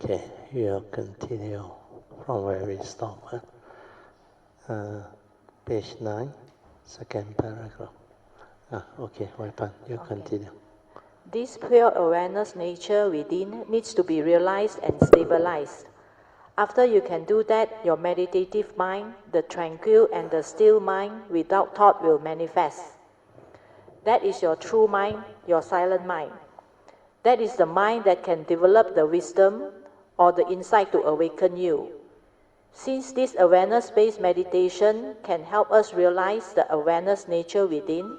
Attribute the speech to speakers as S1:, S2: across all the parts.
S1: Okay, we'll continue from where we stop. Page 9, second paragraph. Okay, Waipan, you continue.
S2: This pure awareness nature within needs to be realized and stabilized. After you can do that, your meditative mind, the tranquil and the still mind without thought will manifest. That is your true mind, your silent mind. That is the mind that can develop the wisdom or the insight to awaken you. Since this awareness-based meditation can help us realize the awareness nature within,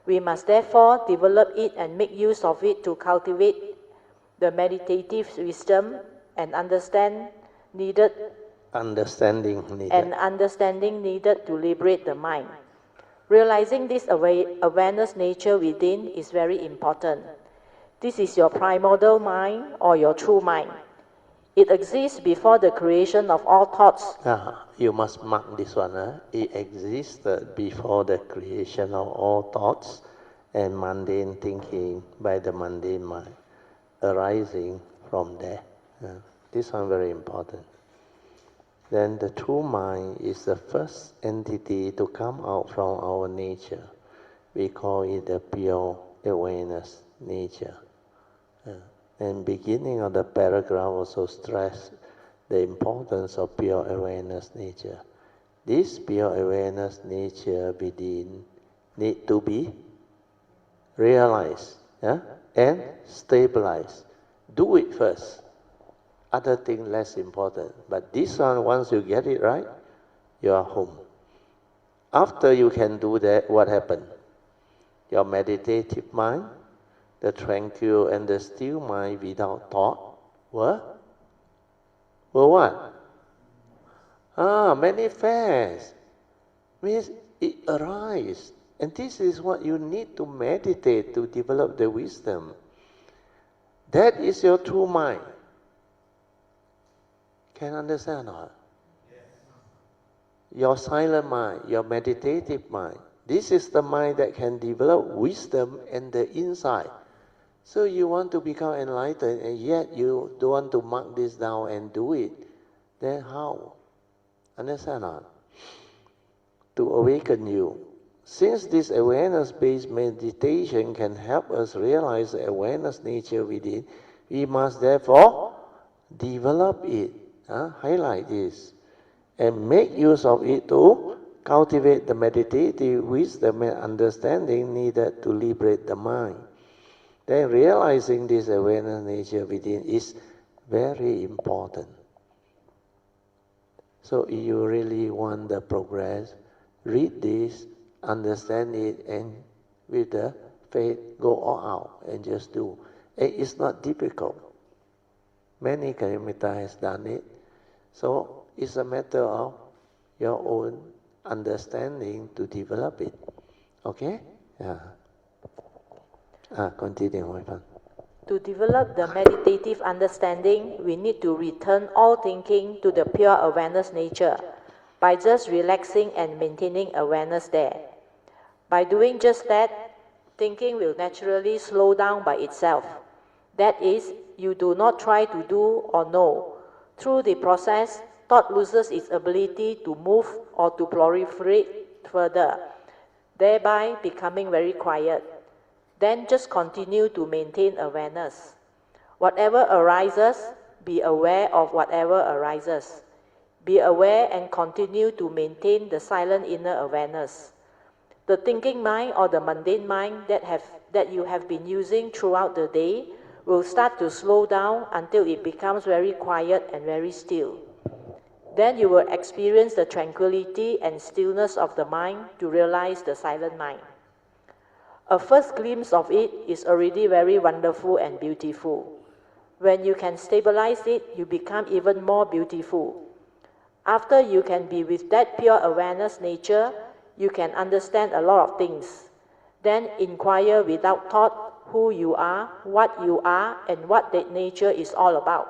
S2: we must therefore develop it and make use of it to cultivate the meditative wisdom and understanding needed to liberate the mind. Realizing this awareness nature within is very important. This is your primordial mind or your true mind. It exists before the creation of all thoughts.
S1: You must mark this one. It existed before the creation of all thoughts and mundane thinking by the mundane mind, arising from there. This one very important. Then the true mind is the first entity to come out from our nature. We call it the pure awareness nature. And beginning of the paragraph also stress the importance of pure awareness nature. This pure awareness nature within need to be realized and stabilized. Do it first. Other thing less important. But this one, once you get it right, you are home. After you can do that, what happened? Your meditative mind, the tranquil and the still mind without thought were what? Manifest. Means it arises. And this is what you need to meditate to develop the wisdom. That is your true mind. Can you understand or not? Yes. Your silent mind, your meditative mind. This is the mind that can develop wisdom and the insight. So you want to become enlightened and yet you don't want to mark this down and do it. Then how? Understand or not? To awaken you. Since this awareness-based meditation can help us realize the awareness nature within, we must therefore develop it. Highlight this. And make use of it to cultivate the meditative wisdom and understanding needed to liberate the mind. Then realizing this awareness nature within is very important. So if you really want the progress, read this, understand it, and with the faith, go all out and just do. And it's not difficult. Many Kalyamita has done it. So it's a matter of your own understanding to develop it. Okay? Yeah. Continue, Waipan.
S2: To develop the meditative understanding, we need to return all thinking to the pure awareness nature by just relaxing and maintaining awareness there. By doing just that, thinking will naturally slow down by itself. That is, you do not try to do or know. Through the process, thought loses its ability to move or to proliferate further, thereby becoming very quiet. Then just continue to maintain awareness. Whatever arises, be aware of whatever arises. Be aware and continue to maintain the silent inner awareness. The thinking mind or the mundane mind that you have been using throughout the day will start to slow down until it becomes very quiet and very still. Then you will experience the tranquility and stillness of the mind to realize the silent mind. A first glimpse of it is already very wonderful and beautiful. When you can stabilize it, you become even more beautiful. After you can be with that pure awareness nature, you can understand a lot of things. Then inquire without thought who you are, and what that nature is all about.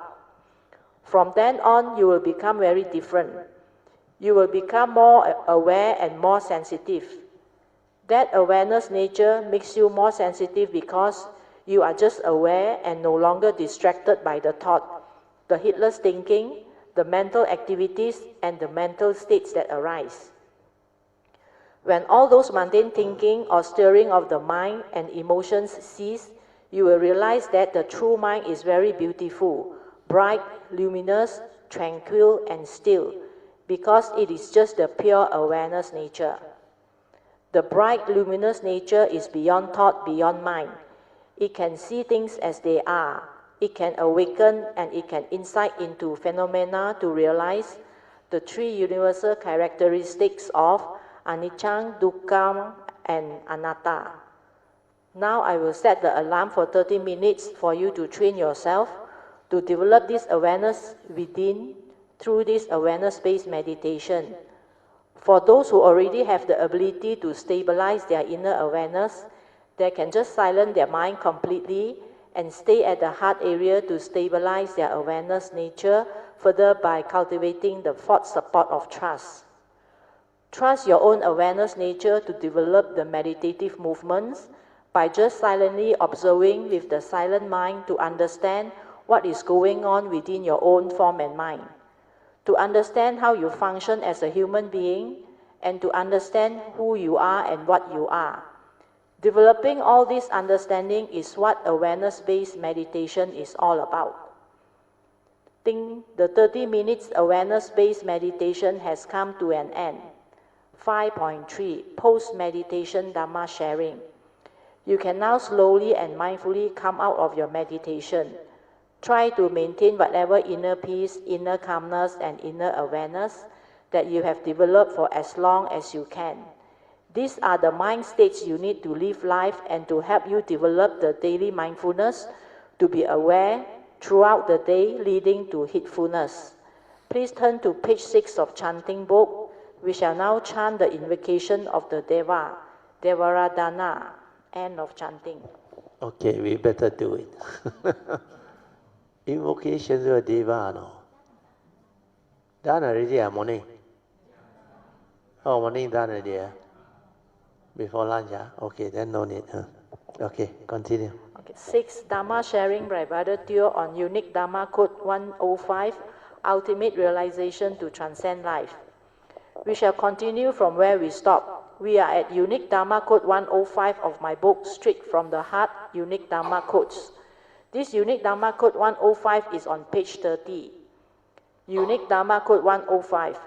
S2: From then on, you will become very different. You will become more aware and more sensitive. That awareness nature makes you more sensitive because you are just aware and no longer distracted by the thought. the heedless thinking, the mental activities, and the mental states that arise. When all those mundane thinking or stirring of the mind and emotions cease, you will realize that the true mind is very beautiful, bright, luminous, tranquil, and still, because it is just the pure awareness nature. The bright, luminous nature is beyond thought, beyond mind. It can see things as they are. It can awaken and it can insight into phenomena to realize the three universal characteristics of anicca, dukkha, and anatta. Now I will set the alarm for 30 minutes for you to train yourself to develop this awareness within through this awareness-based meditation. For those who already have the ability to stabilize their inner awareness, they can just silence their mind completely and stay at the heart area to stabilize their awareness nature further by cultivating the fourth support of trust. Trust your own awareness nature to develop the meditative movements by just silently observing with the silent mind to understand what is going on within your own form and mind, to understand how you function as a human being, and to understand who you are and what you are. Developing all this understanding is what awareness-based meditation is all about. Think the 30 minutes awareness-based meditation has come to an end. 5.3 Post-meditation Dhamma sharing. You can now slowly and mindfully come out of your meditation. Try to maintain whatever inner peace, inner calmness, and inner awareness that you have developed for as long as you can. These are the mind states you need to live life and to help you develop the daily mindfulness to be aware throughout the day, leading to heedfulness. Please turn to page 6 of chanting book. We shall now chant the invocation of the Deva, Devaradhana. End of chanting.
S1: Okay, we better do it. Invocation to a Deva, no? Done already, morning? Oh, morning done already, Before lunch, Okay, then no need, Okay, continue.
S2: Okay, 6. Dhamma sharing by Brother Teo on Unique Dhamma Code 105, Ultimate Realization to Transcend Life. We shall continue from where we stopped. We are at Unique Dhamma Code 105 of my book, Straight from the Heart, Unique Dhamma Codes. This Unique Dhamma Code 105 is on page 30. Unique Dhamma Code 105.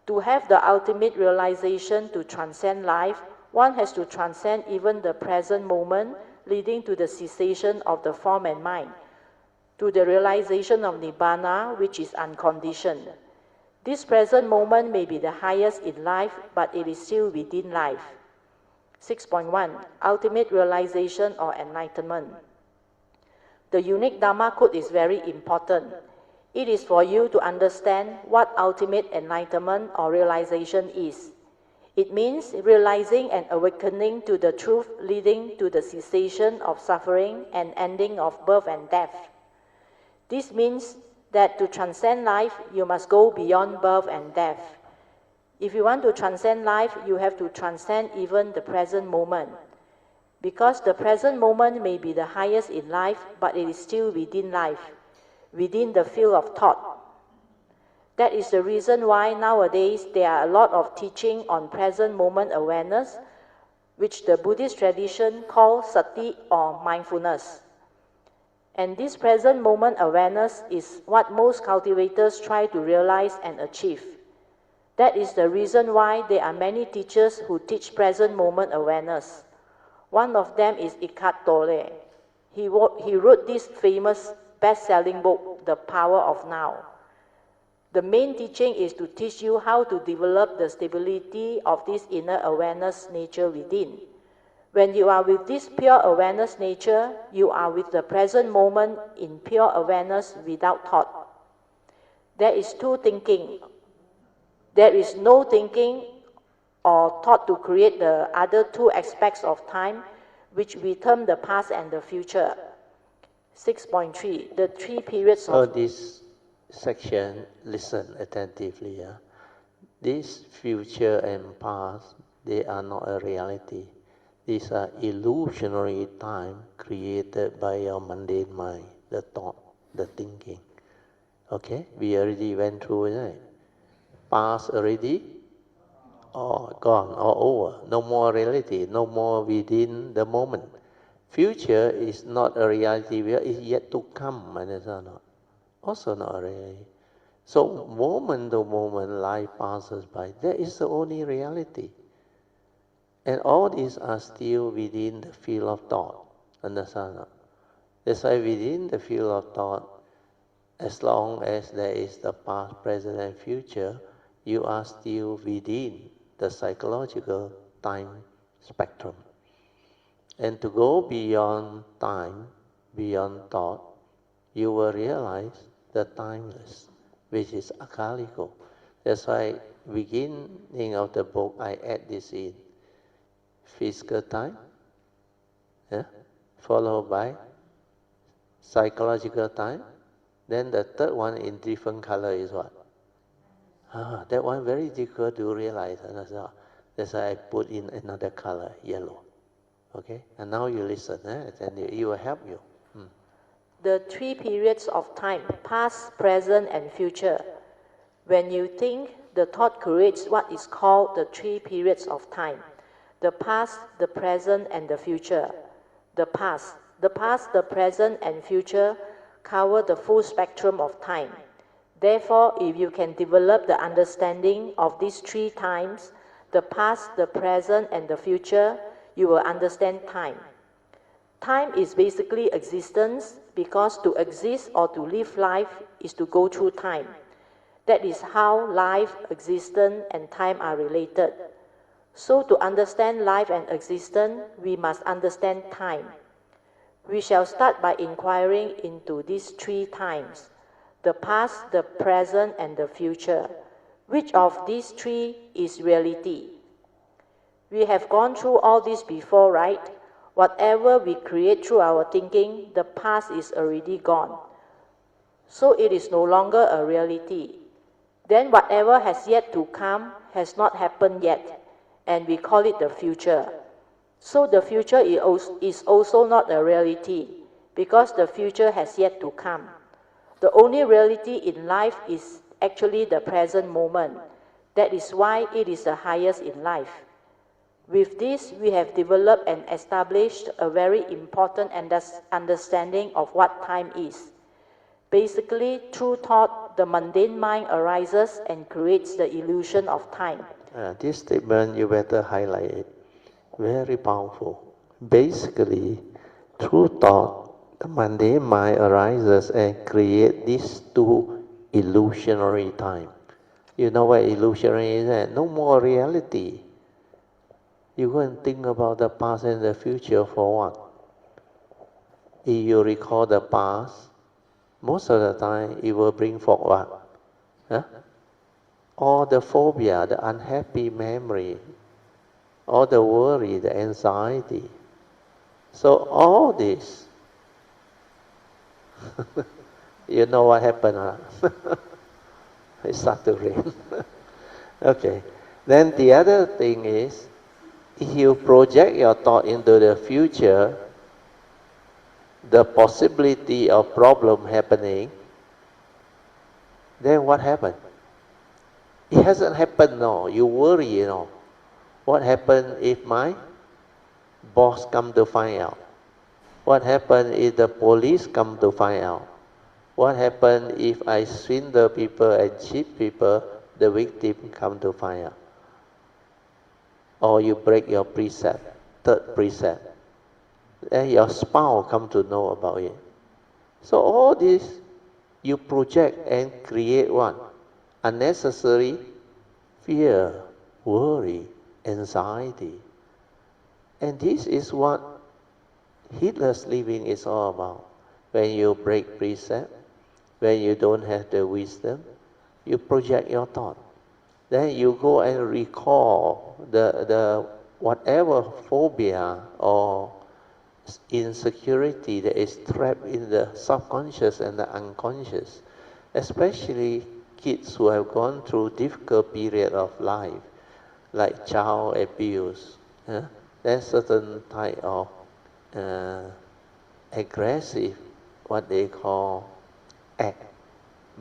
S2: To have the ultimate realization to transcend life, one has to transcend even the present moment, leading to the cessation of the form and mind, to the realization of Nibbana, which is unconditioned. This present moment may be the highest in life, but it is still within life. 6.1 Ultimate Realization or Enlightenment. The Unique Dhamma Code is very important. It is for you to understand what ultimate enlightenment or realization is. It means realizing and awakening to the truth leading to the cessation of suffering and ending of birth and death. This means that to transcend life, you must go beyond birth and death. If you want to transcend life, you have to transcend even the present moment. Because the present moment may be the highest in life, but it is still within life, within the field of thought. That is the reason why nowadays there are a lot of teaching on present moment awareness, which the Buddhist tradition calls sati or mindfulness. And this present moment awareness is what most cultivators try to realize and achieve. That is the reason why there are many teachers who teach present moment awareness. One of them is Eckhart Tolle. He wrote this famous best-selling book, The Power of Now. The main teaching is to teach you how to develop the stability of this inner awareness nature within. When you are with this pure awareness nature, you are with the present moment in pure awareness without thought. There is two thinking. There is no thinking or thought to create the other two aspects of time, which we term the past and the future. 6.3, the three periods of...
S1: this section, listen attentively. This future and past, they are not a reality. These are illusionary time created by your mundane mind, the thought, the thinking. Okay, we already went through it. Past already, or gone, or over. No more reality, no more within the moment. Future is not a reality, it's yet to come, understand or not? Also not a reality. So moment to moment life passes by. That is the only reality. And all these are still within the field of thought. Understand or not? That's why within the field of thought, as long as there is the past, present, and future, you are still within the psychological time spectrum. And to go beyond time, beyond thought, you will realize the timeless, which is akaliko. That's why beginning of the book I add this in. Physical time, yeah, followed by psychological time. Then the third one in different color is what? That one very difficult to realize. That's why I put in another color, yellow. Okay, and now you listen, and it will help you.
S2: The three periods of time, past, present, and future. When you think, the thought creates what is called the three periods of time: the past, the present, and the future. The past, the present, and future cover the full spectrum of time. Therefore, if you can develop the understanding of these three times, the past, the present, and the future, you will understand time. Time is basically existence, because to exist or to live life is to go through time. That is how life, existence, and time are related. So to understand life and existence, we must understand time. We shall start by inquiring into these three times: the past, the present, and the future. Which of these three is reality? We have gone through all this before, right? Whatever we create through our thinking, the past is already gone. So it is no longer a reality. Then whatever has yet to come has not happened yet, and we call it the future. So the future is also not a reality, because the future has yet to come. The only reality in life is actually the present moment. That is why it is the highest in life. With this, we have developed and established a very important understanding of what time is. Basically, through thought, the mundane mind arises and creates the illusion of time.
S1: This statement, you better highlight it. Very powerful. Basically, through thought, the mundane mind arises and create these two illusionary time. You know what illusionary is? No more reality. You go and think about the past and the future for what? If you recall the past, most of the time it will bring forth what? Huh? All the phobia, the unhappy memory, all the worry, the anxiety. So all this, you know what happened? Huh? It started to rain. Okay. Then the other thing is, if you project your thought into the future, the possibility of problem happening, then what happened? It hasn't happened, no. You worry, What happened if my boss come to find out? What happened if the police come to find out? What happened if I swindle people and cheat people, the victim come to find out? Or you break your precept, third precept. Then your spouse come to know about it. So all this, you project and create what? Unnecessary fear, worry, anxiety. And this is what heedless living is all about. When you break precept, when you don't have the wisdom, you project your thought. Then you go and recall the whatever phobia or insecurity that is trapped in the subconscious and the unconscious, especially kids who have gone through difficult period of life, like child abuse. There's certain type of uh, aggressive, what they call act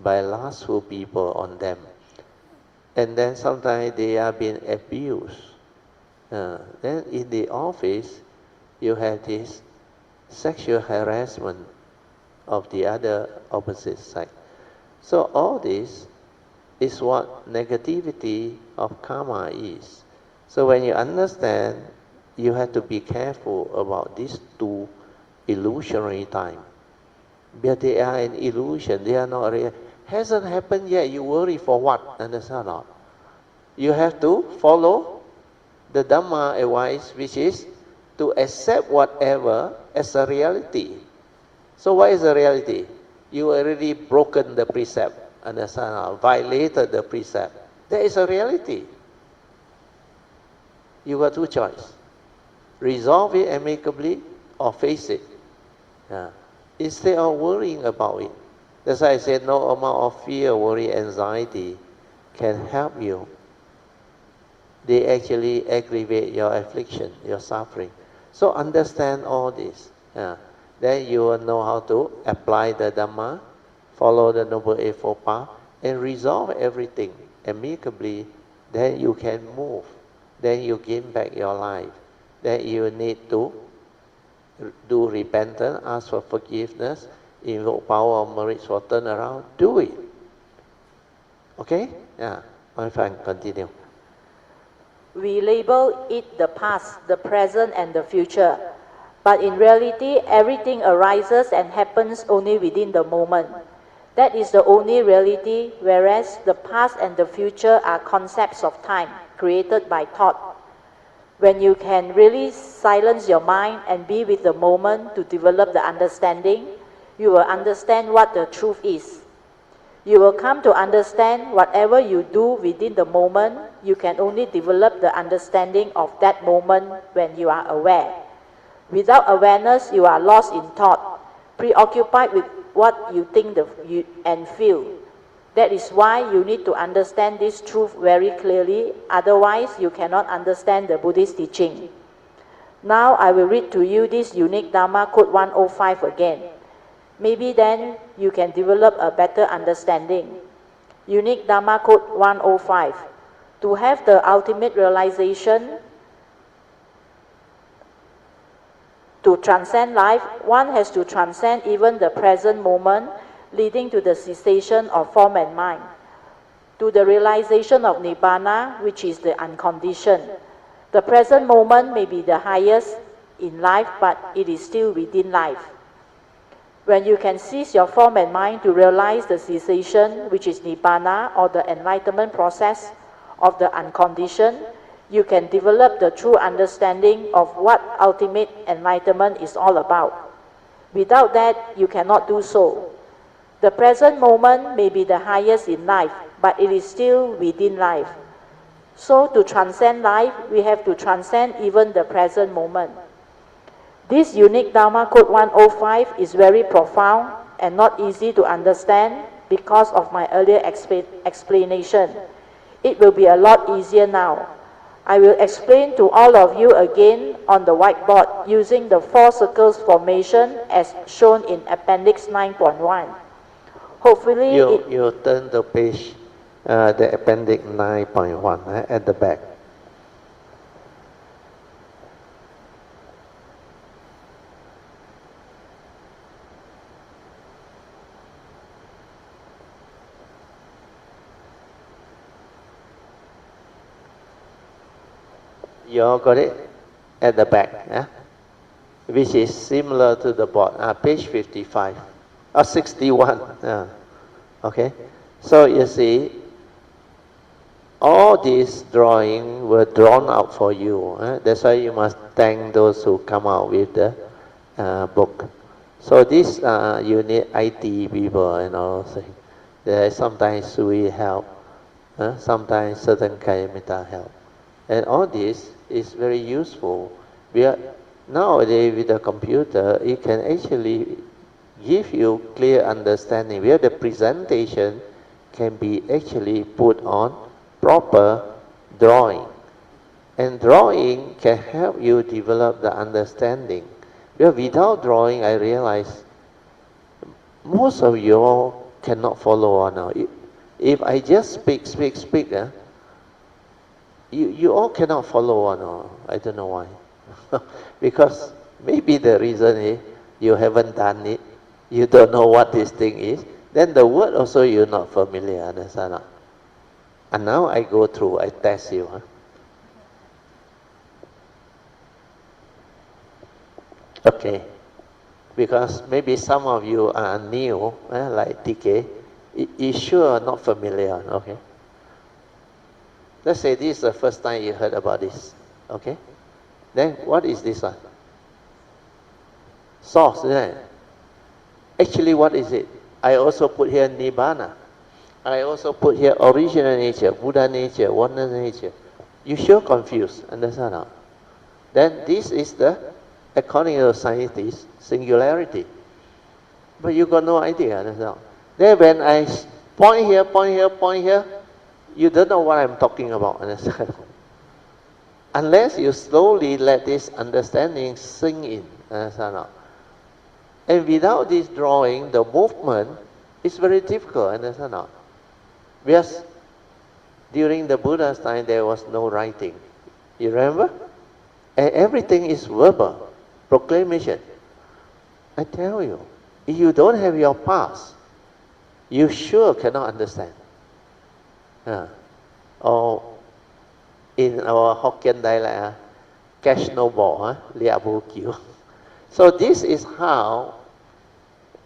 S1: by lustful people on them. And then sometimes they are being abused. Then in the office, you have this sexual harassment of the other opposite sex. So all this is what negativity of karma is. So when you understand, you have to be careful about these two illusionary time. But they are an illusion, they are not real. Hasn't happened yet, you worry for what? Understand or not? You have to follow the Dhamma advice, which is to accept whatever as a reality. So what is the reality? You already broken the precept, understand or not? Violated the precept. That is a reality. You got two choices. Resolve it amicably or face it. Instead of worrying about it. That's why I said no amount of fear, worry, anxiety can help you. They actually aggravate your affliction, your suffering. So understand all this. Then you will know how to apply the Dhamma, follow the Noble Eightfold Path, and resolve everything amicably. Then you can move. Then you gain back your life. Then you need to do repentance, ask for forgiveness, invoke power of merits for turnaround. Do it. Okay? My friend, continue.
S2: We label it the past, the present, and the future. But in reality, everything arises and happens only within the moment. That is the only reality, whereas the past and the future are concepts of time created by thought. When you can really silence your mind and be with the moment to develop the understanding, you will understand what the truth is. You will come to understand whatever you do within the moment, you can only develop the understanding of that moment when you are aware. Without awareness, you are lost in thought, preoccupied with what you think and feel. That is why you need to understand this truth very clearly, otherwise you cannot understand the Buddhist teaching. Now I will read to you this unique Dharma Code 105 again. Maybe then you can develop a better understanding. Unique Dharma Code 105. To have the ultimate realization, to transcend life, one has to transcend even the present moment, leading to the cessation of form and mind, to the realization of Nibbana, which is the unconditioned. The present moment may be the highest in life, but it is still within life. When you can cease your form and mind to realize the cessation, which is Nibbana, or the enlightenment process of the unconditioned, you can develop the true understanding of what ultimate enlightenment is all about. Without that, you cannot do so. The present moment may be the highest in life, but it is still within life. So to transcend life, we have to transcend even the present moment. This unique Dharma Code 105 is very profound and not easy to understand because of my earlier explanation. It will be a lot easier now. I will explain to all of you again on the whiteboard using the 4 circles formation as shown in Appendix 9.1. Hopefully
S1: you turn the page, the Appendix 9.1 at the back. You all got it? At the back, which is similar to the board, page 55, or 61. Okay, so you see, all these drawings were drawn out for you. That's why you must thank those who come out with the book. So this you need IT people and all things. Sometimes we help, sometimes certain Kayamita help. And all this is very useful. Nowadays with the computer, it can actually give you clear understanding where the presentation can be actually put on proper drawing. And drawing can help you develop the understanding. Because without drawing, I realize most of your cannot follow on now. If I just speak, you all cannot follow on now. I don't know why. Because maybe the reason is you haven't done it, you don't know what this thing is, then the word also you're not familiar, understand? And now I go through, I test you. Okay, because maybe some of you are new, like TK, you sure are not familiar, okay? Let's say this is the first time you heard about this, okay? Then what is this one? Source, isn't it? Actually, what is it? I also put here Nibbana. I also put here original nature, Buddha nature, oneness nature. You sure confused, understand now? Then this is the, according to scientists, singularity. But you got no idea, understand? Then when I point here, point here, you don't know what I'm talking about, understand? Unless you slowly let this understanding sink in, understand now? And without this drawing, the movement is very difficult, understand now? Because during the Buddha's time, there was no writing. You remember? And everything is verbal, proclamation. I tell you, if you don't have your past, you sure cannot understand. Or in our Hokkien dialect, cash no ball, lia bu kiu. So this is how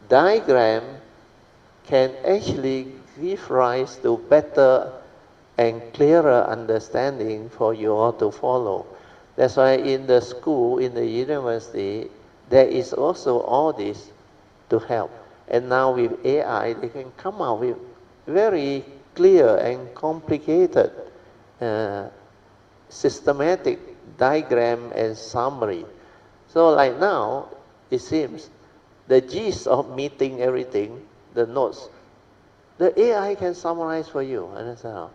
S1: diagram can actually give rise to better and clearer understanding for you all to follow. That's why in the school, in the university, there is also all this to help. And now with AI, they can come out with very clear and complicated systematic diagram and summary. So like now, it seems the gist of meeting everything, the notes, the AI can summarize for you, understand?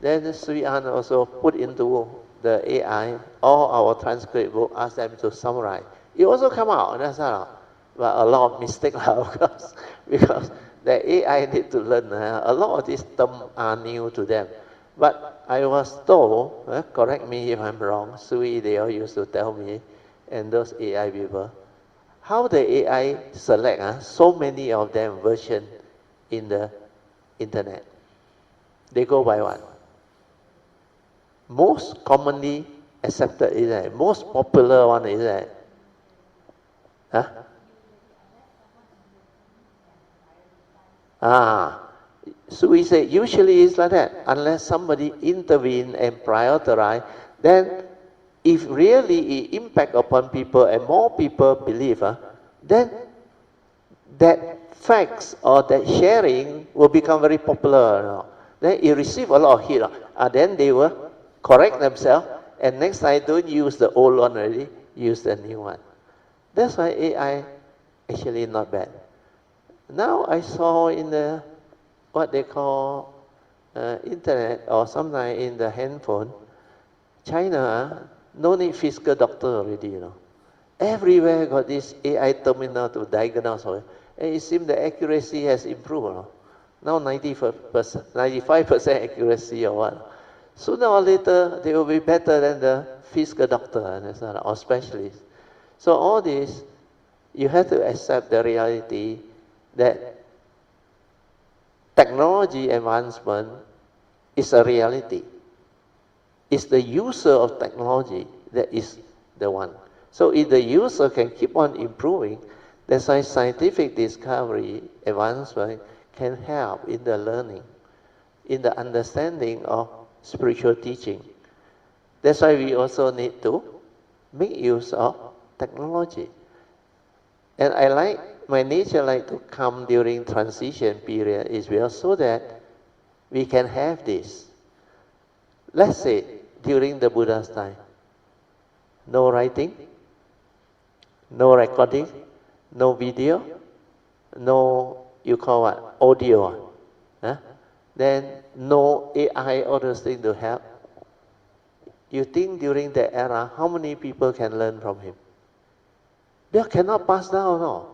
S1: Then Sri An also put into the AI all our transcript book, ask them to summarize. It also come out, understand? But a lot of mistake because the AI need to learn. A lot of these terms are new to them. But I was told, correct me if I'm wrong, Sui, they all used to tell me, and those AI people, how the AI select so many of them version in the internet. They go by what? Most commonly accepted is that, most popular one is that, huh? So we say usually it's like that. Unless somebody intervene and prioritize, then if really it impact upon people and more people believe, then that facts or that sharing will become very popular. Then it receive a lot of hit. Then they will correct themselves, and next time don't use the old one already, use the new one. That's why AI actually not bad. Now I saw in the what they call internet or sometimes in the handphone, China no need physical doctor already, Everywhere got this AI terminal to diagnose, and it seems the accuracy has improved. Now 90%, 95% accuracy or what. Sooner or later, they will be better than the physical doctor or specialist. So all this, you have to accept the reality that technology advancement is a reality. It's the user of technology that is the one. So if the user can keep on improving, that's why scientific discovery, advancement can help in the learning, in the understanding of spiritual teaching. That's why we also need to make use of technology. And my nature like to come during transition period is well so that we can have this. Let's say during the Buddha's time, no writing, no recording, no video, no, you call what, audio. Then no AI, all those things to help. You think during that era, how many people can learn from him? They cannot pass down, no.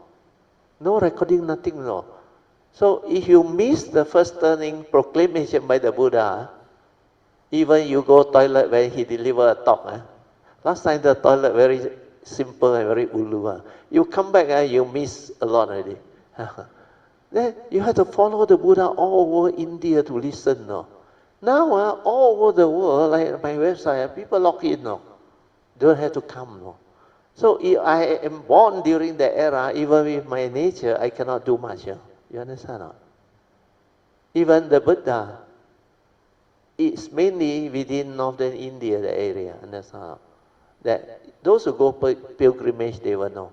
S1: No recording, nothing, no. So if you miss the first turning proclamation by the Buddha, even you go toilet when he deliver a talk. Last time the toilet very simple and very ulu. You come back, you miss a lot already. Then you have to follow the Buddha all over India to listen. No? Now, all over the world, like my website, people log in. No? Don't have to come. No? So if I am born during the era, even with my nature, I cannot do much. You understand? No? Even the Buddha, it's mainly within northern India, the area. Understand? No? That those who go pilgrimage, they will know.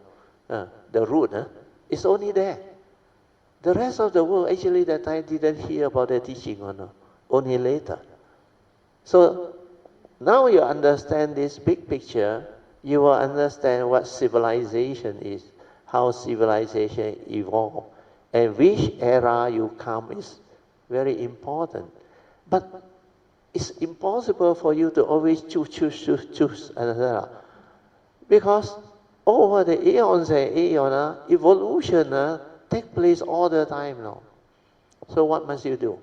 S1: The route is only there. The rest of the world, actually, that I didn't hear about the teaching or no, only later. So now you understand this big picture, you will understand what civilization is, how civilization evolved, and which era you come is very important. But it's impossible for you to always choose. Because over the eons and eons, evolution take place all the time now. So what must you do?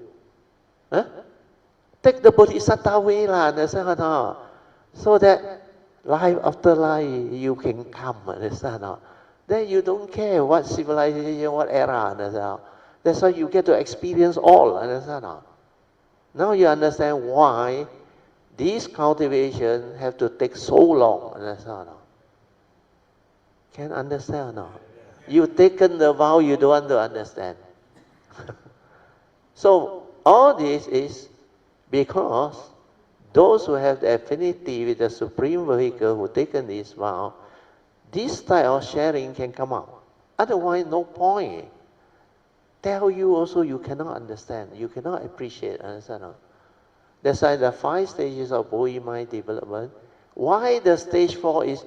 S1: Take the bodhisattva way lah, understand or not? So that life after life you can come, understand or not? Then you don't care what civilization, what era, understand? That's why you get to experience all, understand or not? Now you understand why this cultivation have to take so long, understand or not? Can understand or not? You taken the vow, you don't want to understand. So all this is because those who have the affinity with the Supreme Vehicle who taken this vow, this type of sharing can come out. Otherwise, no point. Tell you also you cannot understand, you cannot appreciate, understand? No? That's why the 5 stages of Bodhi mind development. Why the stage 4 is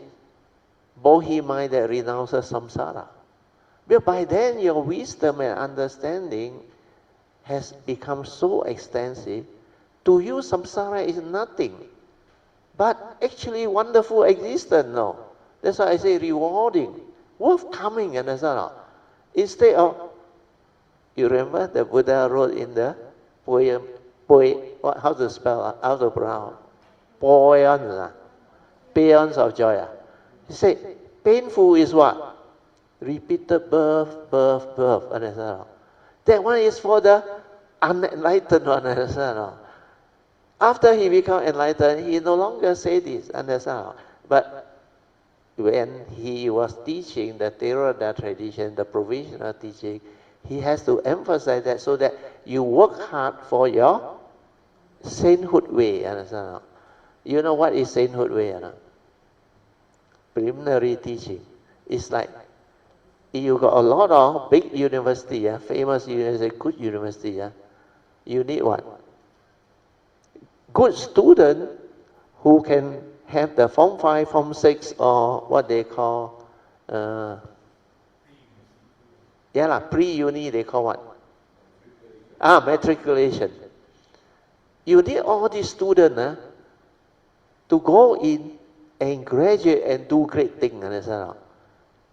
S1: Bodhi mind that renounces samsara? But by then your wisdom and understanding has become so extensive. To you, samsara is nothing, but actually wonderful existence. No, that's why I say rewarding, worth coming. Understand? Instead of, you remember the Buddha wrote in the poem, how to spell? How to pronounce? Peons of joy. He said, painful is what? Repeated birth. Understand? That one is for the unenlightened one. Understand? After he become enlightened, he no longer say this, understand? But when he was teaching the Theravada tradition, the provisional teaching, he has to emphasize that so that you work hard for your sainthood way, understand? You know what is sainthood way? Preliminary teaching. It's like you got a lot of big university, famous university, good university, you need what? Good student who can have the Form 5, Form 6, or what they call, pre-uni, they call what? Matriculation. You need all these students to go in and graduate and do great things, understand?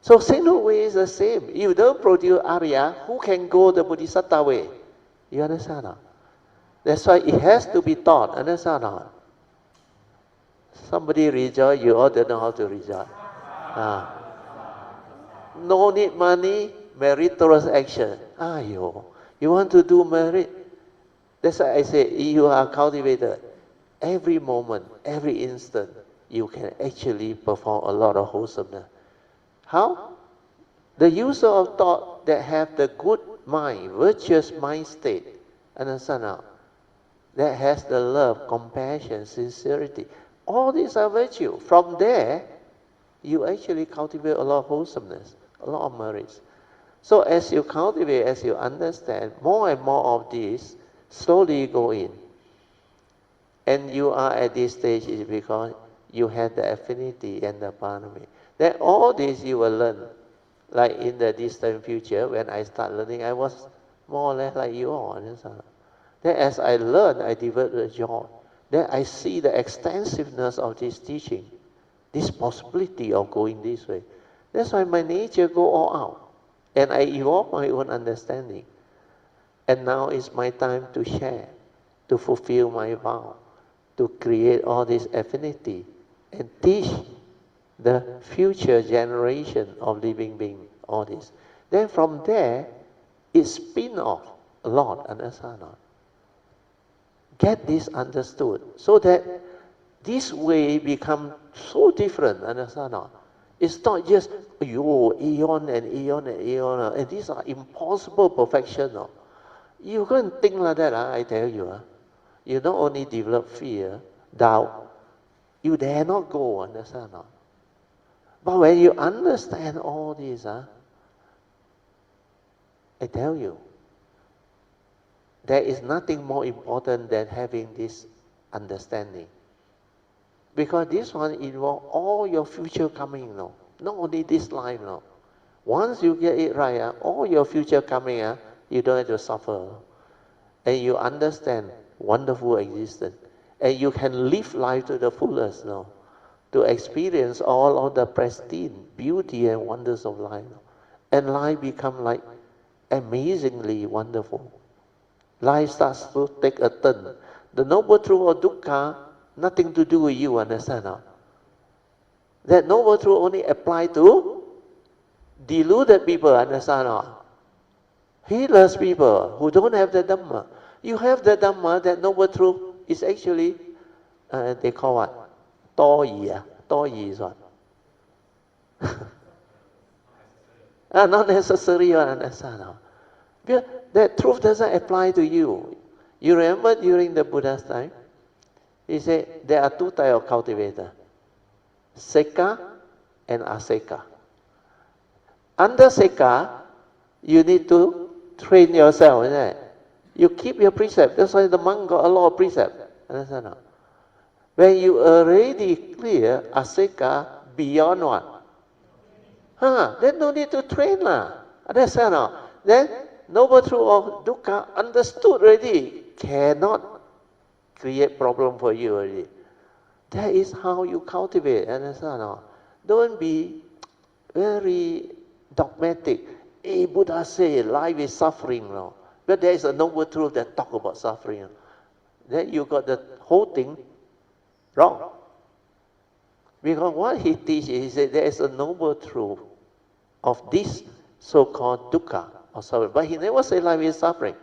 S1: So Sainthood way is the same. If you don't produce Arya, who can go the Bodhisattva way? You understand? That's why it has to be taught, understand or not? Somebody rejoice, you all don't know how to rejoice. No need money, meritorious action. You want to do merit? That's why I say, you are cultivated. Every moment, every instant, you can actually perform a lot of wholesomeness. How? The user of thought that have the good mind, virtuous mind state, understand now? That has the love, compassion, sincerity. All these are virtue. From there, you actually cultivate a lot of wholesomeness, a lot of merits. So as you cultivate, as you understand, more and more of this slowly go in. And you are at this stage is because you have the affinity and the parami. Then all this you will learn. Like in the distant future, when I start learning, I was more or less like you all. Then as I learn, I develop the joy. Then I see the extensiveness of this teaching, this possibility of going this way. That's why my nature go all out. And I evolve my own understanding. And now is my time to share, to fulfill my vow, to create all this affinity and teach the future generation of living beings all this. Then from there, it spin off a lot, understand not? Get this understood so that this way become so different, understand not? It's not just, eon and eon and eon, and these are impossible perfection. No? You go and think like that, I tell you. You not only develop fear, doubt, you dare not go, understand not? But when you understand all this, I tell you, there is nothing more important than having this understanding. Because this one involves all your future coming, no. Not only this life, no. Once you get it right, all your future coming, you don't have to suffer. And you understand wonderful existence. And you can live life to the fullest, no. To experience all of the pristine beauty and wonders of life. No? And life become like amazingly wonderful. Life starts to take a turn. The noble truth of dukkha, nothing to do with you, understand? No? That noble truth only apply to deluded people, understand? No? Heedless people who don't have the Dhamma. You have the Dhamma, that noble truth is actually, they call what? To yi. To yi is what? Not necessary, understand? No? Because that truth doesn't apply to you. You remember during the Buddha's time, he said there are two types of cultivator, Seka and Aseka. Under Seka, you need to train yourself, isn't it? You keep your precept. That's why the monk got a lot of precept. Understand? When you already clear Aseka beyond what? Then no need to train lah. Understand? Then noble truth of dukkha understood already. Cannot create problem for you already. That is how you cultivate, understand? No? Don't be very dogmatic. Buddha say life is suffering. No? But there is a noble truth that talk about suffering. Then you got the whole thing wrong. Because what he teaches, he said there is a noble truth of this so-called dukkha or suffering. But he never say life is suffering.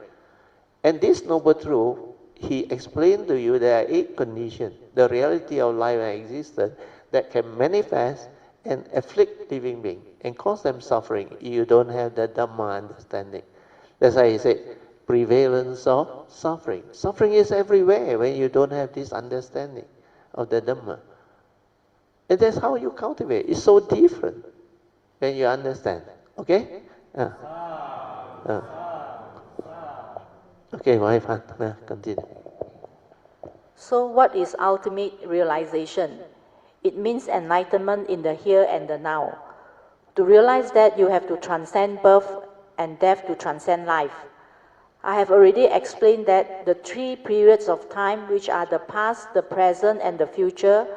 S1: And this noble truth, he explained to you there are 8 conditions, the reality of life and existence, that can manifest and afflict living beings and cause them suffering if you don't have the Dhamma understanding. That's why he said, prevalence of suffering. Suffering is everywhere when you don't have this understanding of the Dhamma. And that's how you cultivate. It's so different when you understand. Okay? Okay, wife, continue.
S2: So what is ultimate realization? It means enlightenment in the here and the now. To realize that, you have to transcend birth and death to transcend life. I have already explained that the 3 periods of time, which are the past, the present, and the future,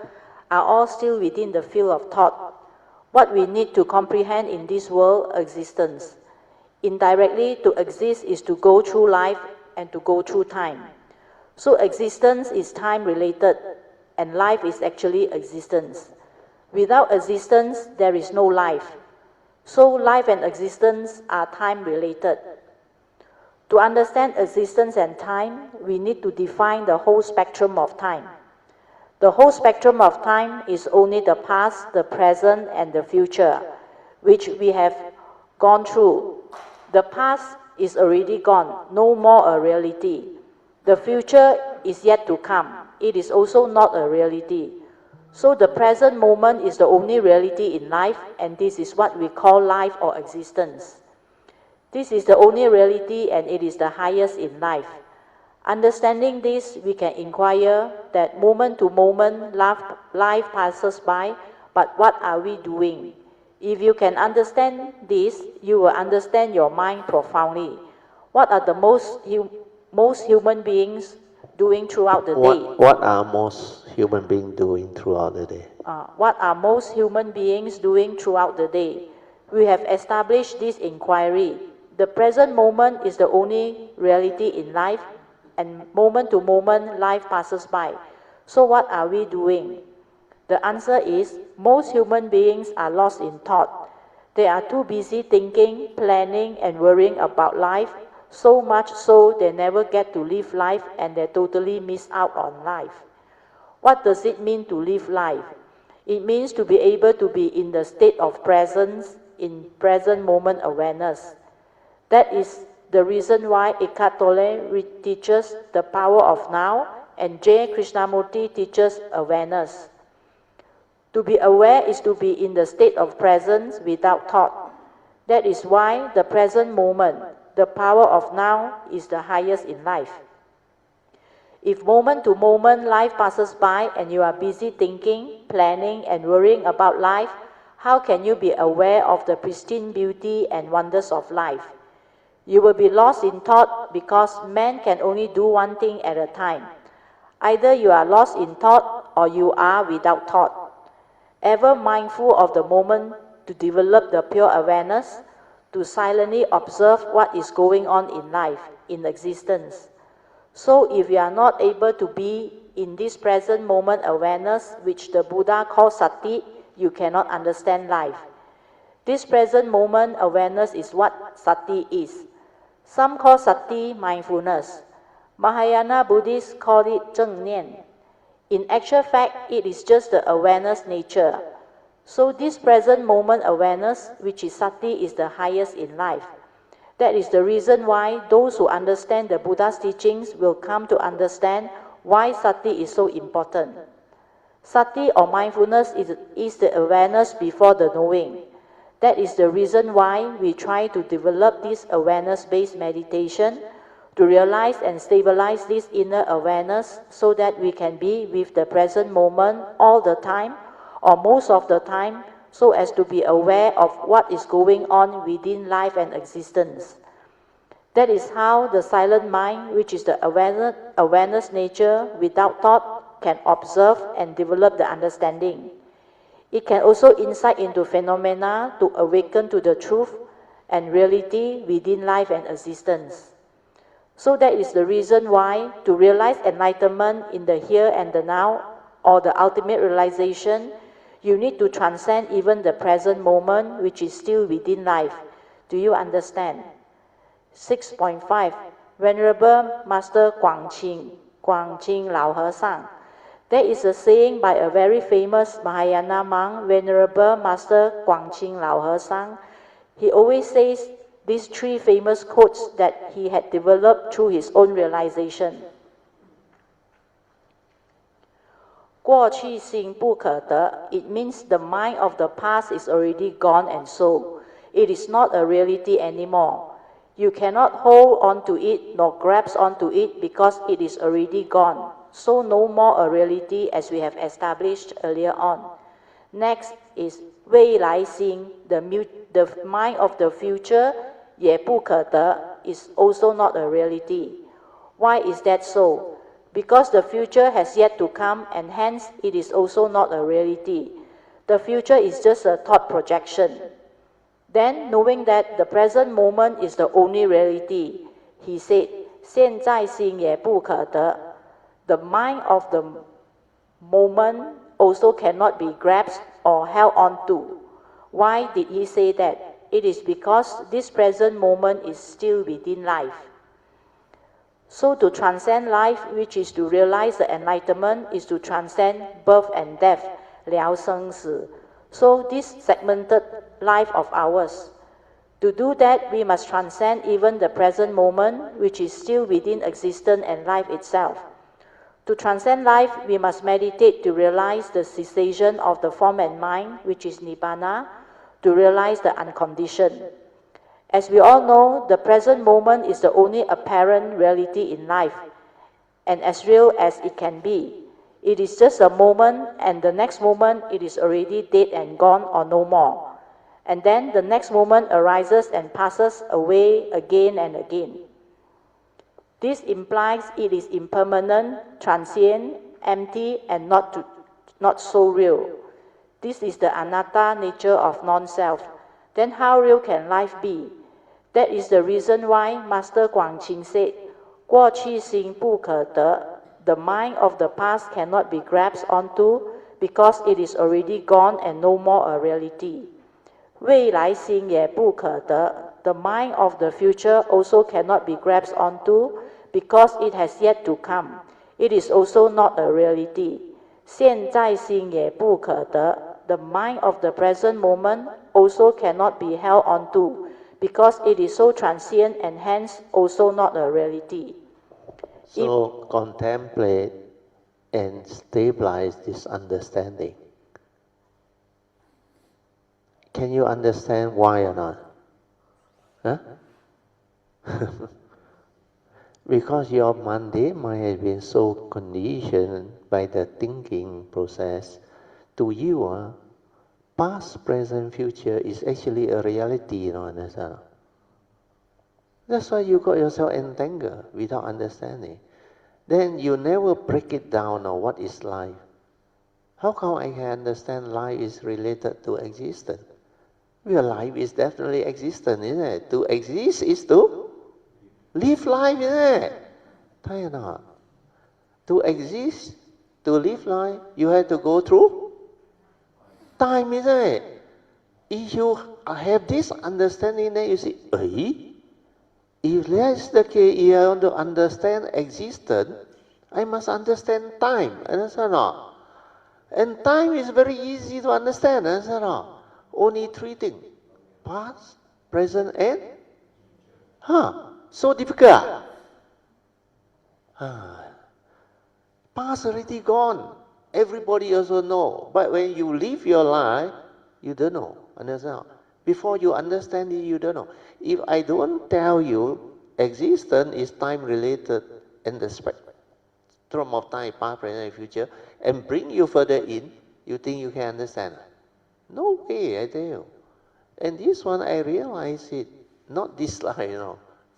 S2: are all still within the field of thought. What we need to comprehend in this world existence. Indirectly, to exist is to go through life and to go through time. So existence is time related, and life is actually existence. Without existence, there is no life. So life and existence are time related. To understand existence and time, we need to define the whole spectrum of time. The whole spectrum of time is only the past, the present, and the future, which we have gone through. The past is already gone, no more a reality. The future is yet to come. It is also not a reality. So the present moment is the only reality in life, and this is what we call life or existence. This is the only reality, and it is the highest in life. Understanding this, we can inquire that moment to moment life passes by, but what are we doing? If you can understand this, you will understand your mind profoundly. What are the most human beings doing throughout the day?
S1: What are most human beings doing throughout the day?
S2: What are most human beings doing throughout the day? We have established this inquiry. The present moment is the only reality in life, and moment to moment life passes by. So what are we doing? The answer is most human beings are lost in thought. They are too busy thinking, planning, and worrying about life, so much so they never get to live life and they totally miss out on life. What does it mean to live life? It means to be able to be in the state of presence, in present moment awareness. That is the reason why Eckhart Tolle teaches the power of now and J. Krishnamurti teaches awareness. To be aware is to be in the state of presence without thought. That is why the present moment, the power of now, is the highest in life. If moment to moment life passes by and you are busy thinking, planning, and worrying about life, how can you be aware of the pristine beauty and wonders of life? You will be lost in thought because man can only do one thing at a time. Either you are lost in thought or you are without thought. Ever mindful of the moment to develop the pure awareness, to silently observe what is going on in life, in existence. So if you are not able to be in this present moment awareness, which the Buddha calls sati, you cannot understand life. This present moment awareness is what sati is. Some call sati mindfulness. Mahayana Buddhists call it zheng nian. In actual fact, it is just the awareness nature. So this present moment awareness, which is sati, is the highest in life. That is the reason why those who understand the Buddha's teachings will come to understand why sati is so important. Sati or mindfulness is the awareness before the knowing. That is the reason why we try to develop this awareness-based meditation to realize and stabilize this inner awareness so that we can be with the present moment all the time or most of the time so as to be aware of what is going on within life and existence. That is how the silent mind, which is the awareness nature without thought, can observe and develop the understanding. It can also insight into phenomena to awaken to the truth and reality within life and existence. So that is the reason why to realize enlightenment in the here and the now, or the ultimate realization, you need to transcend even the present moment, which is still within life. Do you understand? 6.5. Venerable Master Guangqing Lao He Sang. There is a saying by a very famous Mahayana monk, Venerable Master Guangqing Lao He Sang. He always says these three famous quotes that he had developed through his own realization. 过去心不可得, it means the mind of the past is already gone and so. It is not a reality anymore. You cannot hold on to it nor grasp onto it because it is already gone. So no more a reality as we have established earlier on. Next is 未来心, the mind of the future, 也不可得, is also not a reality. Why is that so? Because the future has yet to come and hence it is also not a reality. The future is just a thought projection. Then, knowing that the present moment is the only reality, he said, 现在心也不可得. The mind of the moment also cannot be grasped or held on to. Why did he say that? It is because this present moment is still within life. So to transcend life, which is to realize the enlightenment, is to transcend birth and death, 了生死. So this segmented life of ours. To do that, we must transcend even the present moment, which is still within existence and life itself. To transcend life, we must meditate to realize the cessation of the form and mind, which is Nibbana, to realize the unconditioned. As we all know, the present moment is the only apparent reality in life, and as real as it can be. It is just a moment, and the next moment it is already dead and gone or no more. And then the next moment arises and passes away again and again. This implies it is impermanent, transient, empty, and not so real. This is the anatta nature of non-self. Then how real can life be? That is the reason why Master Guangqing said, 过去心不可得. The mind of the past cannot be grasped onto because it is already gone and no more a reality. 未来心也不可得. The mind of the future also cannot be grasped onto because it has yet to come. It is also not a reality. 现在心也不可得. The mind of the present moment also cannot be held onto because it is so transient and hence also not a reality.
S1: So contemplate and stabilize this understanding. Can you understand why or not? Huh? Because your mundane mind has been so conditioned by the thinking process. To you, past, present, future is actually a reality, you know, understand? That's why you got yourself entangled without understanding. Then you never break it down on what is life. How come I can understand life is related to existence? Well, life is definitely existence, isn't it? To exist is to live life, isn't it? Tell you not. To exist, to live life, you have to go through time, isn't it? If you have this understanding, then you see, if that's the case, if I want to understand existence, I must understand time, understand not? And time is very easy to understand, understand not? Only three things: past, present, and so difficult. Past already gone. Everybody also know. But when you live your life, you don't know. Understand? Before you understand it, you don't know. If I don't tell you existence is time related in the spectrum of time, past, present, and future, and bring you further in, you think you can understand? No way, I tell you. And this one, I realize it, not this life,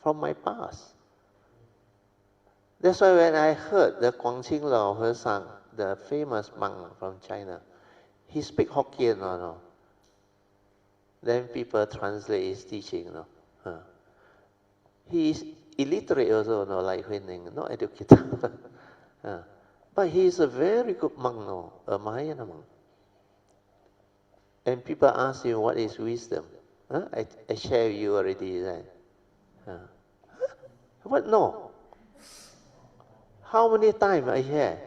S1: from my past. That's why when I heard the Guangqing Lao Hesang, the famous monk from China, he speak Hokkien, Then people translate his teaching, He is illiterate also, like Huining, not educated. But he is a very good monk, a Mahayana monk. And people ask him, what is wisdom? I share with you already, right? What? No. How many times I share?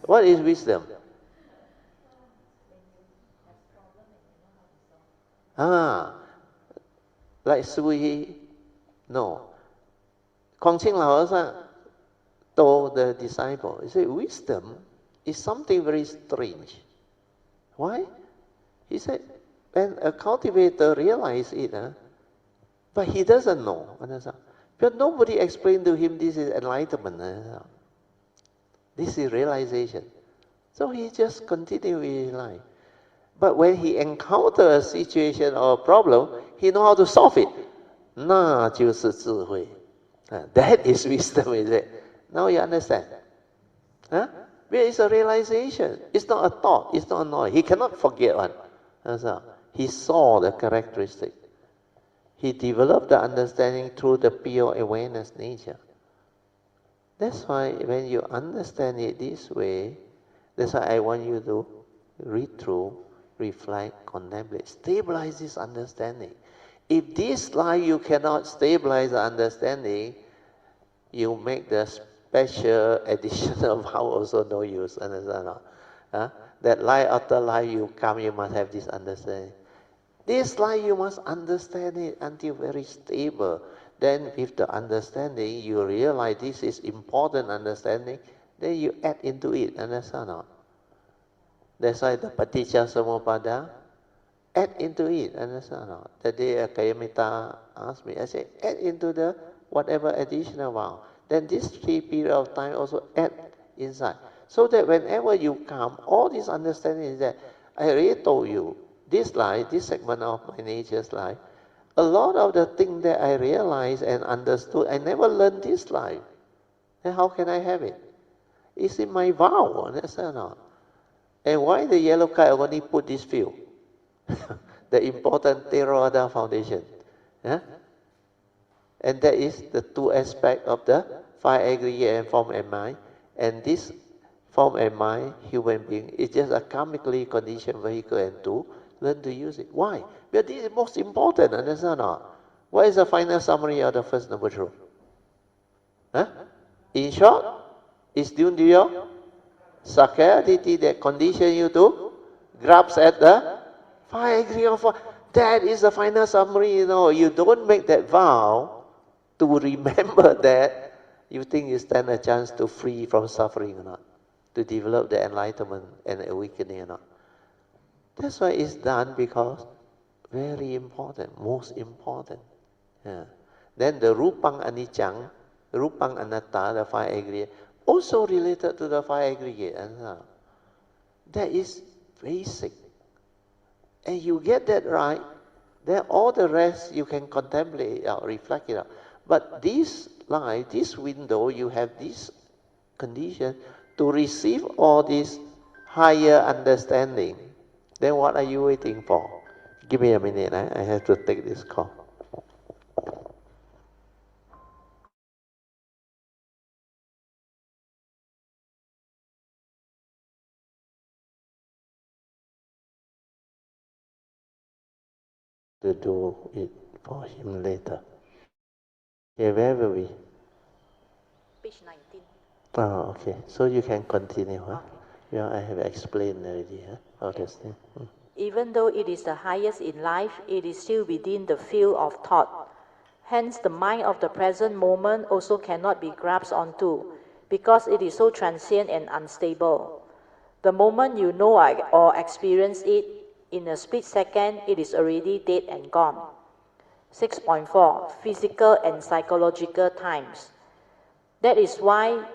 S1: What is wisdom? Like Sui? No. Guangqing Lao Sang told the disciple, he said, wisdom is something very strange. Why? He said, when a cultivator realizes it, but he doesn't know. But nobody explained to him this is enlightenment. This is realization. So he just continued with his life. But when he encounters a situation or a problem, he knows how to solve it. 那就是智慧. That is wisdom, is it? Now you understand? Where is a realization? It's not a thought, it's not a knowledge. He cannot forget one. He saw the characteristic. He developed the understanding through the pure awareness nature. That's why when you understand it this way, that's why I want you to read through, reflect, contemplate, stabilize this understanding. If this life you cannot stabilize the understanding, you make the special additional vow also no use, understand not? That life after life you come, you must have this understanding. This life you must understand it until very stable. Then with the understanding, you realize this is important understanding, then you add into it, understand not? That's why the Paticca Samuppada, add into it, understand not? The day Kayamita asked me, I said, add into the whatever additional vow. Then this 3 period of time also add inside. So that whenever you come, all this understanding is that I already told you, this life, this segment of my nature's life, a lot of the things that I realized and understood, I never learned this life. Then how can I have it? It's in my vow, understand not? And why the yellow card only put this few? The important Theravada foundation. And that is the two aspects of the five aggregate and form and mind. And this form and mind, human being, is just a karmically conditioned vehicle and tool. Learn to use it. Why? Because this is most important, understand or not? What is the final summary of the first noble truth? Huh? In short, it's due to your sacrality that condition you to grasp at the five aggregate of form. That is the final summary, you know. You don't make that vow to remember that, you think you stand a chance to free from suffering or not, to develop the enlightenment and awakening or not. That's why it's done, because very important, most important. Yeah. Then the rupang anichang, rupang anatta, the five aggregate, also related to the five aggregate. That is basic. And you get that right, then all the rest you can contemplate it out, reflect it out. But this life, this window, you have this condition to receive all this higher understanding. Then what are you waiting for? Give me a minute, I have to take this call. To do it for him later. Okay, where will we?
S2: Page 19.
S1: Oh, okay. So you can continue, huh?
S2: Okay.
S1: Yeah, I have explained already, huh? All
S2: Okay.
S1: this thing.
S2: Even though it is the highest in life, it is still within the field of thought. Hence, the mind of the present moment also cannot be grasped onto, because it is so transient and unstable. The moment you know or experience it, in a split second, it is already dead and gone. 6.4 Physical and psychological times. That is why,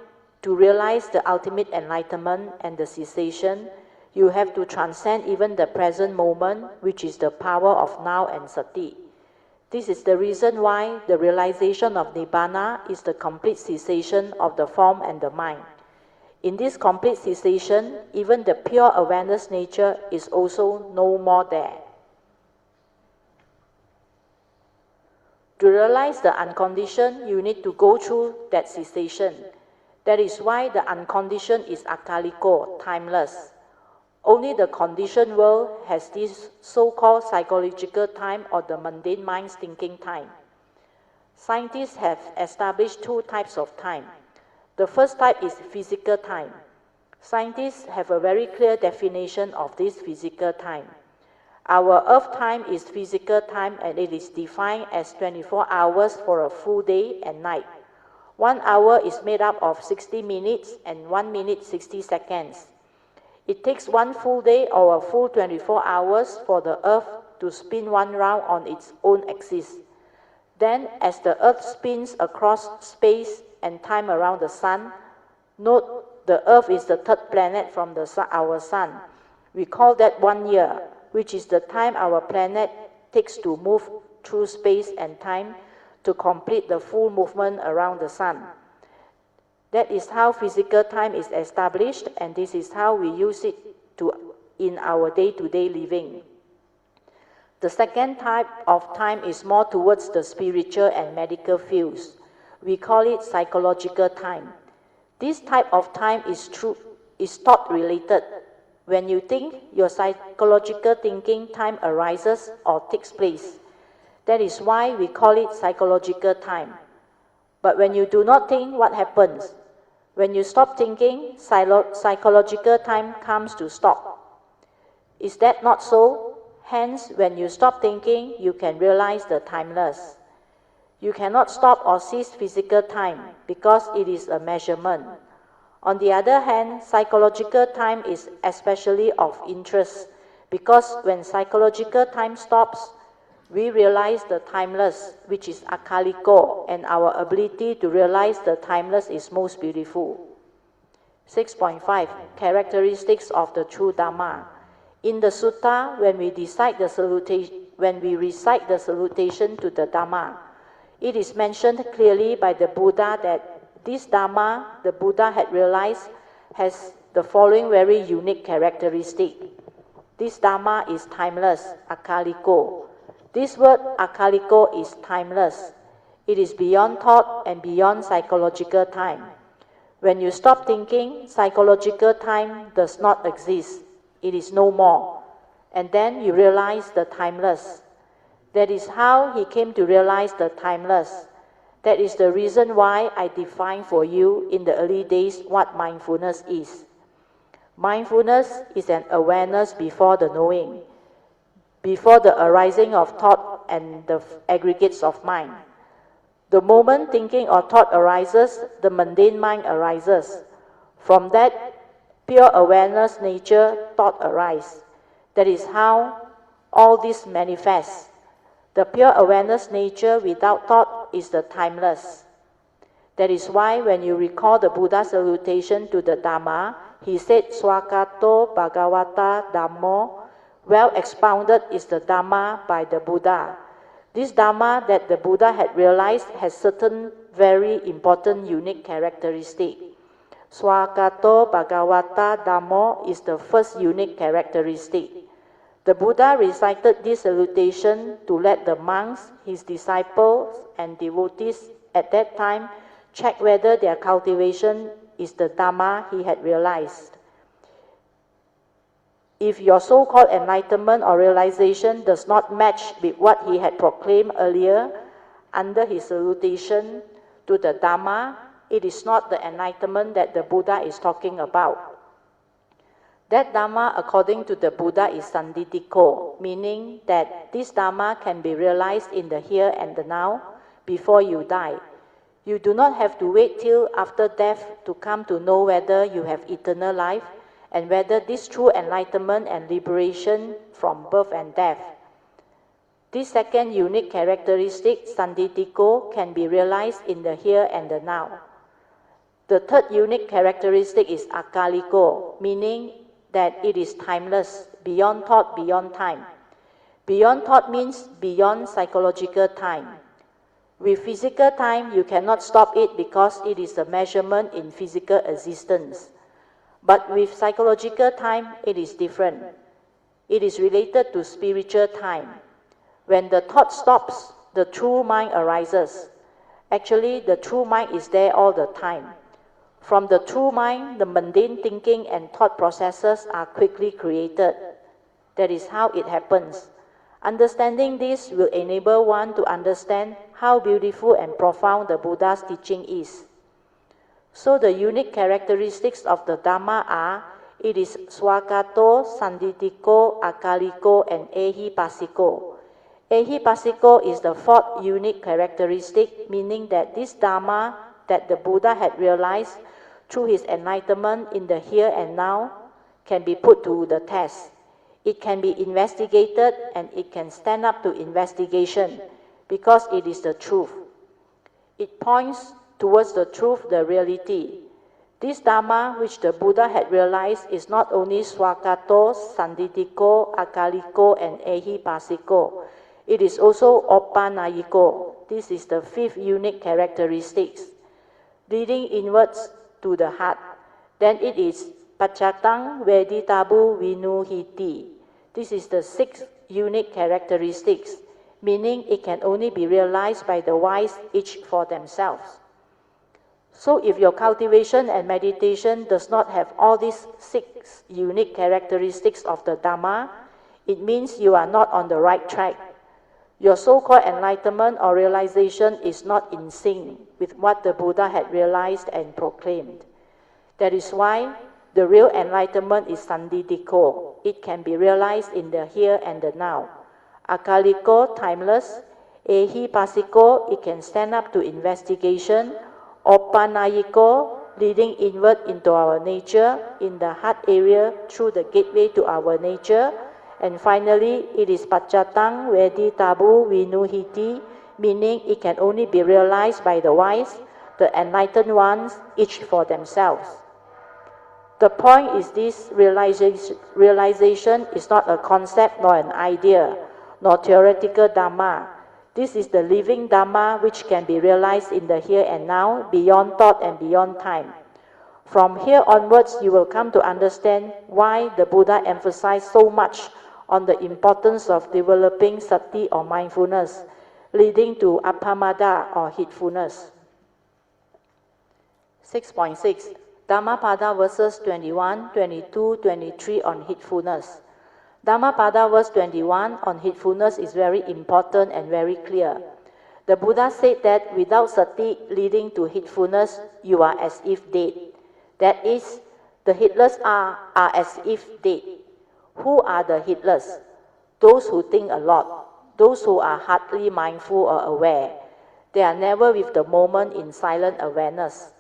S2: to realize the ultimate enlightenment and the cessation, you have to transcend even the present moment, which is the power of now and sati. This is the reason why the realization of Nibbana is the complete cessation of the form and the mind. In this complete cessation, even the pure awareness nature is also no more there. To realize the unconditioned, you need to go through that cessation. That is why the unconditioned is akaliko, timeless. Only the conditioned world has this so-called psychological time, or the mundane mind's thinking time. Scientists have established two types of time. The first type is physical time. Scientists have a very clear definition of this physical time. Our earth time is physical time, and it is defined as 24 hours for a full day and night. 1 hour is made up of 60 minutes and 1 minute 60 seconds. It takes one full day or a full 24 hours for the earth to spin one round on its own axis. Then, as the earth spins across space and time around the sun, note the earth is the third planet from our sun. We call that 1 year, which is the time our planet takes to move through space and time to complete the full movement around the sun. That is how physical time is established, and this is how we use it in our day-to-day living. The second type of time is more towards the spiritual and medical fields. We call it psychological time. This type of time is thought-related. When you think, your psychological thinking time arises or takes place. That is why we call it psychological time. But when you do not think, what happens? When you stop thinking, psychological time comes to stop. Is that not so? Hence, when you stop thinking, you can realize the timeless. You cannot stop or cease physical time because it is a measurement. On the other hand, psychological time is especially of interest because when psychological time stops, we realize the timeless, which is akaliko, and our ability to realize the timeless is most beautiful. 6.5 Characteristics of the true Dhamma. In the sutta, when we recite the salutation to the Dhamma, it is mentioned clearly by the Buddha that this Dhamma, the Buddha had realized, has the following very unique characteristic. This Dhamma is timeless, akaliko. This word akaliko is timeless. It is beyond thought and beyond psychological time. When you stop thinking, psychological time does not exist. It is no more. And then you realize the timeless. That is how he came to realize the timeless. That is the reason why I defined for you in the early days what mindfulness is. Mindfulness is an awareness before the knowing, before the arising of thought and the aggregates of mind. The moment thinking or thought arises, the mundane mind arises. From that pure awareness nature, thought arises. That is how all this manifests. The pure awareness nature without thought is the timeless. That is why when you recall the Buddha's salutation to the Dhamma, he said, Swakato Bhagavata Dhammo. Well expounded is the Dhamma by the Buddha. This Dhamma that the Buddha had realized has certain very important unique characteristic. Swakato Bhagavata Dhammo is the first unique characteristic. The Buddha recited this salutation to let the monks, his disciples and devotees at that time check whether their cultivation is the Dhamma he had realized. If your so-called enlightenment or realization does not match with what he had proclaimed earlier under his salutation to the Dhamma, it is not the enlightenment that the Buddha is talking about. That Dhamma, according to the Buddha, is sanditiko, meaning that this Dhamma can be realized in the here and the now before you die. You do not have to wait till after death to come to know whether you have eternal life and whether this true enlightenment and liberation from birth and death. This second unique characteristic, sanditiko, can be realized in the here and the now. The third unique characteristic is akaliko, meaning that it is timeless, beyond thought, beyond time. Beyond thought means beyond psychological time. With physical time, you cannot stop it because it is a measurement in physical existence. But with psychological time, it is different. It is related to spiritual time. When the thought stops, the true mind arises. Actually, the true mind is there all the time. From the true mind, the mundane thinking and thought processes are quickly created. That is how it happens. Understanding this will enable one to understand how beautiful and profound the Buddha's teaching is. So the unique characteristics of the Dhamma are, it is swakato, sanditiko, akaliko, and ehipasiko. Ehipasiko is the fourth unique characteristic, meaning that this Dhamma that the Buddha had realized through his enlightenment in the here and now can be put to the test. It can be investigated and it can stand up to investigation because it is the truth. It points towards the truth, the reality. This Dhamma which the Buddha had realized is not only swakato, sanditiko, akaliko, and ehipasiko. It is also opanayiko. This is the fifth unique characteristics. Leading inwards to the heart. Then it is pachatang veditabu vinuhiti. This is the sixth unique characteristics, meaning it can only be realized by the wise each for themselves. So if your cultivation and meditation does not have all these six unique characteristics of the Dhamma, it means you are not on the right track. Your so-called enlightenment or realization is not in sync with what the Buddha had realized and proclaimed. That is why the real enlightenment is sanditiko. It can be realized in the here and the now. Akaliko, timeless. Ehipasiko, it can stand up to investigation. Opanayiko, leading inward into our nature, in the heart area through the gateway to our nature. And finally, it is pachatang veditabu vinuhiti, meaning it can only be realized by the wise, the enlightened ones, each for themselves. The point is this realization is not a concept nor an idea, nor theoretical Dhamma. This is the living Dhamma which can be realized in the here and now, beyond thought and beyond time. From here onwards, you will come to understand why the Buddha emphasized so much on the importance of developing sati or mindfulness, leading to appamada or heedfulness. 6.6 Dhammapada verses 21, 22, 23 on heedfulness. Dhammapada verse 21 on heedfulness is very important and very clear. The Buddha said that without sati leading to heedfulness, you are as if dead. That is, the heedless are as if dead. Who are the heedless? Those who think a lot, those who are hardly mindful or aware. They are never with the moment in silent awareness.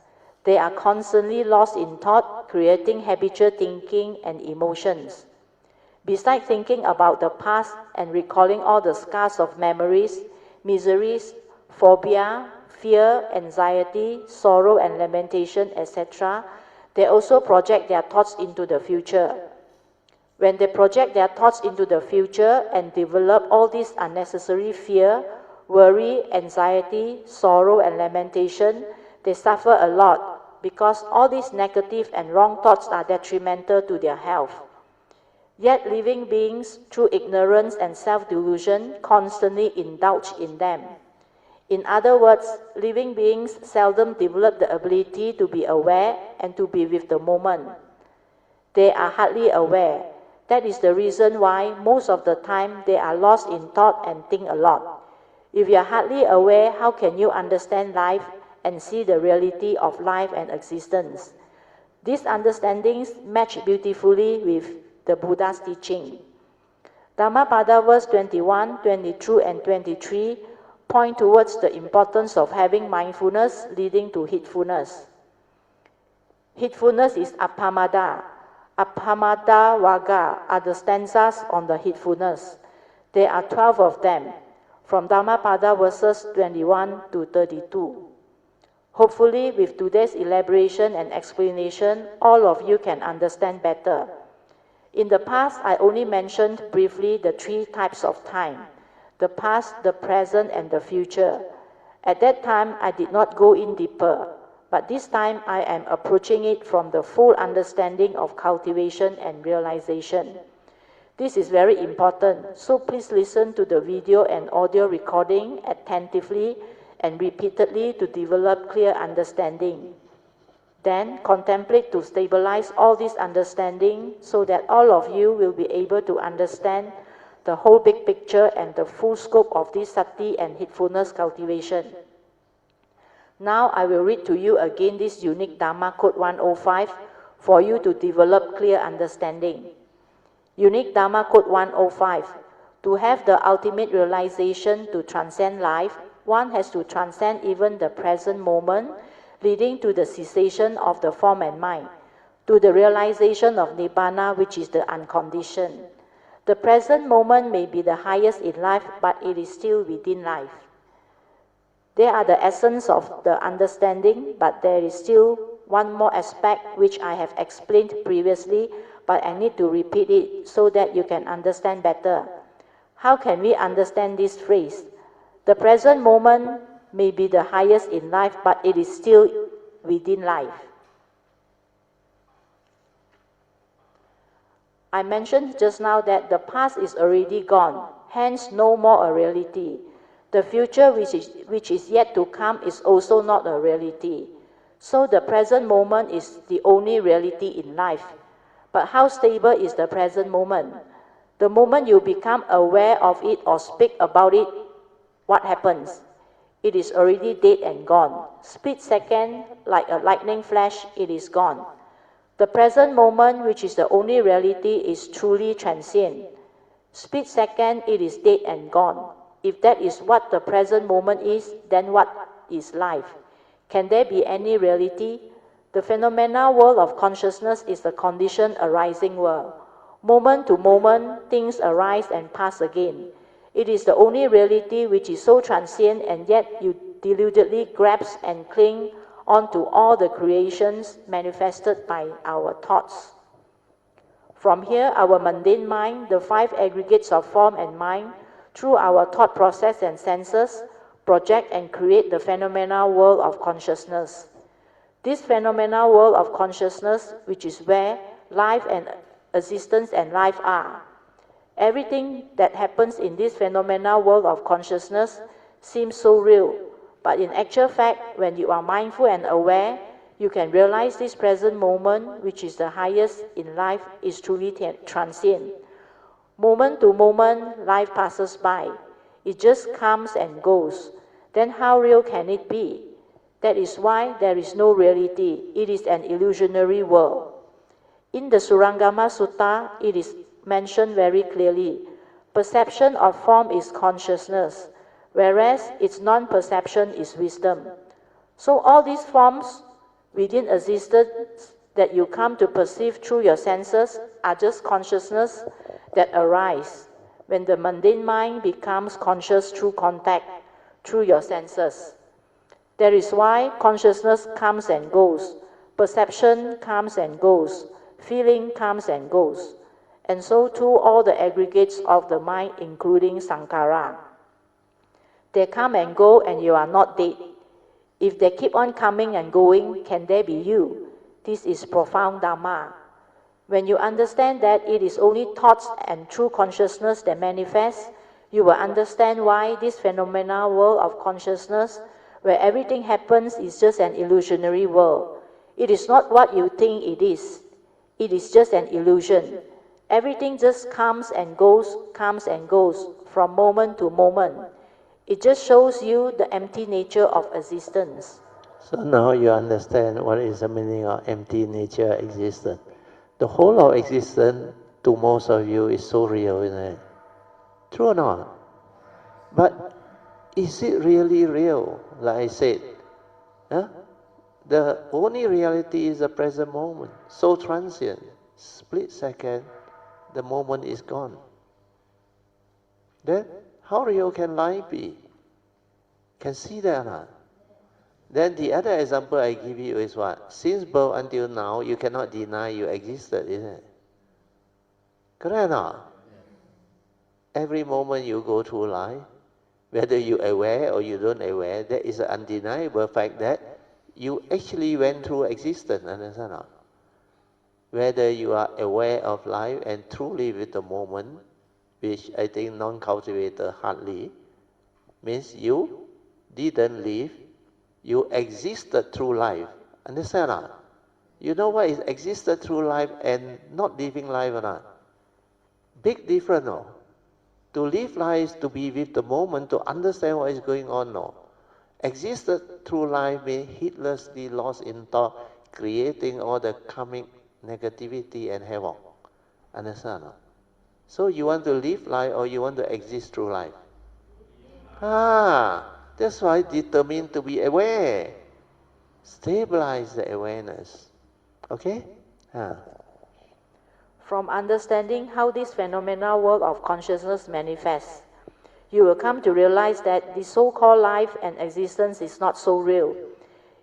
S2: They are constantly lost in thought, creating habitual thinking and emotions. Besides thinking about the past and recalling all the scars of memories, miseries, phobia, fear, anxiety, sorrow and lamentation, etc., they also project their thoughts into the future. When they project their thoughts into the future and develop all this unnecessary fear, worry, anxiety, sorrow and lamentation, they suffer a lot because all these negative and wrong thoughts are detrimental to their health. Yet living beings, through ignorance and self-delusion, constantly indulge in them. In other words, living beings seldom develop the ability to be aware and to be with the moment. They are hardly aware. That is the reason why most of the time they are lost in thought and think a lot. If you are hardly aware, how can you understand life and see the reality of life and existence? These understandings match beautifully with the Buddha's teaching. Dhammapada verse 21, 22 and 23 point towards the importance of having mindfulness leading to heedfulness. Heedfulness is appamada. Appamada Vaga are the stanzas on the heedfulness. There are 12 of them, from Dhammapada verses 21 to 32. Hopefully, with today's elaboration and explanation, all of you can understand better. In the past, I only mentioned briefly the 3 types of time: the past, the present, and the future. At that time, I did not go in deeper, but this time I am approaching it from the full understanding of cultivation and realization. This is very important, so please listen to the video and audio recording attentively and repeatedly to develop clear understanding. Then contemplate to stabilize all this understanding so that all of you will be able to understand the whole big picture and the full scope of this sati and heedfulness cultivation. Now I will read to you again this unique Dhamma Code 105 for you to develop clear understanding. Unique Dhamma Code 105. To have the ultimate realization to transcend life, one has to transcend even the present moment, leading to the cessation of the form and mind, to the realization of Nibbana, which is the unconditioned. The present moment may be the highest in life, but it is still within life. They are the essence of the understanding, but there is still one more aspect which I have explained previously, but I need to repeat it so that you can understand better. How can we understand this phrase? The present moment may be the highest in life, but it is still within life. I mentioned just now that the past is already gone, hence no more a reality. The future which is yet to come is also not a reality. So the present moment is the only reality in life. But how stable is the present moment? The moment you become aware of it or speak about it, what happens? It is already dead and gone. Split second, like a lightning flash, it is gone. The present moment, which is the only reality, is truly transient. Split second, it is dead and gone. If that is what the present moment is, then what is life? Can there be any reality? The phenomenal world of consciousness is the conditioned arising world. Moment to moment, things arise and pass again. It is the only reality which is so transient, and yet you deludedly grasp and cling onto all the creations manifested by our thoughts. From here, our mundane mind, the 5 aggregates of form and mind, through our thought process and senses, project and create the phenomenal world of consciousness. This phenomenal world of consciousness, which is where life and existence and life are. Everything that happens in this phenomenal world of consciousness seems so real, but in actual fact, when you are mindful and aware, you can realize this present moment, which is the highest in life, is truly transient. Moment to moment, life passes by. It just comes and goes. Then how real can it be? That is why there is no reality. It is an illusionary world. In the Surangama Sutta, it is mentioned very clearly. Perception of form is consciousness, whereas its non-perception is wisdom. So all these forms within existence that you come to perceive through your senses are just consciousness that arise when the mundane mind becomes conscious through contact, through your senses. That is why consciousness comes and goes, perception comes and goes, feeling comes and goes, and so too all the aggregates of the mind, including sankhara. They come and go and you are not dead. If they keep on coming and going, can they be you? This is profound Dharma. When you understand that it is only thoughts and true consciousness that manifest, you will understand why this phenomenal world of consciousness, where everything happens, is just an illusionary world. It is not what you think it is. It is just an illusion. Everything just comes and goes from moment to moment. It just shows you the empty nature of existence.
S1: So now you understand what is the meaning of empty nature existence. The whole of existence to most of you is so real, isn't it? True or not? But is it really real? Like I said, huh? The only reality is the present moment. So transient. Split second, the moment is gone. Then how real can life be? Can see that or not? Then the other example I give you is what? Since birth until now, you cannot deny you existed, isn't it? Correct or not? Every moment you go through life, whether you're aware or you don't aware, there is an undeniable fact that you actually went through existence, understand or not? Whether you are aware of life and truly with the moment, which I think non-cultivator hardly, means you didn't live, you existed through life. Understand or not? You know what is existed through life and not living life or not? Big difference, no? To live life is to be with the moment, to understand what is going on, no? Existed through life means heedlessly lost in thought, creating all the karmic negativity and havoc. Understand? No? So you want to live life or you want to exist through life? That's why determined to be aware. Stabilize the awareness. Okay?
S2: From understanding how this phenomenal world of consciousness manifests, you will come to realize that the so-called life and existence is not so real.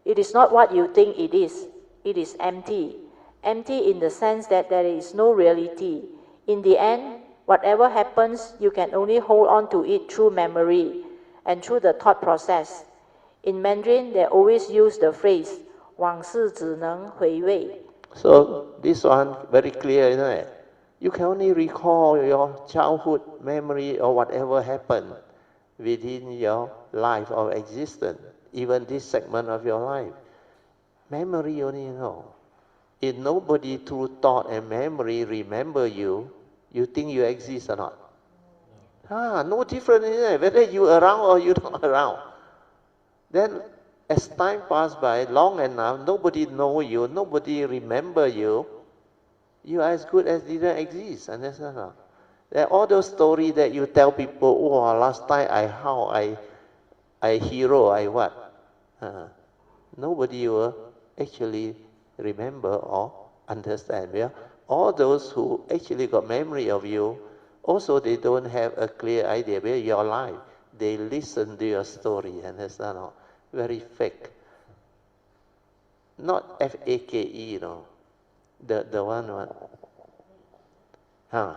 S2: It is not what you think it is. It is empty. Empty in the sense that there is no reality. In the end, whatever happens, you can only hold on to it through memory and through the thought process. In Mandarin, they always use the phrase 往事只能回味.
S1: So this one very clear, isn't it? You can only recall your childhood memory or whatever happened within your life or existence, even this segment of your life. Memory only you know. If nobody through thought and memory remember you, you think you exist or not? No difference, isn't it? Whether you around or you not around. Then as time pass by, long enough, nobody know you, nobody remember you, you are as good as didn't exist. Understand? No? There are all those stories that you tell people, oh, last time I hero, I what? Nobody will actually remember or understand. Yeah? All those who actually got memory of you, also they don't have a clear idea about your life. They listen to your story, understand? No? Very fake. Not F-A-K-E, you know. The one what? Huh?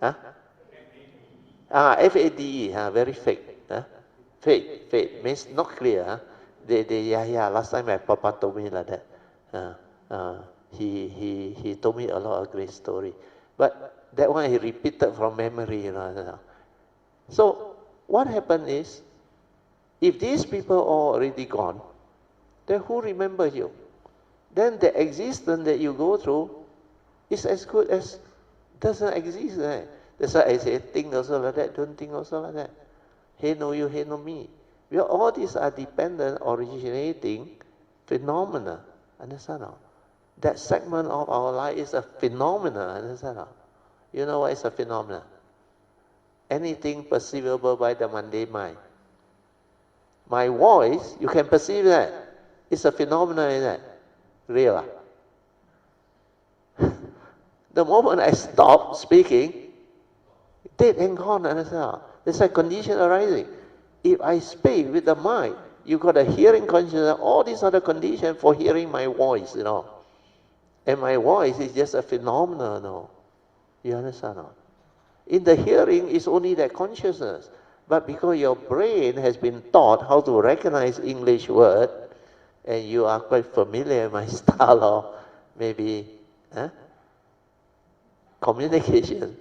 S1: Huh? F-A-D-E, very fake. Huh? Fake means not clear. Huh? Yeah, last time my papa told me like that. He told me a lot of great story. But that one he repeated from memory, you know. So what happened is, if these people are already gone, then who remembers you? Then the existence that you go through is as good as doesn't exist. Right? That's why I say, think also like that, don't think also like that. Hey, no you, hey, no me. Well, all these are dependent, originating phenomena. Understand? That segment of our life is a phenomena. Understand? You know what is a phenomena? Anything perceivable by the mundane mind. My voice, you can perceive that. It's a phenomenon in that. Real. The moment I stop speaking, dead and gone, understand? There's a condition arising. If I speak with the mind, you got a hearing consciousness, all these other conditions for hearing my voice, And my voice is just a phenomenon, You understand? In the hearing is only that consciousness. But because your brain has been taught how to recognize English word, and you are quite familiar with my style of maybe communication,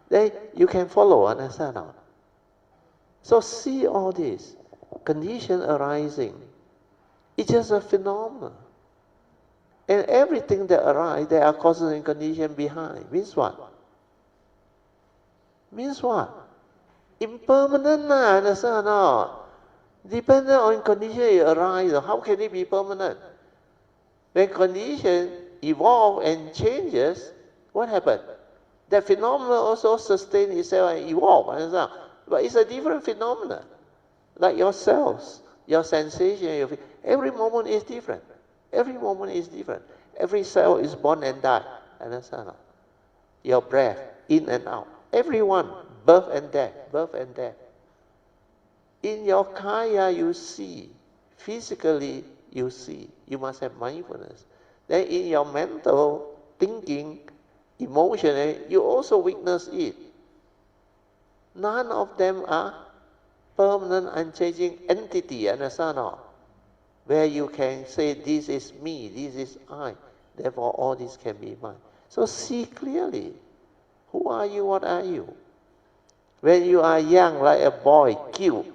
S1: then you can follow, understand? So see all this condition arising. It's just a phenomenon. And everything that arises, there are causes and conditions behind. Means what? Means what? Impermanent, understand? Dependent on condition it arises. How can it be permanent? When condition evolve and changes, what happens? That phenomenon also sustain itself and evolve, understand? But it's a different phenomenon. Like your cells, your sensation, every moment is different. Every moment is different. Every cell is born and die. Understand? Your breath, in and out. Everyone, birth and death, birth and death. In your kaya you see, physically you see. You must have mindfulness. Then in your mental thinking, emotion, you also witness it. None of them are permanent, unchanging entity, understand? Where you can say, this is me, this is I. Therefore, all this can be mine. So see clearly. Who are you? What are you? When you are young, like a boy, cute,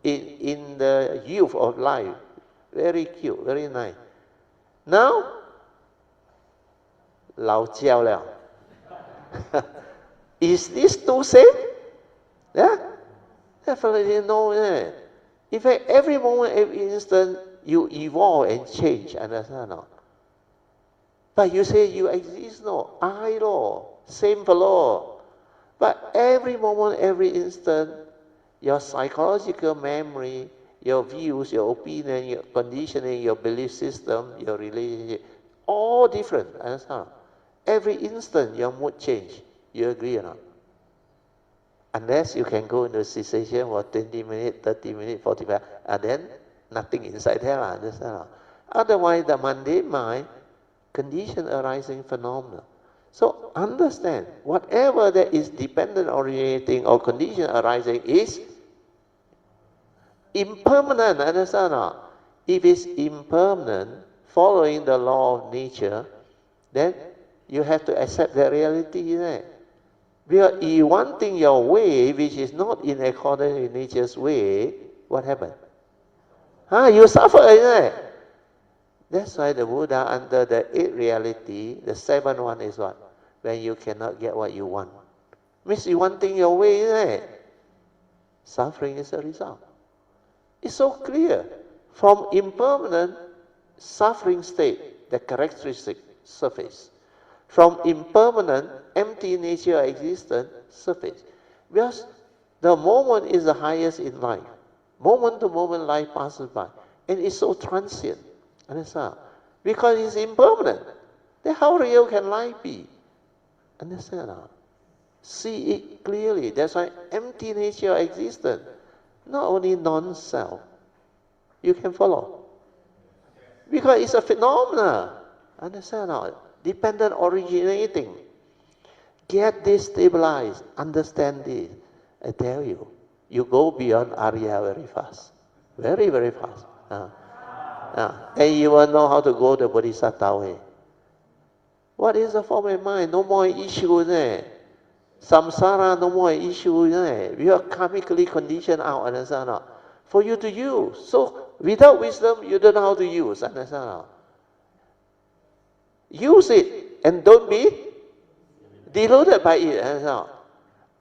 S1: in the youth of life, very cute, very nice. Now, 老焦了. Is this too same? Yeah? Definitely no. Yeah. In fact, every moment, every instant, you evolve and change, understand? But you say you exist, no? I, same fellow. But every moment, every instant, your psychological memory, your views, your opinion, your conditioning, your belief system, your relationship, all different, understand? Every instant, your mood change. You agree or not? Unless you can go into cessation for 20 minutes, 30 minutes, 45, and then nothing inside there, understand? Otherwise, the mundane mind, condition arising phenomena. So understand, whatever that is dependent originating or condition arising is impermanent, understand? If it's impermanent, following the law of nature, then you have to accept the reality there. Because you wanting your way, which is not in accordance with nature's way, what happened? You suffer, isn't it? That's why the Buddha, under the 8th reality, the 7th one is what? When you cannot get what you want. Means you wanting your way, isn't it? Suffering is a result. It's so clear. From impermanent suffering state, the characteristic surface. From impermanent, empty nature of existence, surface. Because the moment is the highest in life. Moment to moment life passes by. And it's so transient. Understand? Because it's impermanent. Then how real can life be? Understand? See it clearly. That's why empty nature of existence. Not only non-self. You can follow. Because it's a phenomena. Understand? Dependent originating. Get this stabilized. Understand this. I tell you, you go beyond Arya very fast. Very, very fast. And you will know how to go the Bodhisattva way. What is the form of mind? No more issues there. Samsara no more issue, we are karmically conditioned out, understand not? For you to use. So without wisdom, you don't know how to use, understand not? Use it and don't be deluded by it, understand not?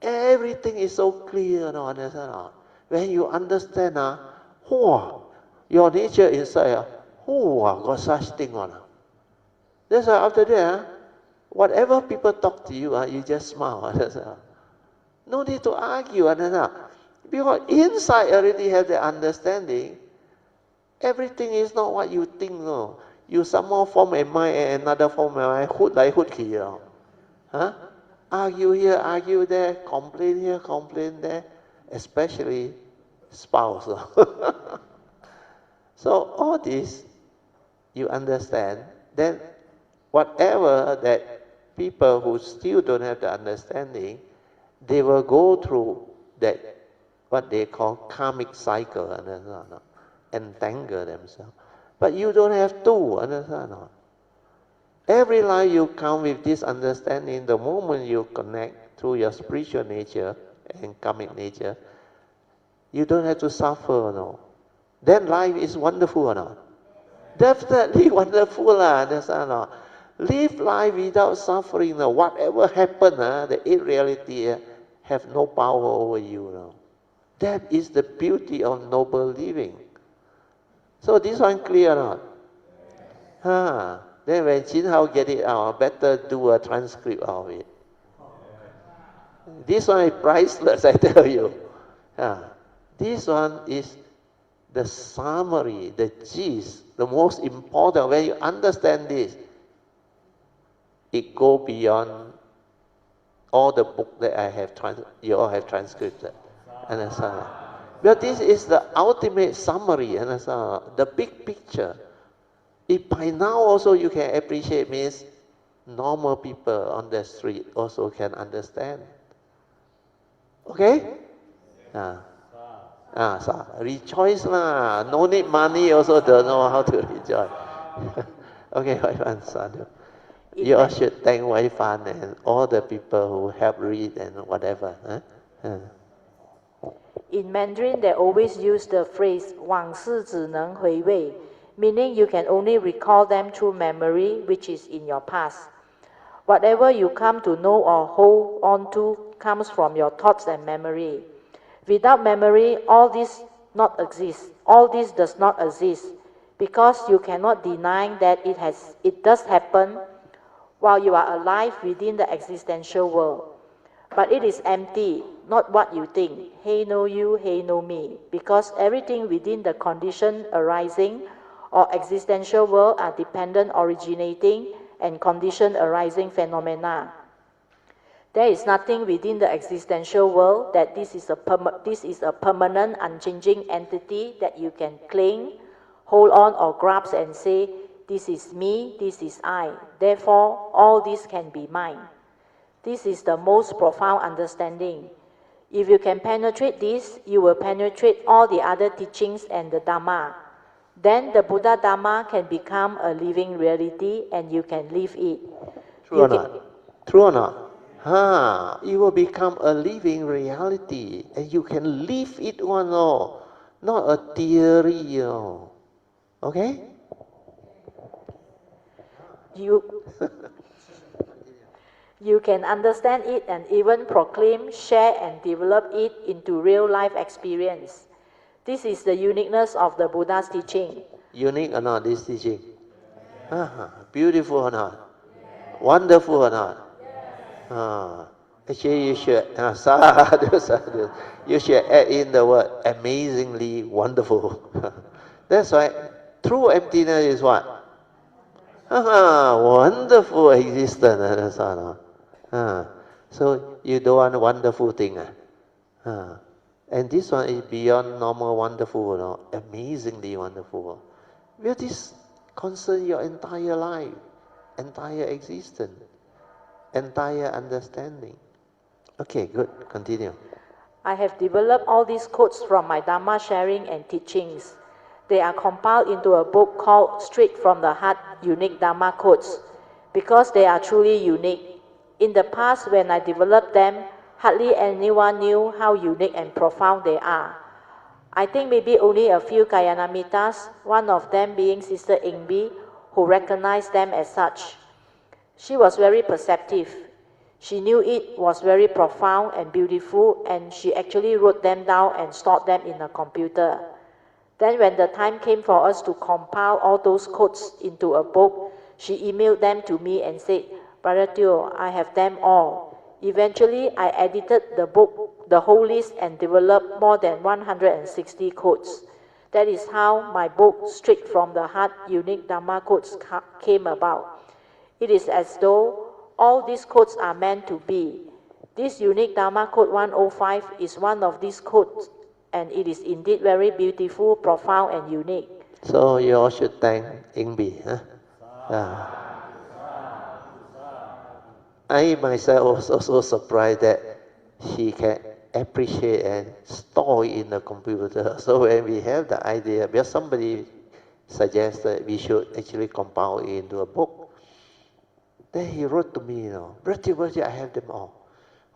S1: Everything is so clear, no, understand not? When you understand, your nature inside, got such thing on. That's why after that, whatever people talk to you, you just smile, understand not? No need to argue, understand? Because inside already have the understanding. Everything is not what you think, no. You somehow form a mind and another form a mind, hood like hood here. Huh? Argue here, argue there, complain here, complain there, especially spouse. So all this, you understand, then whatever that people who still don't have the understanding, they will go through that, what they call karmic cycle, understand? Entangle themselves. But you don't have to, understand? Every life you come with this understanding, the moment you connect through your spiritual nature and karmic nature, you don't have to suffer, no. Then life is wonderful or not? Definitely wonderful, understand? Live life without suffering. Whatever happen, the eight reality have no power over you. That is the beauty of noble living. So this one clear or not? Then when Chin Hao get it out, better do a transcript of it. This one is priceless, I tell you. This one is the summary, the gist, the most important. When you understand this, it go beyond all the book that I have you all have transcribed. Understand? But this is the ultimate summary, understand? The big picture. If by now also you can appreciate, means normal people on the street also can understand. Okay? So rejoice lah. No need money also don't know how to rejoice. Okay, Wai Fan, Sadhu. You all should thank Wai Fan and all the people who help read and whatever.
S2: In Mandarin, they always use the phrase 往事只能回味, meaning you can only recall them through memory, which is in your past. Whatever you come to know or hold on to comes from your thoughts and memory. Without memory, all this not exist. All this does not exist, because you cannot deny that it does happen while you are alive within the existential world. But it is empty, not what you think. Hey no you, hey no me. Because everything within the condition arising or existential world are dependent originating and condition arising phenomena. There is nothing within the existential world that this is a permanent, unchanging entity that you can claim, hold on or grasp and say, this is me, this is I. Therefore, all this can be mine. This is the most profound understanding. If you can penetrate this, you will penetrate all the other teachings and the Dhamma. Then the Buddha Dhamma can become a living reality and you can live it.
S1: True or not? True or not? It will become a living reality and you can live it one, not a theory. Okay?
S2: You can understand it and even proclaim, share and develop it into real life experience. This is the uniqueness of the Buddha's teaching.
S1: Unique or not, this teaching? Beautiful or not? Wonderful or not? Actually, you should, sadhu. You should add in the word amazingly wonderful. That's why true emptiness is what? Wonderful existence. That's all. So you don't want a wonderful thing. And this one is beyond normal wonderful, amazingly wonderful. Will this concern your entire life, entire existence, entire understanding? Okay, good. Continue.
S2: I have developed all these quotes from my Dhamma sharing and teachings. They are compiled into a book called Straight from the Heart Unique Dhamma Quotes, because they are truly unique. In the past, when I developed them, hardly anyone knew how unique and profound they are. I think maybe only a few Kayanamitas, one of them being Sister Ingbi, who recognized them as such. She was very perceptive. She knew it was very profound and beautiful, and she actually wrote them down and stored them in a computer. Then when the time came for us to compile all those codes into a book, she emailed them to me and said, Brother Teo, I have them all. Eventually, I edited the book, the whole list, and developed more than 160 codes. That is how my book, Straight from the Heart, Unique Dharma Codes, came about. It is as though all these codes are meant to be. This unique Dharma Code 105 is one of these codes, and it is indeed very beautiful, profound, and unique.
S1: So you all should thank Ingbi. Huh? I myself was also surprised that she can appreciate and store it in the computer. So when we have the idea, because somebody suggested we should actually compile it into a book, then he wrote to me, Bertie, I have them all.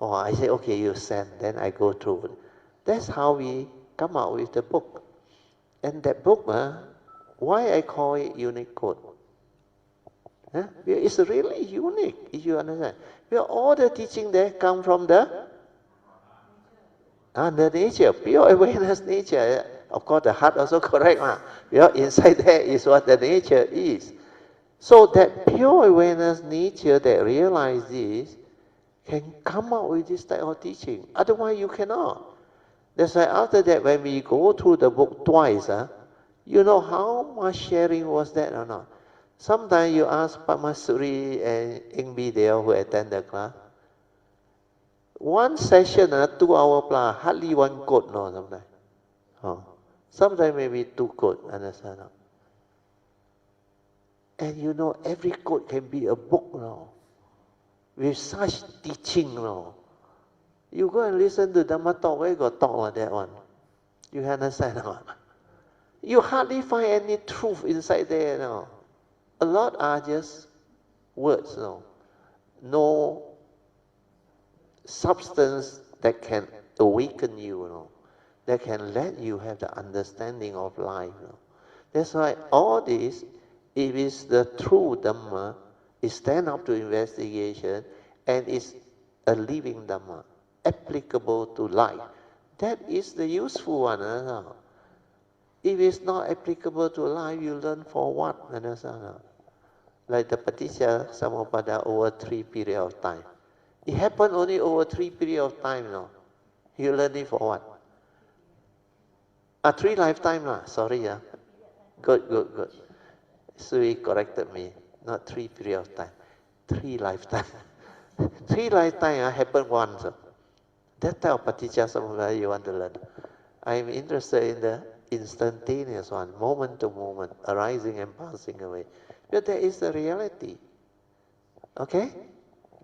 S1: Oh, I say, okay, you send. Then I go through. That's how we come out with the book. And that book, why I call it unique code? It's really unique, if you understand. Because all the teaching there come from the nature, pure awareness nature. Of course, the heart also correct. Because inside there is what the nature is. So that pure awareness nature that realizes this can come out with this type of teaching. Otherwise, you cannot. That's why after that, when we go through the book twice, you know how much sharing was that or not? Sometimes you ask Padmasuri and Ingbi there who attend the class. One session, 2 hours plus, hardly one quote, no, sometimes. Sometimes maybe 2 quote, understand? And you know, every quote can be a book, with such teaching, You go and listen to Dhamma talk, where you got talk like that one? You understand? You hardly find any truth inside there, A lot are just words, no substance that can awaken you, that can let you have the understanding of life. That's why all this, if it's the true Dhamma, it stand up to investigation and is a living Dhamma, applicable to life. That is the useful one. If it's not applicable to life, you learn for what? Like the Paticca Samuppada over 3 period of time. It happened only over 3 period of time, You learn it for what? 3 lifetime, sorry, Good. Sui corrected me. Not 3 period of time. 3 lifetime. 3 lifetime happened once. That type of Paticca Samuppada you want to learn. I'm interested in the instantaneous one, moment to moment, arising and passing away. But that is the reality. Okay?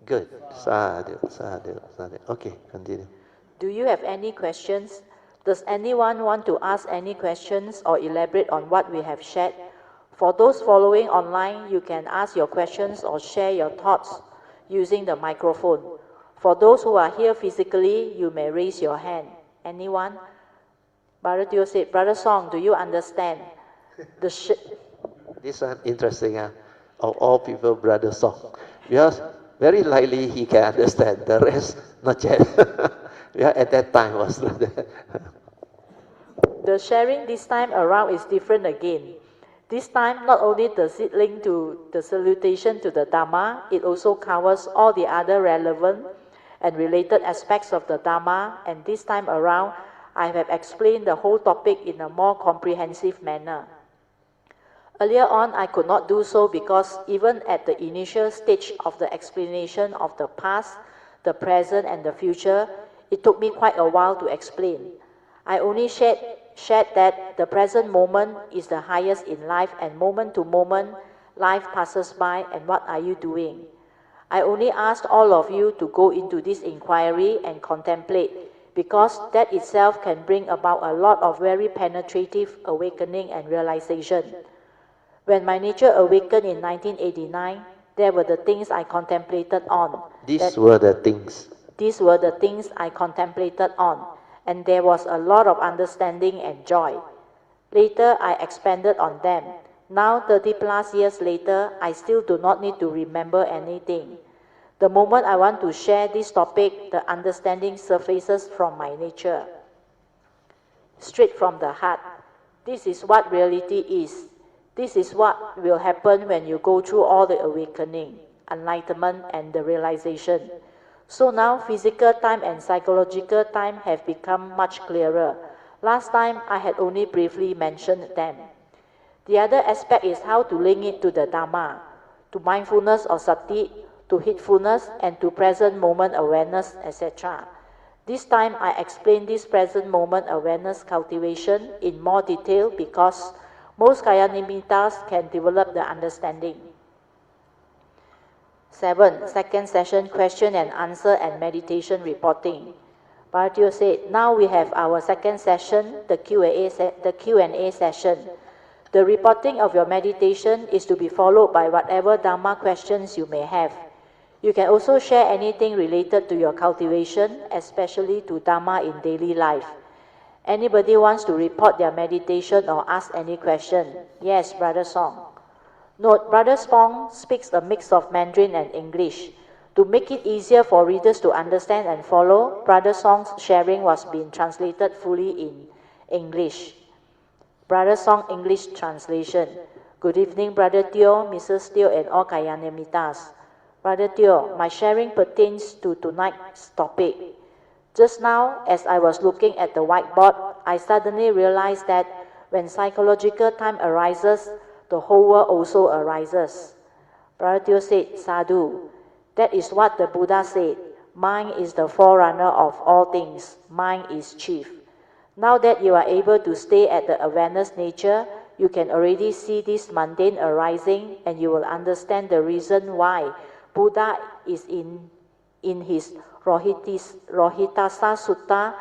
S1: Good. Sadhu. Okay, continue.
S2: Do you have any questions? Does anyone want to ask any questions or elaborate on what we have shared? For those following online, you can ask your questions or share your thoughts using the microphone. For those who are here physically, you may raise your hand. Anyone? Brother Teo said, Brother Song, do you understand?
S1: This one interesting, of all people, Brother Song. Because very likely he can understand, the rest not yet. Yeah, at that time was not there.
S2: The sharing this time around is different again. This time, not only does it link to the salutation to the Dhamma, it also covers all the other relevant and related aspects of the Dhamma, and this time around, I have explained the whole topic in a more comprehensive manner. Earlier on, I could not do so because even at the initial stage of the explanation of the past, the present, and the future, it took me quite a while to explain. I only shared that the present moment is the highest in life, and moment to moment, life passes by, and what are you doing? I only asked all of you to go into this inquiry and contemplate, because that itself can bring about a lot of very penetrative awakening and realization. When my nature awakened in 1989, there were the things I contemplated on.
S1: These were the things.
S2: These were the things I contemplated on, and there was a lot of understanding and joy. Later, I expanded on them. Now, 30 plus years later, I still do not need to remember anything. The moment I want to share this topic, the understanding surfaces from my nature. Straight from the heart. This is what reality is. This is what will happen when you go through all the awakening, enlightenment, and the realization. So now physical time and psychological time have become much clearer. Last time I had only briefly mentioned them. The other aspect is how to link it to the Dharma, to mindfulness or sati, to heedfulness, and to present moment awareness, etc. This time I explain this present moment awareness cultivation in more detail because most kaya nimittas can develop the understanding. 7. Second session, question and answer and meditation reporting. Bharatiya said, now we have our second session, the Q&A session. The reporting of your meditation is to be followed by whatever Dharma questions you may have. You can also share anything related to your cultivation, especially to Dharma in daily life. Anybody wants to report their meditation or ask any question? Yes, Brother Song. Note, Brother Song speaks a mix of Mandarin and English. To make it easier for readers to understand and follow, Brother Song's sharing was being translated fully in English. Brother Song English translation. Good evening, Brother Teo, Mrs. Teo, and all Kayanamitas. Brother Teo, my sharing pertains to tonight's topic. Just now, as I was looking at the whiteboard, I suddenly realized that when psychological time arises, the whole world also arises. Brother Teo said, Sadhu, that is what the Buddha said. Mind is the forerunner of all things. Mind is chief. Now that you are able to stay at the awareness nature, you can already see this mundane arising and you will understand the reason why Buddha is in his Rohitasa Sutta,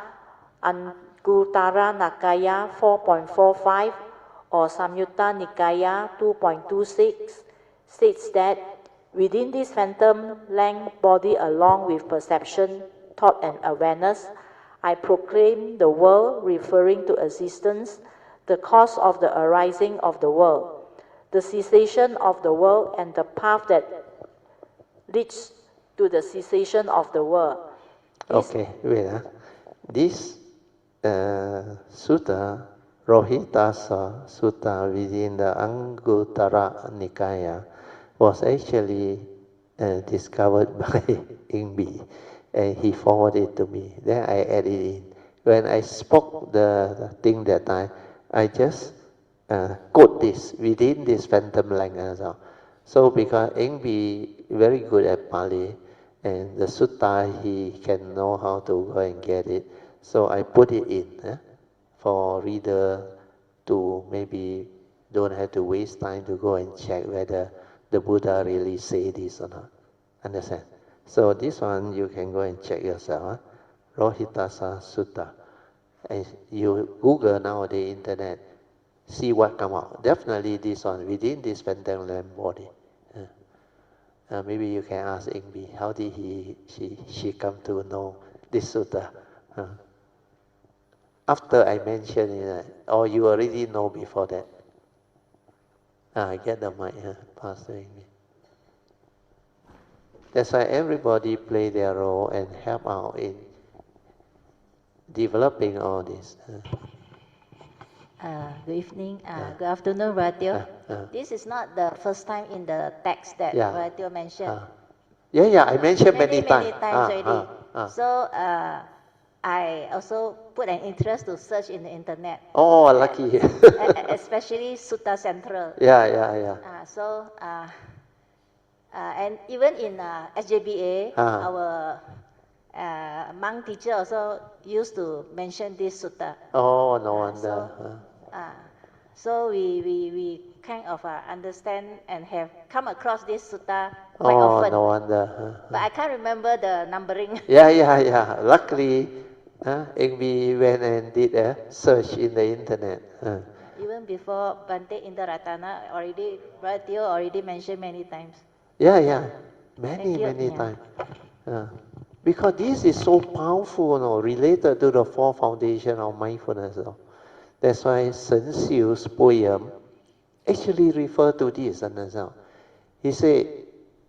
S2: Anguttara Nikaya 4.45 or Samyutta Nikaya 2.26 states that within this phantom length body along with perception, thought and awareness, I proclaim the world referring to existence, the cause of the arising of the world, the cessation of the world and the path that leads to the cessation of the world.
S1: Okay, wait. This sutta, Rohitasa Sutta within the Anguttara Nikaya, was actually discovered by Ingbi, and he forwarded it to me. Then I added in. When I spoke the thing that time, I just quote this within this phantom language. So because Ingbi very good at Pali, and the sutta he can know how to go and get it. So I put it in for reader to maybe don't have to waste time to go and check whether the Buddha really say this or not. Understand? So this one you can go and check yourself. Rohitasa Sutta. And you Google nowadays internet, see what come out. Definitely this one within this phantom land body. Maybe you can ask Ingbi, how did she come to know this sutta? After I mentioned it, or you already know before that? Get the mic, Pastor Ingbi. That's why everybody play their role and help out in developing all this.
S3: Good evening, good afternoon, Bharatiya. This is not the first time in the text that Bharatiya mentioned.
S1: Yeah, I mentioned many
S3: times
S1: times.
S3: already. So I also put an interest to search in the internet.
S1: Oh, lucky.
S3: Especially Sutta Central.
S1: Yeah.
S3: And even in SJBA, our monk teacher also used to mention this sutta.
S1: Oh, no wonder.
S3: So we kind of understand and have come across this sutta quite often.
S1: No wonder.
S3: But I can't remember the numbering.
S1: Yeah. Luckily, Ingbi went and did a search in the internet.
S3: Even before Bante Indaratana Bharatiya already mentioned many times.
S1: Yeah. Many times. Because this is so powerful, related to the four foundation of mindfulness. That's why Sun Xiu's poem actually refer to this. He said,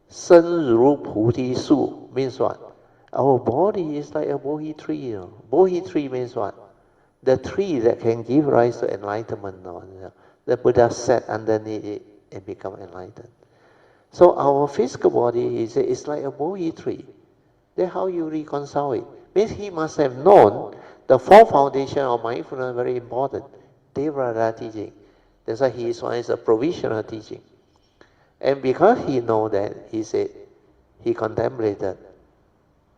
S1: 身如菩提树 means what? Our body is like a Bodhi tree. Bodhi tree means what? The tree that can give rise to enlightenment. The Buddha sat underneath it and become enlightened. So our physical body is like a Bodhi tree. Then how you reconcile it? Means he must have known the four foundation of mindfulness very important. Theravada teaching. That's why his one is a provisional teaching. And because he know that, he said, he contemplated,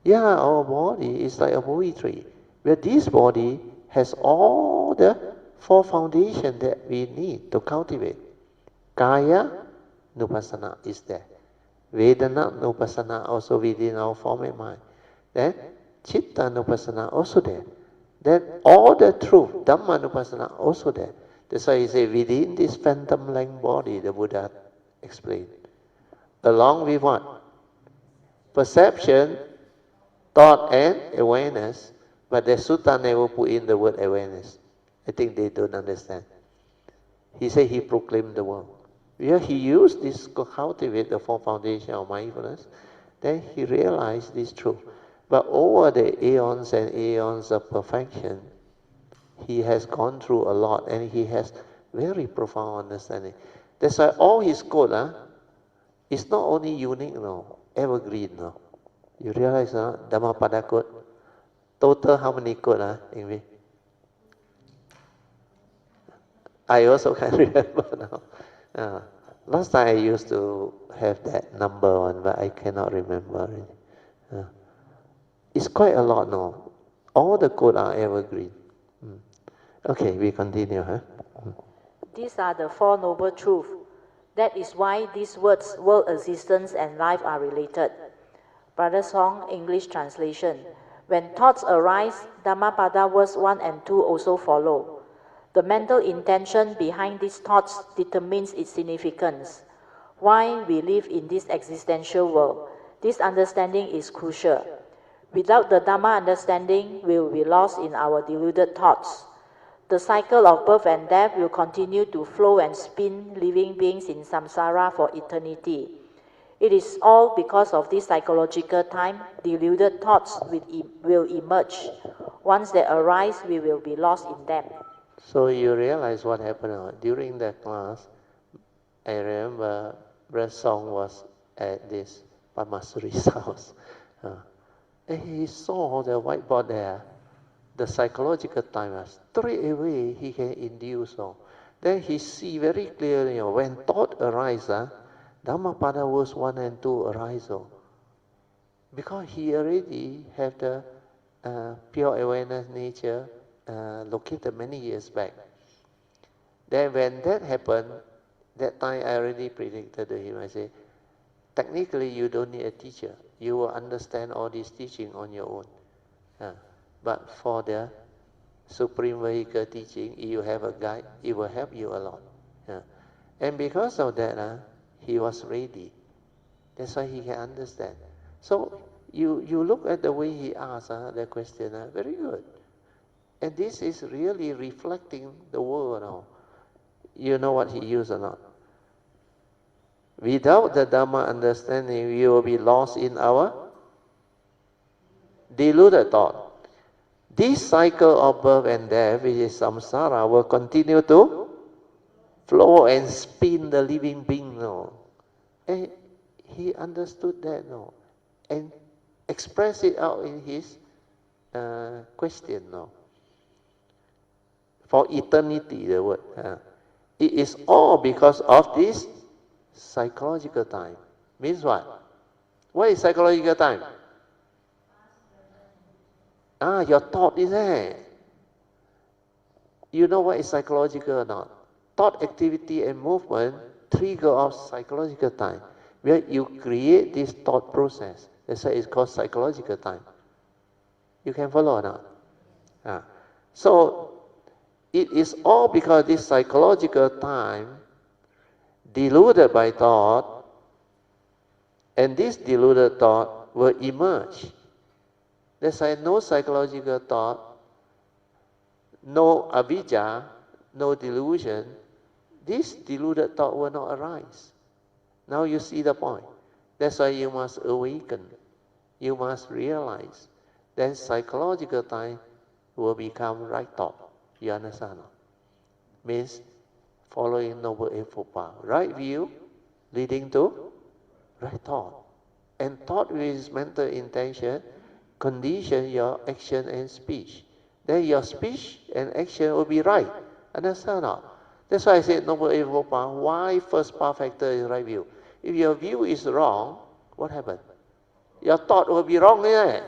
S1: yeah, our body is like a Bodhi tree, where this body has all the four foundations that we need to cultivate. Kaya Nupassana is there. Vedana Nupassana also within our form and mind. Then Chitta Nupassana also there. Then all the truth, Dhamma Nupassana also there. That's why he said within this phantom length body, the Buddha explained. Along with what? Perception, thought and awareness, but the sutta never put in the word awareness. I think they don't understand. He said he proclaimed the world. Yeah, he used this to cultivate the four foundations of mindfulness. Then he realized this truth. But over the aeons and aeons of perfection, he has gone through a lot and he has very profound understanding. That's why all his quote is not only unique, evergreen. You realize, Dhammapada quote? Total how many quote, Ingrid? I also can't remember now. Last time I used to have that number one, but I cannot remember it. It's quite a lot now. All the quote are evergreen. Okay, we continue.
S2: These are the Four Noble Truths. That is why these words, world existence and life, are related. Brother Song, English translation. When thoughts arise, Dhammapada verse 1 and 2 also follow. The mental intention behind these thoughts determines its significance. Why we live in this existential world. This understanding is crucial. Without the Dhamma understanding, we will be lost in our deluded thoughts. The cycle of birth and death will continue to flow and spin living beings in samsara for eternity. It is all because of this psychological time, deluded thoughts will emerge. Once they arise, we will be lost in them.
S1: So you realize what happened during that class. I remember Brother Song was at this Pamasuri's house. And he saw the whiteboard there, the psychological time. Straight away he can induce. Then he see very clearly when thought arises, Dhammapada verse 1 and 2 arise. Because he already have the pure awareness nature located many years back. Then when that happened, that time I already predicted to him. I say, technically you don't need a teacher. You will understand all this teaching on your own. But for the Supreme Vehicle teaching, you have a guide, it will help you a lot. And because of that, he was ready. That's why he can understand. So you look at the way he asked the question, very good. And this is really reflecting the world now. You know what he used or not? Without the Dhamma understanding, we will be lost in our deluded thought. This cycle of birth and death, which is samsara, will continue to flow and spin the living being now. And he understood that now and expressed it out in his question now. For eternity, the word. It is all because of this psychological time. Means what? What is psychological time? Your thought is there. You know what is psychological or not? Thought, activity and movement trigger off psychological time. Where you create this thought process. That's why it's called psychological time. You can follow or not? So, it is all because this psychological time deluded by thought, and this deluded thought thought will emerge. That's why no psychological thought, no avijja, no delusion, this deluded thought will not arise. Now you see the point. That's why you must awaken. You must realize. Then psychological time will become right thought. You understand? Means following Noble Eightfold Path. Right view leading to right thought. And thought with mental intention condition your action and speech. Then your speech and action will be right. Understand not? That's why I said Noble Eightfold Path. Why first path factor is right view? If your view is wrong, what happens? Your thought will be wrong, isn't it?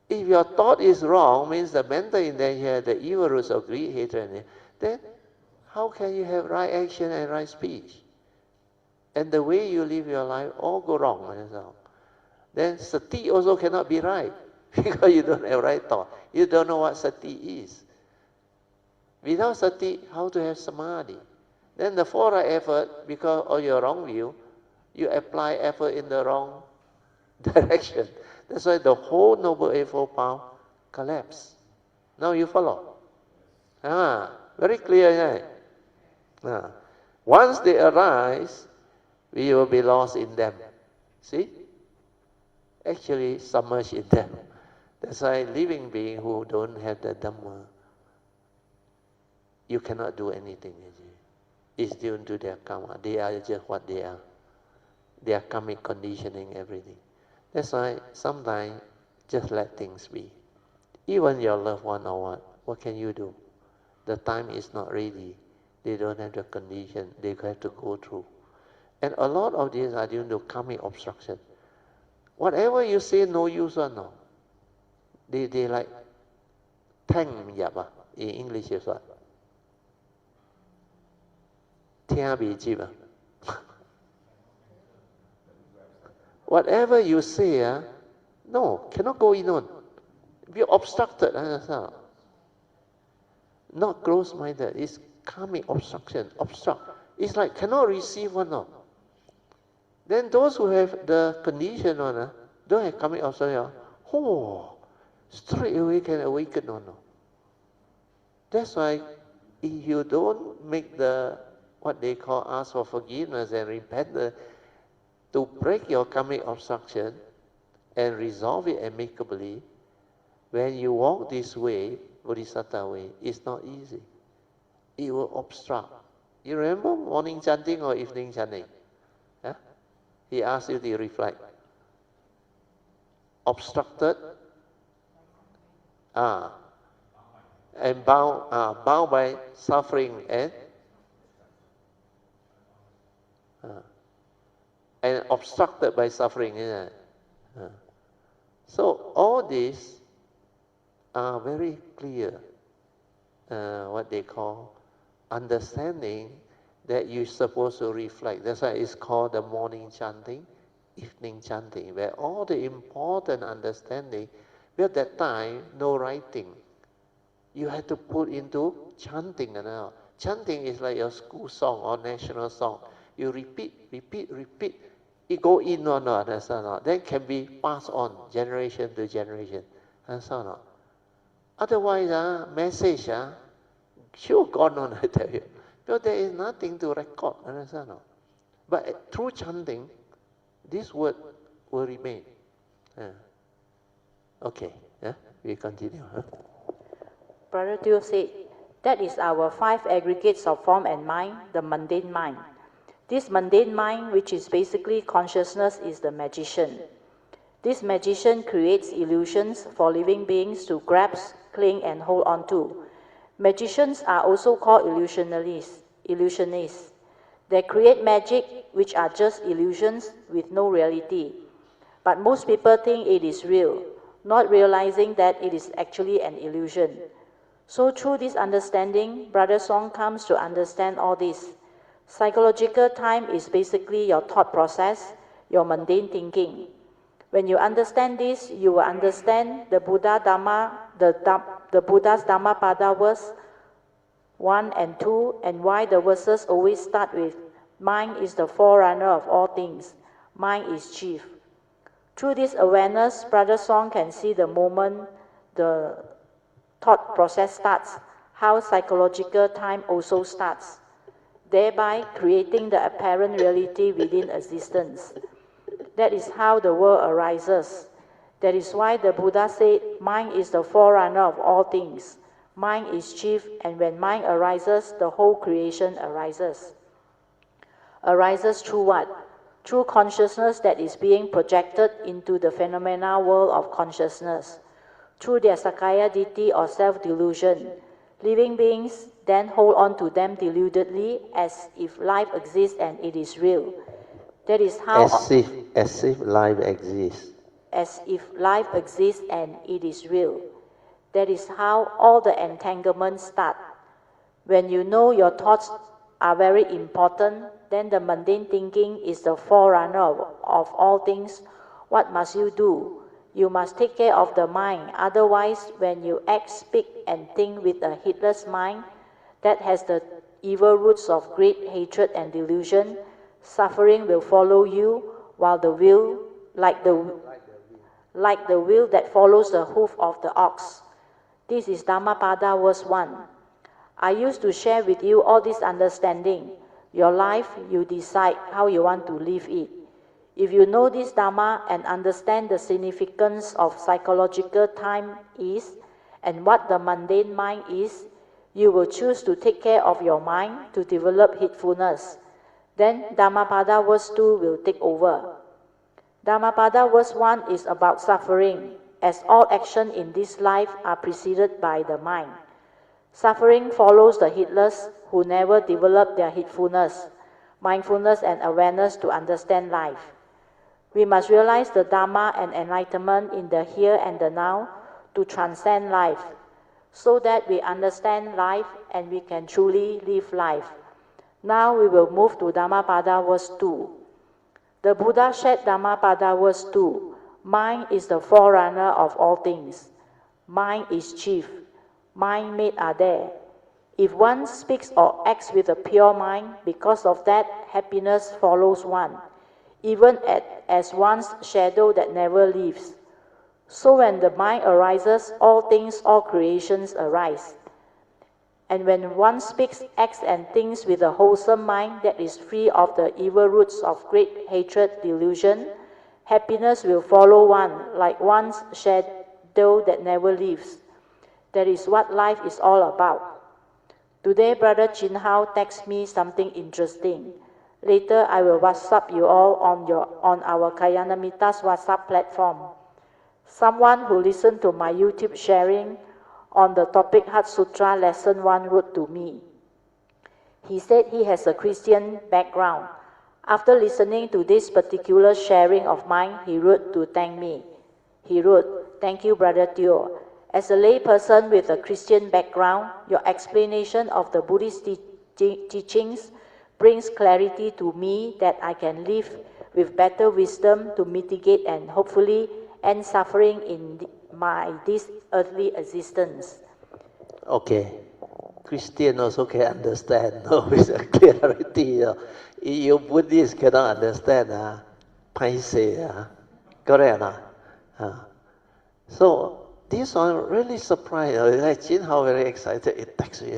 S1: If your thought is wrong, means the mental intention, the evil roots of greed, hatred, then how can you have right action and right speech? And the way you live your life all go wrong. Then sati also cannot be right because you don't have right thought. You don't know what sati is. Without sati, how to have samadhi? Then the four right effort, because of your wrong view, you apply effort in the wrong direction. That's why the whole Noble Eightfold Path collapsed. Now you follow. Very clear, right? Once they arise, we will be lost in them. See? Actually submerged in them. That's why living beings who don't have the Dhamma, you cannot do anything. It's due to their karma. They are just what they are. They are karmic conditioning everything. That's why sometimes just let things be. Even your loved one or what can you do? The time is not ready. They don't have the condition. They have to go through. And a lot of these are due to karmic obstruction. Whatever you say, no use or no. They like tang yaba. In English is what? Whatever you say, no, cannot go in on. Be obstructed. Not close-minded. It's karmic obstruction. Obstruct. It's like cannot receive one. No. Then those who have the condition don't have karmic obstruction. Straight away can awaken. No. That's why if you don't make what they call ask for forgiveness and repentance to break your karmic obstruction and resolve it amicably, when you walk this way, Bodhisattva way, it's not easy. It will obstruct. You remember morning chanting or evening chanting? Yeah? He asked you to reflect. Obstructed, and bound by suffering and obstructed by suffering. So all these are very clear, what they call understanding that you're supposed to reflect. That's why it's called the morning chanting, evening chanting, where all the important understanding, at that time, no writing. You have to put into chanting. Chanting is like your school song or national song. You repeat. It go in or not, then can be passed on generation to generation. Understand or not? Otherwise, message, sure gone on, I tell you. Because there is nothing to record, understand or not? But through chanting, this word will remain. Okay, we continue.
S2: Brother Teo said, that is our 5 aggregates of form and mind, the mundane mind. This mundane mind, which is basically consciousness, is the magician. This magician creates illusions for living beings to grasp, cling, and hold on to. Magicians are also called illusionists. They create magic, which are just illusions with no reality. But most people think it is real, not realizing that it is actually an illusion. So through this understanding, Brother Song comes to understand all this. Psychological time is basically your thought process, your mundane thinking. When you understand this, you will understand the Buddha's Dhammapada verse 1 and 2, and why the verses always start with, mind is the forerunner of all things, mind is chief. Through this awareness, Brother Song can see the moment the thought process starts, how psychological time also starts, thereby creating the apparent reality within existence. That is how the world arises. That is why the Buddha said, mind is the forerunner of all things. Mind is chief, and when mind arises, the whole creation arises. Arises through what? Through consciousness that is being projected into the phenomena world of consciousness. Through their Sakaya Ditti or self-delusion, living beings then hold on to them deludedly as if life exists and it is real. That is how...
S1: As if life exists.
S2: As if life exists and it is real. That is how all the entanglements start. When you know your thoughts are very important, then the mundane thinking is the forerunner of all things. What must you do? You must take care of the mind. Otherwise, when you act, speak, and think with a heedless mind that has the evil roots of great hatred and delusion, suffering will follow you, while the will, like the wheel that follows the hoof of the ox. This is Dhammapada verse 1. I used to share with you all this understanding. Your life, you decide how you want to live it. If you know this Dhamma and understand the significance of psychological time is, and what the mundane mind is, you will choose to take care of your mind to develop heedfulness. Then Dhammapada verse 2 will take over. Dhammapada verse 1 is about suffering, as all action in this life are preceded by the mind. Suffering follows the heedless who never develop their heedfulness, mindfulness and awareness to understand life. We must realize the Dhamma and enlightenment in the here and the now to transcend life, so that we understand life and we can truly live life. Now we will move to Dhammapada verse 2. The Buddha said Dhammapada verse 2, mind is the forerunner of all things. Mind is chief. Mind made are there. If one speaks or acts with a pure mind, because of that, happiness follows one, even as one's shadow that never leaves. So when the mind arises, all things, all creations arise. And when one speaks, acts, and thinks with a wholesome mind that is free of the evil roots of great hatred, delusion, happiness will follow one, like one's shadow that never leaves. That is what life is all about. Today, Brother Chin Hao texted me something interesting. Later, I will WhatsApp you all on our Kayanamitas WhatsApp platform. Someone who listened to my YouTube sharing on the topic Heart Sutra Lesson 1 wrote to me. He said he has a Christian background. After listening to this particular sharing of mine, he wrote to thank me. He wrote, "Thank you, Brother Teo. As a layperson with a Christian background, your explanation of the Buddhist teachings brings clarity to me that I can live with better wisdom to mitigate and hopefully end suffering in this earthly existence."
S1: Okay. Christian also can understand, no, with a clarity. You Buddhist cannot understand, paise, correct or not? So, this one really surprised. Like Jin Hao very excited. It takes me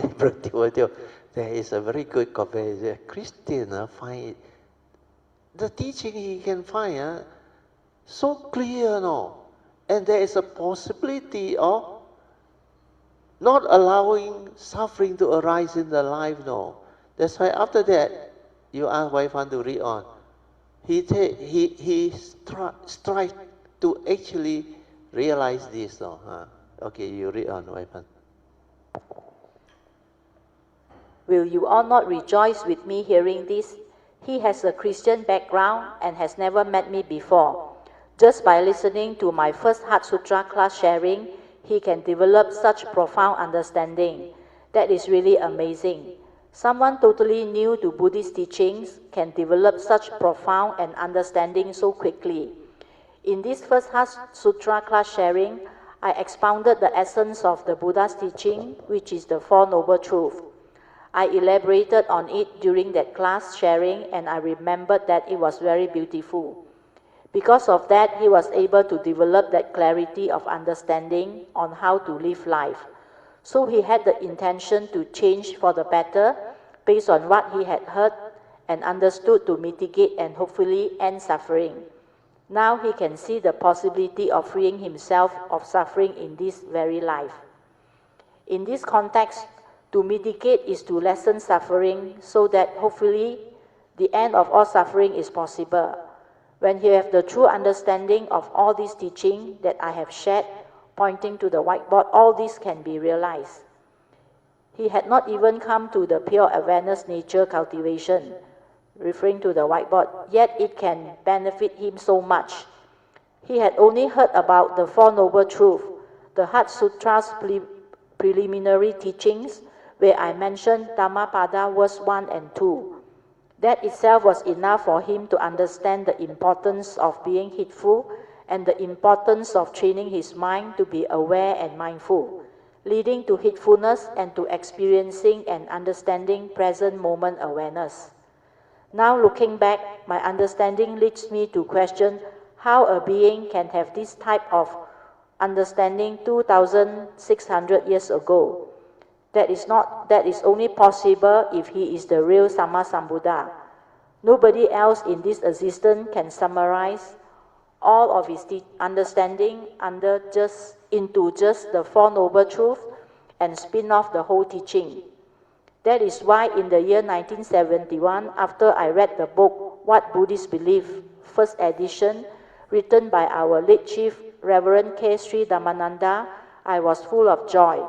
S1: there is a very good conversation. Christian find the teaching he can find so clear, no, and there is a possibility of not allowing suffering to arise in the life, no. That's why after that, you ask Waifan to read on. He strive to actually realize this, no. Okay, you read on, Waifan.
S2: Will you all not rejoice with me hearing this? He has a Christian background and has never met me before. Just by listening to my first Heart Sutra class sharing, he can develop such profound understanding. That is really amazing. Someone totally new to Buddhist teachings can develop such profound and understanding so quickly. In this first Heart Sutra class sharing, I expounded the essence of the Buddha's teaching, which is the Four Noble Truths. I elaborated on it during that class sharing, and I remembered that it was very beautiful. Because of that, he was able to develop that clarity of understanding on how to live life. So he had the intention to change for the better based on what he had heard and understood to mitigate and hopefully end suffering. Now he can see the possibility of freeing himself of suffering in this very life. In this context, to mitigate is to lessen suffering so that hopefully the end of all suffering is possible. When you have the true understanding of all this teaching that I have shared, pointing to the whiteboard, all this can be realized. He had not even come to the pure awareness nature cultivation, referring to the whiteboard, yet it can benefit him so much. He had only heard about the Four Noble Truths, the Heart Sutra's preliminary teachings, where I mentioned Dhammapada verse 1 and 2. That itself was enough for him to understand the importance of being heedful and the importance of training his mind to be aware and mindful, leading to heedfulness and to experiencing and understanding present moment awareness. Now looking back, my understanding leads me to question how a being can have this type of understanding 2,600 years ago. That is only possible if he is the real Sammasambuddha. Nobody else in this existence can summarize all of his understanding into just the Four Noble Truths and spin off the whole teaching. That is why in the year 1971, after I read the book What Buddhists Believe, first edition, written by our late Chief Reverend K. Sri Dhammananda, I was full of joy.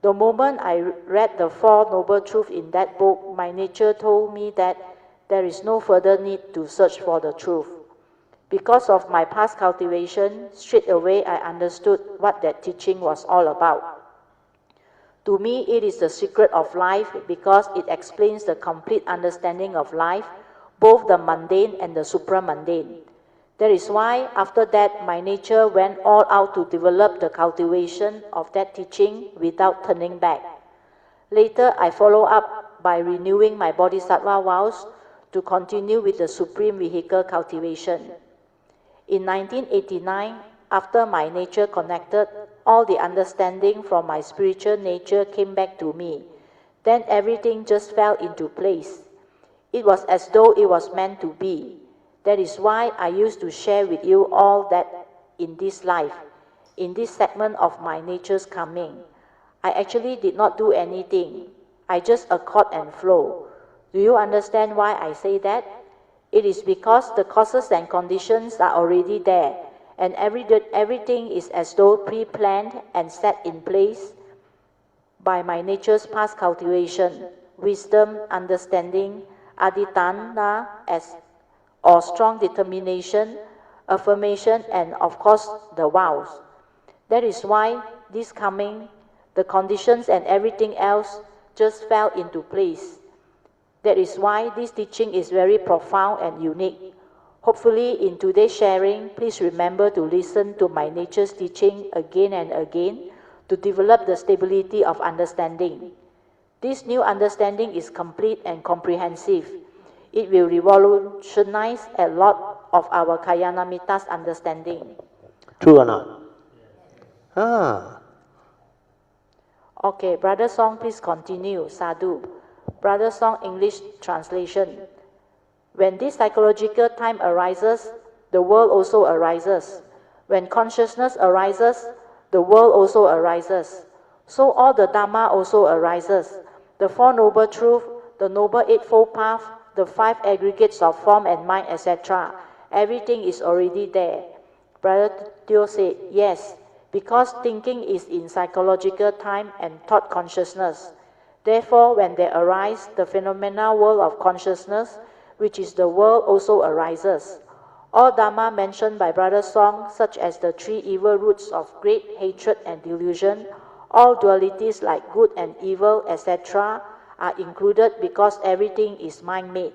S2: The moment I read the Four Noble Truths in that book, my nature told me that there is no further need to search for the truth. Because of my past cultivation, straight away I understood what that teaching was all about. To me, it is the secret of life because it explains the complete understanding of life, both the mundane and the supramundane. That is why, after that, my nature went all out to develop the cultivation of that teaching without turning back. Later, I follow up by renewing my bodhisattva vows to continue with the supreme vehicle cultivation. In 1989, after my nature connected, all the understanding from my spiritual nature came back to me. Then everything just fell into place. It was as though it was meant to be. That is why I used to share with you all that in this life, in this segment of my nature's coming. I actually did not do anything. I just accord and flow. Do you understand why I say that? It is because the causes and conditions are already there, and everything is as though pre-planned and set in place by my nature's past cultivation, wisdom, understanding, adhitthana or strong determination, affirmation, and of course the vows. That is why this coming, the conditions and everything else just fell into place. That is why this teaching is very profound and unique. Hopefully in today's sharing, please remember to listen to my nature's teaching again and again to develop the stability of understanding. This new understanding is complete and comprehensive. It will revolutionize a lot of our Kayanamitta's understanding.
S1: True or not? Ah.
S2: Okay, Brother Song, please continue. Sadhu. Brother Song, English translation. When this psychological time arises, the world also arises. When consciousness arises, the world also arises. So all the Dhamma also arises. The Four Noble Truths, the Noble Eightfold Path, the five aggregates of form and mind, etc. Everything is already there. Brother Teo said, yes, because thinking is in psychological time and thought consciousness. Therefore, when they arise, the phenomenal world of consciousness, which is the world, also arises. All Dhamma mentioned by Brother Song, such as the three evil roots of great hatred and delusion, all dualities like good and evil, etc., are included because everything is mind-made.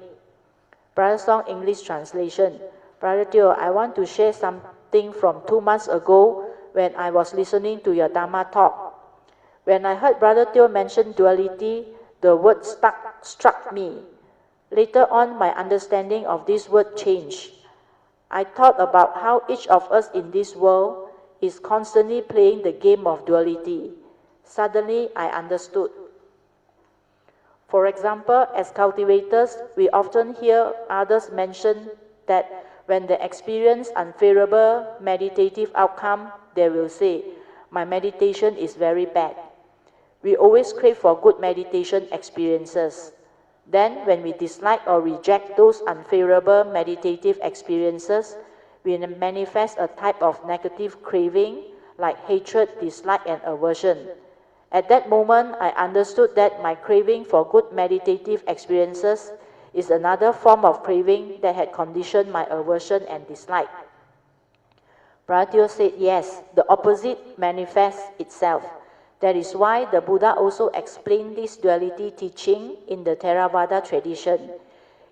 S2: Brother Song, English translation. Brother Teo, I want to share something from 2 months ago when I was listening to your Dhamma talk. When I heard Brother Teo mention duality, the word struck me. Later on, my understanding of this word changed. I thought about how each of us in this world is constantly playing the game of duality. Suddenly, I understood. For example, as cultivators, we often hear others mention that when they experience unfavorable meditative outcome, they will say, "My meditation is very bad." We always crave for good meditation experiences. Then, when we dislike or reject those unfavorable meditative experiences, we manifest a type of negative craving like hatred, dislike, and aversion. At that moment, I understood that my craving for good meditative experiences is another form of craving that had conditioned my aversion and dislike. Bharatya said, yes, the opposite manifests itself. That is why the Buddha also explained this duality teaching in the Theravada tradition.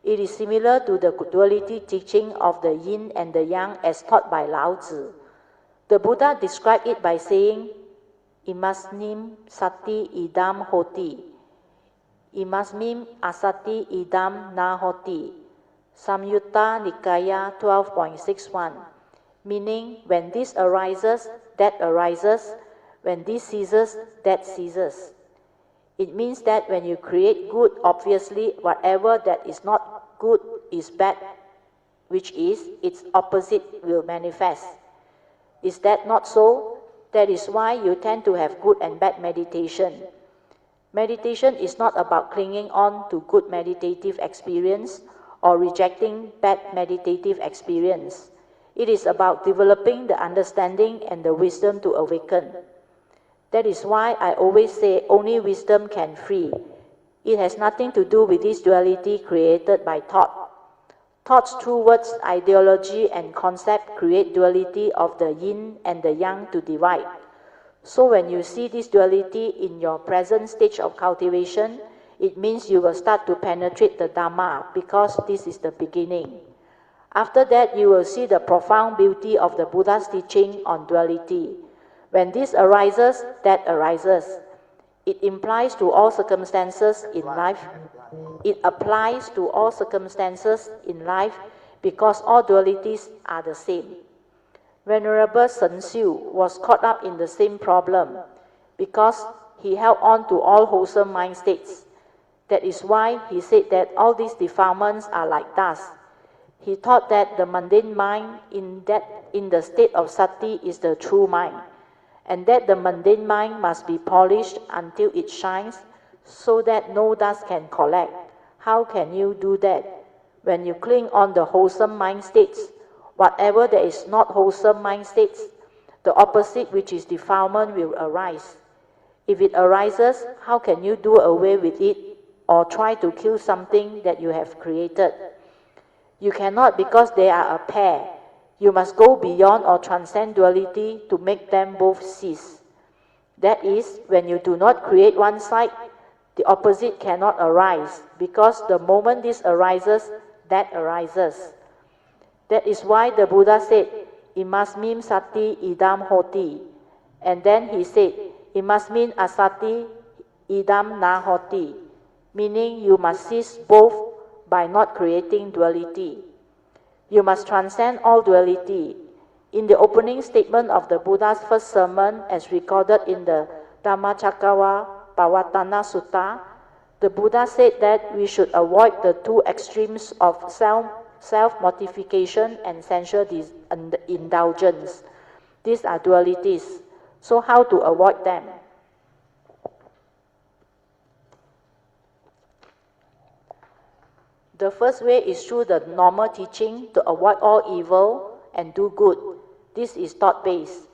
S2: It is similar to the duality teaching of the yin and the yang as taught by Lao Tzu. The Buddha described it by saying, Imasmin sati idam hoti. Imasmin asati idam na hoti. Samyutta Nikaya 12.61. Meaning, when this arises, that arises. When this ceases, that ceases. It means that when you create good, obviously whatever that is not good is bad, which is its opposite will manifest. Is that not so? That is why you tend to have good and bad meditation. Meditation is not about clinging on to good meditative experience or rejecting bad meditative experience. It is about developing the understanding and the wisdom to awaken. That is why I always say only wisdom can free. It has nothing to do with this duality created by thought. Thoughts through words, ideology, and concept create duality of the yin and the yang to divide. So when you see this duality in your present stage of cultivation, it means you will start to penetrate the Dhamma because this is the beginning. After that, you will see the profound beauty of the Buddha's teaching on duality. When this arises, that arises. It implies to all circumstances in life. It applies to all circumstances in life because all dualities are the same. Venerable Sen Xiu was caught up in the same problem because he held on to all wholesome mind states. That is why he said that all these defilements are like dust. He thought that the mundane mind in the state of sati is the true mind, and that the mundane mind must be polished until it shines so that no dust can collect. How can you do that? When you cling on the wholesome mind states, whatever that is not wholesome mind states, the opposite, which is defilement, will arise. If it arises, how can you do away with it or try to kill something that you have created? You cannot, because they are a pair. You must go beyond or transcend duality to make them both cease. That is, when you do not create one side, the opposite cannot arise, because the moment this arises, that arises. That is why the Buddha said, Imasmin sati idam hoti. And then he said, Imasmin asati idam na hoti. Meaning you must cease both by not creating duality. You must transcend all duality. In the opening statement of the Buddha's first sermon, as recorded in the Dhammacakkappavattana Sutta, the Buddha said that we should avoid the two extremes of self-mortification and sensual indulgence. These are dualities. So how to avoid them? The first way is through the normal teaching to avoid all evil and do good. This is thought-based.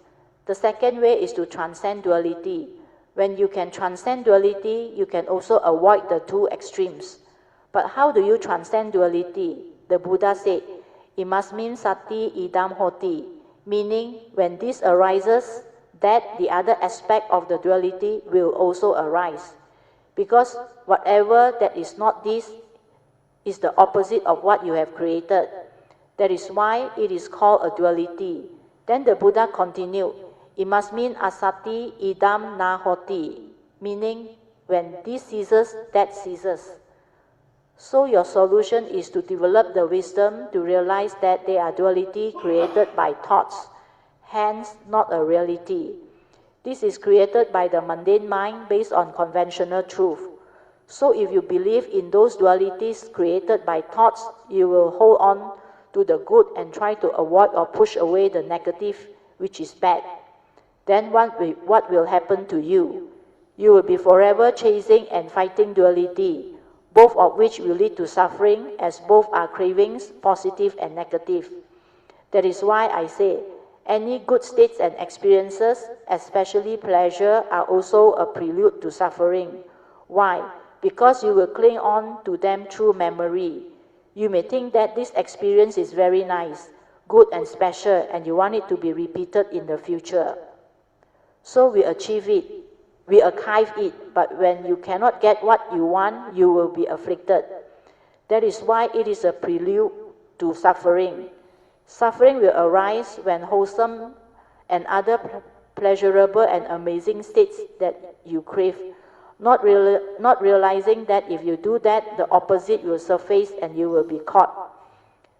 S2: The second way is to transcend duality. When you can transcend duality, you can also avoid the two extremes. But how do you transcend duality? The Buddha said, Imasmin sati idam hoti, meaning when this arises, that the other aspect of the duality will also arise. Because whatever that is not this is the opposite of what you have created. That is why it is called a duality. Then the Buddha continued, Imasmin asati idam na hoti, meaning when this ceases, that ceases. So your solution is to develop the wisdom to realize that they are duality created by thoughts, hence not a reality. This is created by the mundane mind based on conventional truth. So if you believe in those dualities created by thoughts, you will hold on to the good and try to avoid or push away the negative, which is bad. Then what will happen to you? You will be forever chasing and fighting duality, both of which will lead to suffering, as both are cravings, positive and negative. That is why I say, any good states and experiences, especially pleasure, are also a prelude to suffering. Why? Because you will cling on to them through memory. You may think that this experience is very nice, good and special, and you want it to be repeated in the future. So we achieve it, we archive it, but when you cannot get what you want, you will be afflicted. That is why it is a prelude to suffering. Suffering will arise when wholesome and other pleasurable and amazing states that you crave, not realizing that if you do that, the opposite will surface and you will be caught.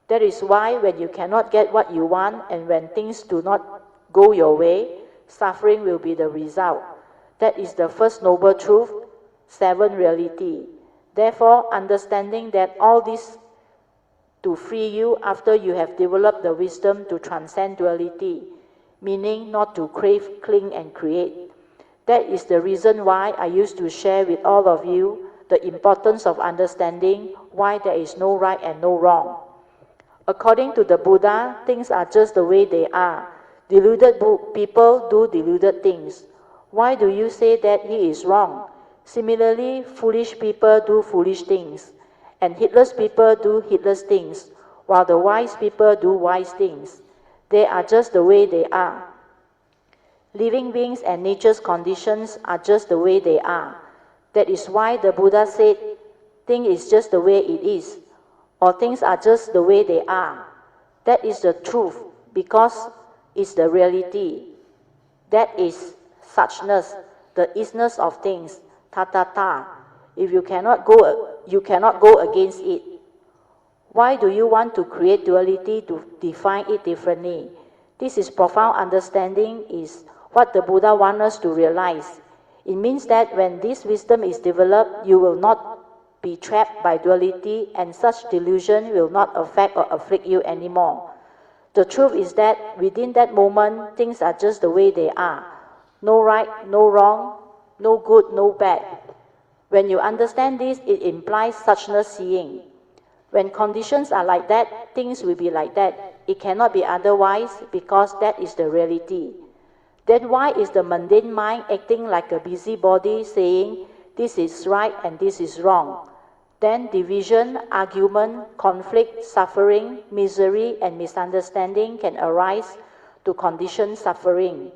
S2: That is why when you cannot get what you want and when things do not go your way, suffering will be the result. That is the first noble truth, 7 reality. Therefore, understanding that all this to free you after you have developed the wisdom to transcend duality, meaning not to crave, cling, and create. That is the reason why I used to share with all of you the importance of understanding why there is no right and no wrong. According to the Buddha, things are just the way they are. Deluded people do deluded things. Why do you say that he is wrong? Similarly, foolish people do foolish things, and heedless people do heedless things, while the wise people do wise things. They are just the way they are. Living beings and nature's conditions are just the way they are. That is why the Buddha said, thing is just the way it is, or things are just the way they are. That is the truth, because it's the reality. That is suchness, the isness of things, ta. If you cannot go against it. Why do you want to create duality to define it differently? This is profound understanding is what the Buddha wants us to realize. It means that when this wisdom is developed, you will not be trapped by duality and such delusion will not affect or afflict you anymore. The truth is that within that moment, things are just the way they are. No right, no wrong, no good, no bad. When you understand this, it implies suchness seeing. When conditions are like that, things will be like that. It cannot be otherwise because that is the reality. Then why is the mundane mind acting like a busybody saying this is right and this is wrong? Then division, argument, conflict, suffering, misery and misunderstanding can arise to condition suffering.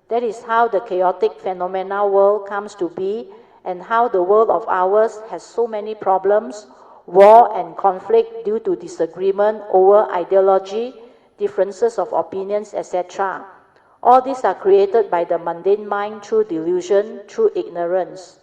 S2: That is how the chaotic phenomena world comes to be and how the world of ours has so many problems, war and conflict due to disagreement over ideology, differences of opinions, etc. All these are created by the mundane mind through delusion, through ignorance.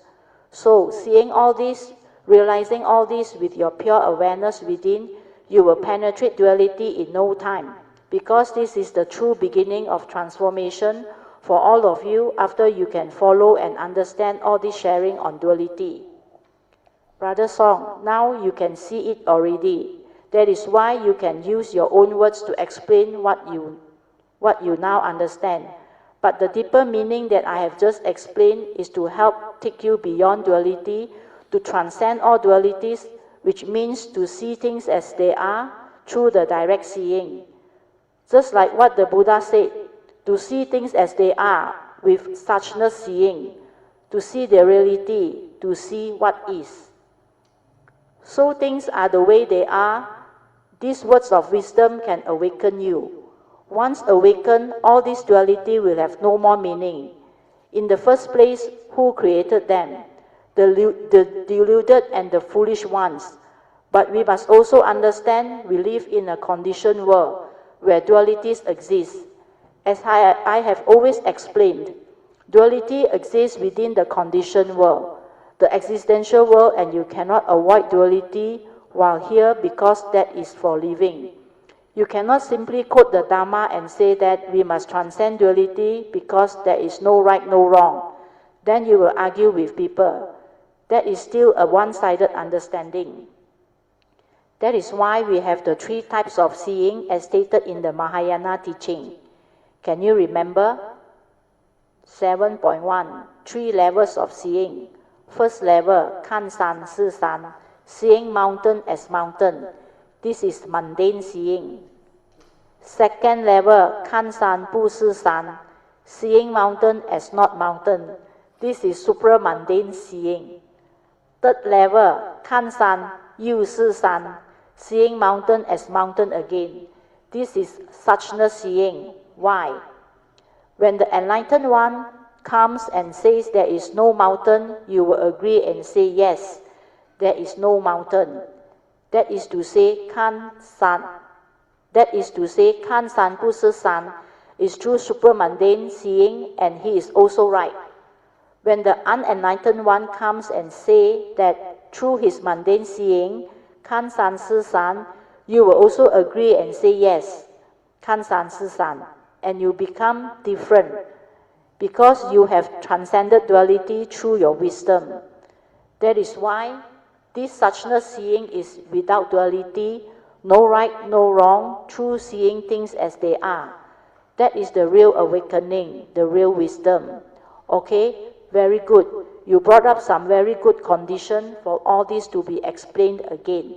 S2: So, seeing all this, realizing all this with your pure awareness within, you will penetrate duality in no time, because this is the true beginning of transformation for all of you after you can follow and understand all this sharing on duality. Brother Song, now you can see it already. That is why you can use your own words to explain what you now understand. But the deeper meaning that I have just explained is to help take you beyond duality, to transcend all dualities, which means to see things as they are through the direct seeing. Just like what the Buddha said, to see things as they are with suchness seeing, to see their reality, to see what is. So things are the way they are. These words of wisdom can awaken you. Once awakened, all this duality will have no more meaning. In the first place, who created them? The deluded and the foolish ones. But we must also understand we live in a conditioned world where dualities exist. As I have always explained, duality exists within the conditioned world, the existential world, and you cannot avoid duality while here because that is for living. You cannot simply quote the Dharma and say that we must transcend duality because there is no right, no wrong. Then you will argue with people. That is still a one-sided understanding. That is why we have the 3 types of seeing as stated in the Mahayana teaching. Can you remember? 7.1 3 levels of seeing. First level, 看山是山, seeing mountain as mountain. This is mundane seeing. Second level, 看山不是山, seeing mountain as not mountain. This is supramundane seeing. Third level, 看山又是山, seeing mountain as mountain again. This is suchness seeing. Why? When the enlightened one comes and says there is no mountain, you will agree and say yes, there is no mountain. That is to say, 看山 不是山 is true supramundane seeing, and he is also right. When the unenlightened one comes and say that through his mundane seeing, 看山是山, you will also agree and say yes, 看山是山, and you become different because you have transcended duality through your wisdom. That is why this suchness seeing is without duality, no right, no wrong, true seeing things as they are. That is the real awakening, the real wisdom. Okay, very good. You brought up some very good condition for all this to be explained again.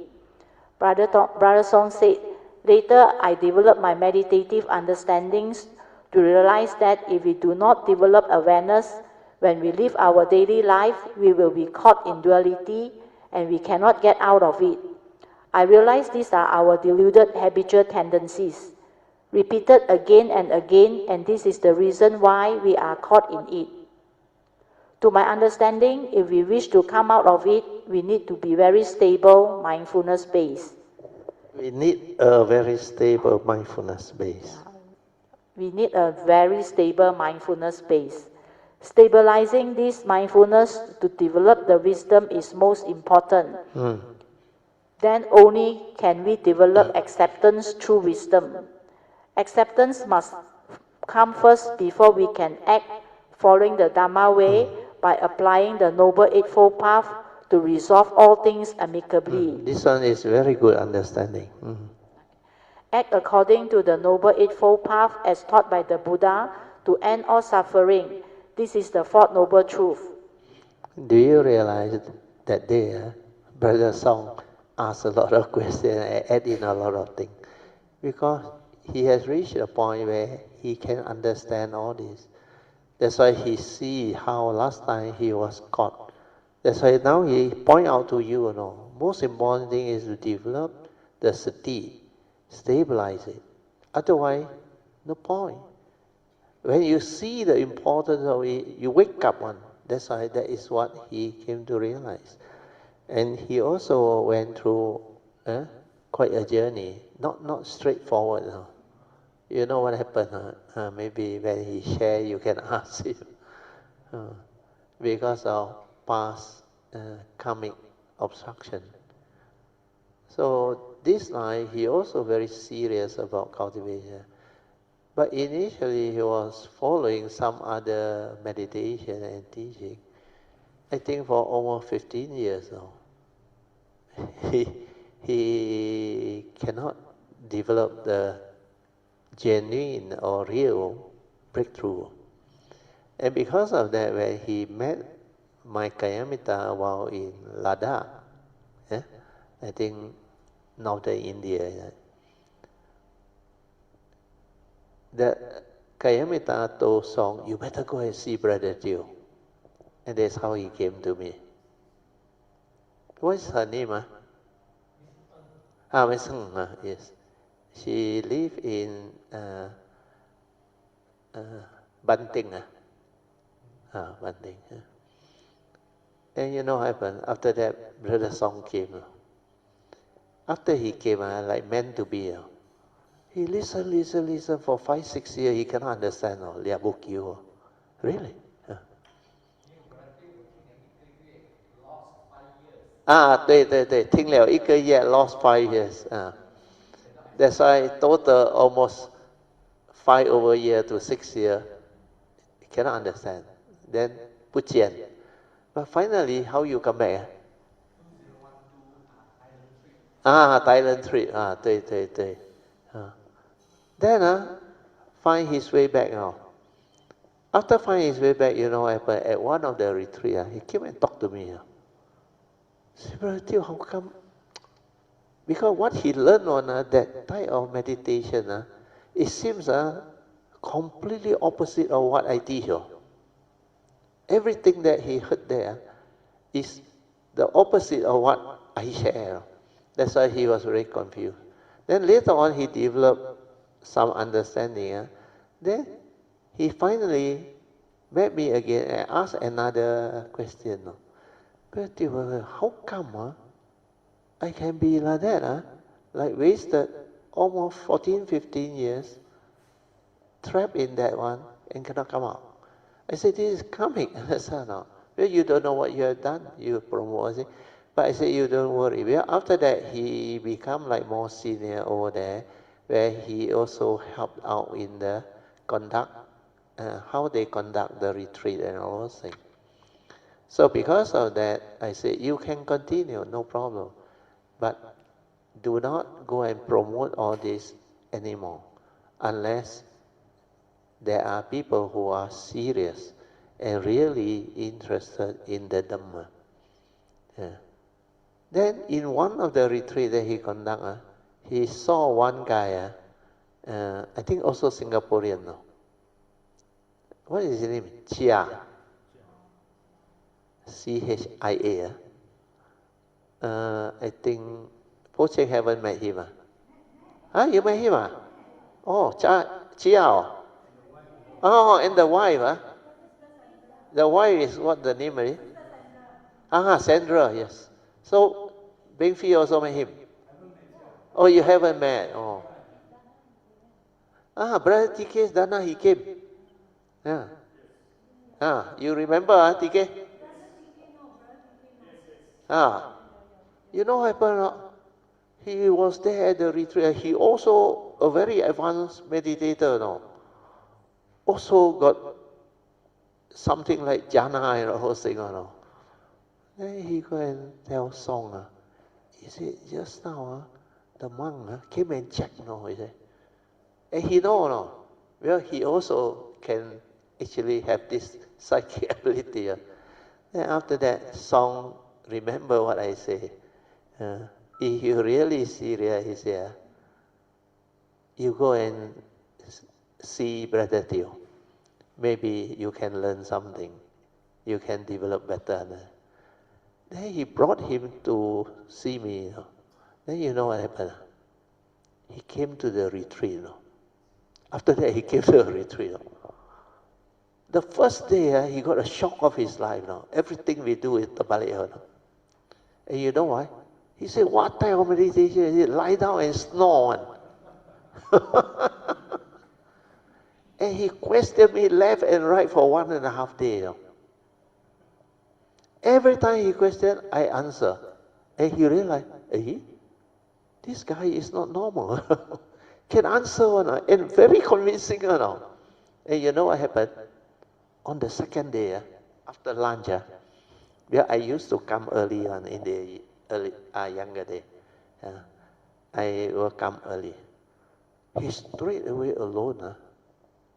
S2: Brother Song said, later I developed my meditative understandings to realize that if we do not develop awareness, when we live our daily life, we will be caught in duality and we cannot get out of it. I realize these are our deluded habitual tendencies, repeated again and again, and this is the reason why we are caught in it. To my understanding, if we wish to come out of it, we need to be very stable, mindfulness based.
S1: We need a very stable mindfulness base.
S2: We need a very stable mindfulness base. Stabilizing this mindfulness to develop the wisdom is most important. Then only can we develop acceptance through wisdom. Acceptance must come first before we can act following the Dharma way by applying the Noble Eightfold Path to resolve all things amicably.
S1: This one is very good understanding.
S2: Act according to the Noble Eightfold Path as taught by the Buddha to end all suffering. This is the fourth noble truth.
S1: Do you realize that there, Brother Song asked a lot of questions and add in a lot of things? Because he has reached a point where he can understand all this. That's why he see how last time he was caught. That's why now he point out to you, most important thing is to develop the sati, stabilize it. Otherwise, no point. When you see the importance of it, you wake up one. That's why that is what he came to realize. And he also went through quite a journey, not straightforward. You know what happened? Maybe when he share, you can ask him. Because of past karmic obstruction. So this night, he also very serious about cultivation. But initially, he was following some other meditation and teaching. I think for almost 15 years now. He cannot develop the genuine or real breakthrough. And because of that, when he met my Kayamita while in Ladakh, I think northern India, the Kayamita told Song, you better go and see Brother Jiu. And that's how he came to me. What's her name? Miss Heng, yes. She lived in Banting. Banting. And you know what happened? After that, Brother Song came. After he came, like meant to be. He listen for 5-6 years. He cannot understand. Lia book you. Really? 对对对，听了1个月 lost 5 years that's why total almost 5 over year to 6 year cannot understand then 不见 but finally how you come back Thailand trip 对对对then find his way back after finding his way back you know what happened at one of the retreat he came and talked to me said, Brother Teo, how come because what he learned on that type of meditation it seems completely opposite of what I teach everything that he heard there is the opposite of what I share. That's why he was very confused. Then later on he developed some understanding. Then he finally met me again and asked another question. But how come I can be like that? Like wasted almost 14, 15 years trapped in that one and cannot come out. I said, this is karmic. I said, no. Well, you don't know what you have done. You promote it. But I said, you don't worry. Well, after that, he become like more senior over there, where he also helped out in the conduct, how they conduct the retreat and all those things. So because of that, I said, you can continue, no problem. But do not go and promote all this anymore, unless there are people who are serious and really interested in the Dhamma. Then in one of the retreats that he conducted, he saw one guy, I think also Singaporean now. What is his name? Chia. Chia. I think Po Cheng haven't met him. You met him? Oh, Chia. Oh, and the wife. The wife is what the name is? Sandra, yes. So, Beng Fee also met him. Oh, you haven't met? Oh. Brother TK's Dana, he came. Yeah. You remember, TK? You know what happened? He was there at the retreat. He also a very advanced meditator, no? Also got something like jhana and the whole thing, no? Then he go and tell Song, he said, just now, the monk came and checked, he said. And he know. Well, he also can actually have this psychic ability. Then after that, Song remember what I say. If you really serious, he said, you go and see Brother Teo. Maybe you can learn something. You can develop better. Then he brought him to see me. Then you know what happened? He came to the retreat. After that, he came to the retreat. The first day, he got a shock of his life. Everything we do is terbalik. And you know why? He said, what type of meditation? He lie down and snore. And he questioned me left and right for 1.5 days. Every time he questioned, I answer. And he realized, this guy is not normal. Can answer and very convincing. And you know what happened? On the second day, after lunch, where I used to come early on in the younger day. I will come early. He straight away alone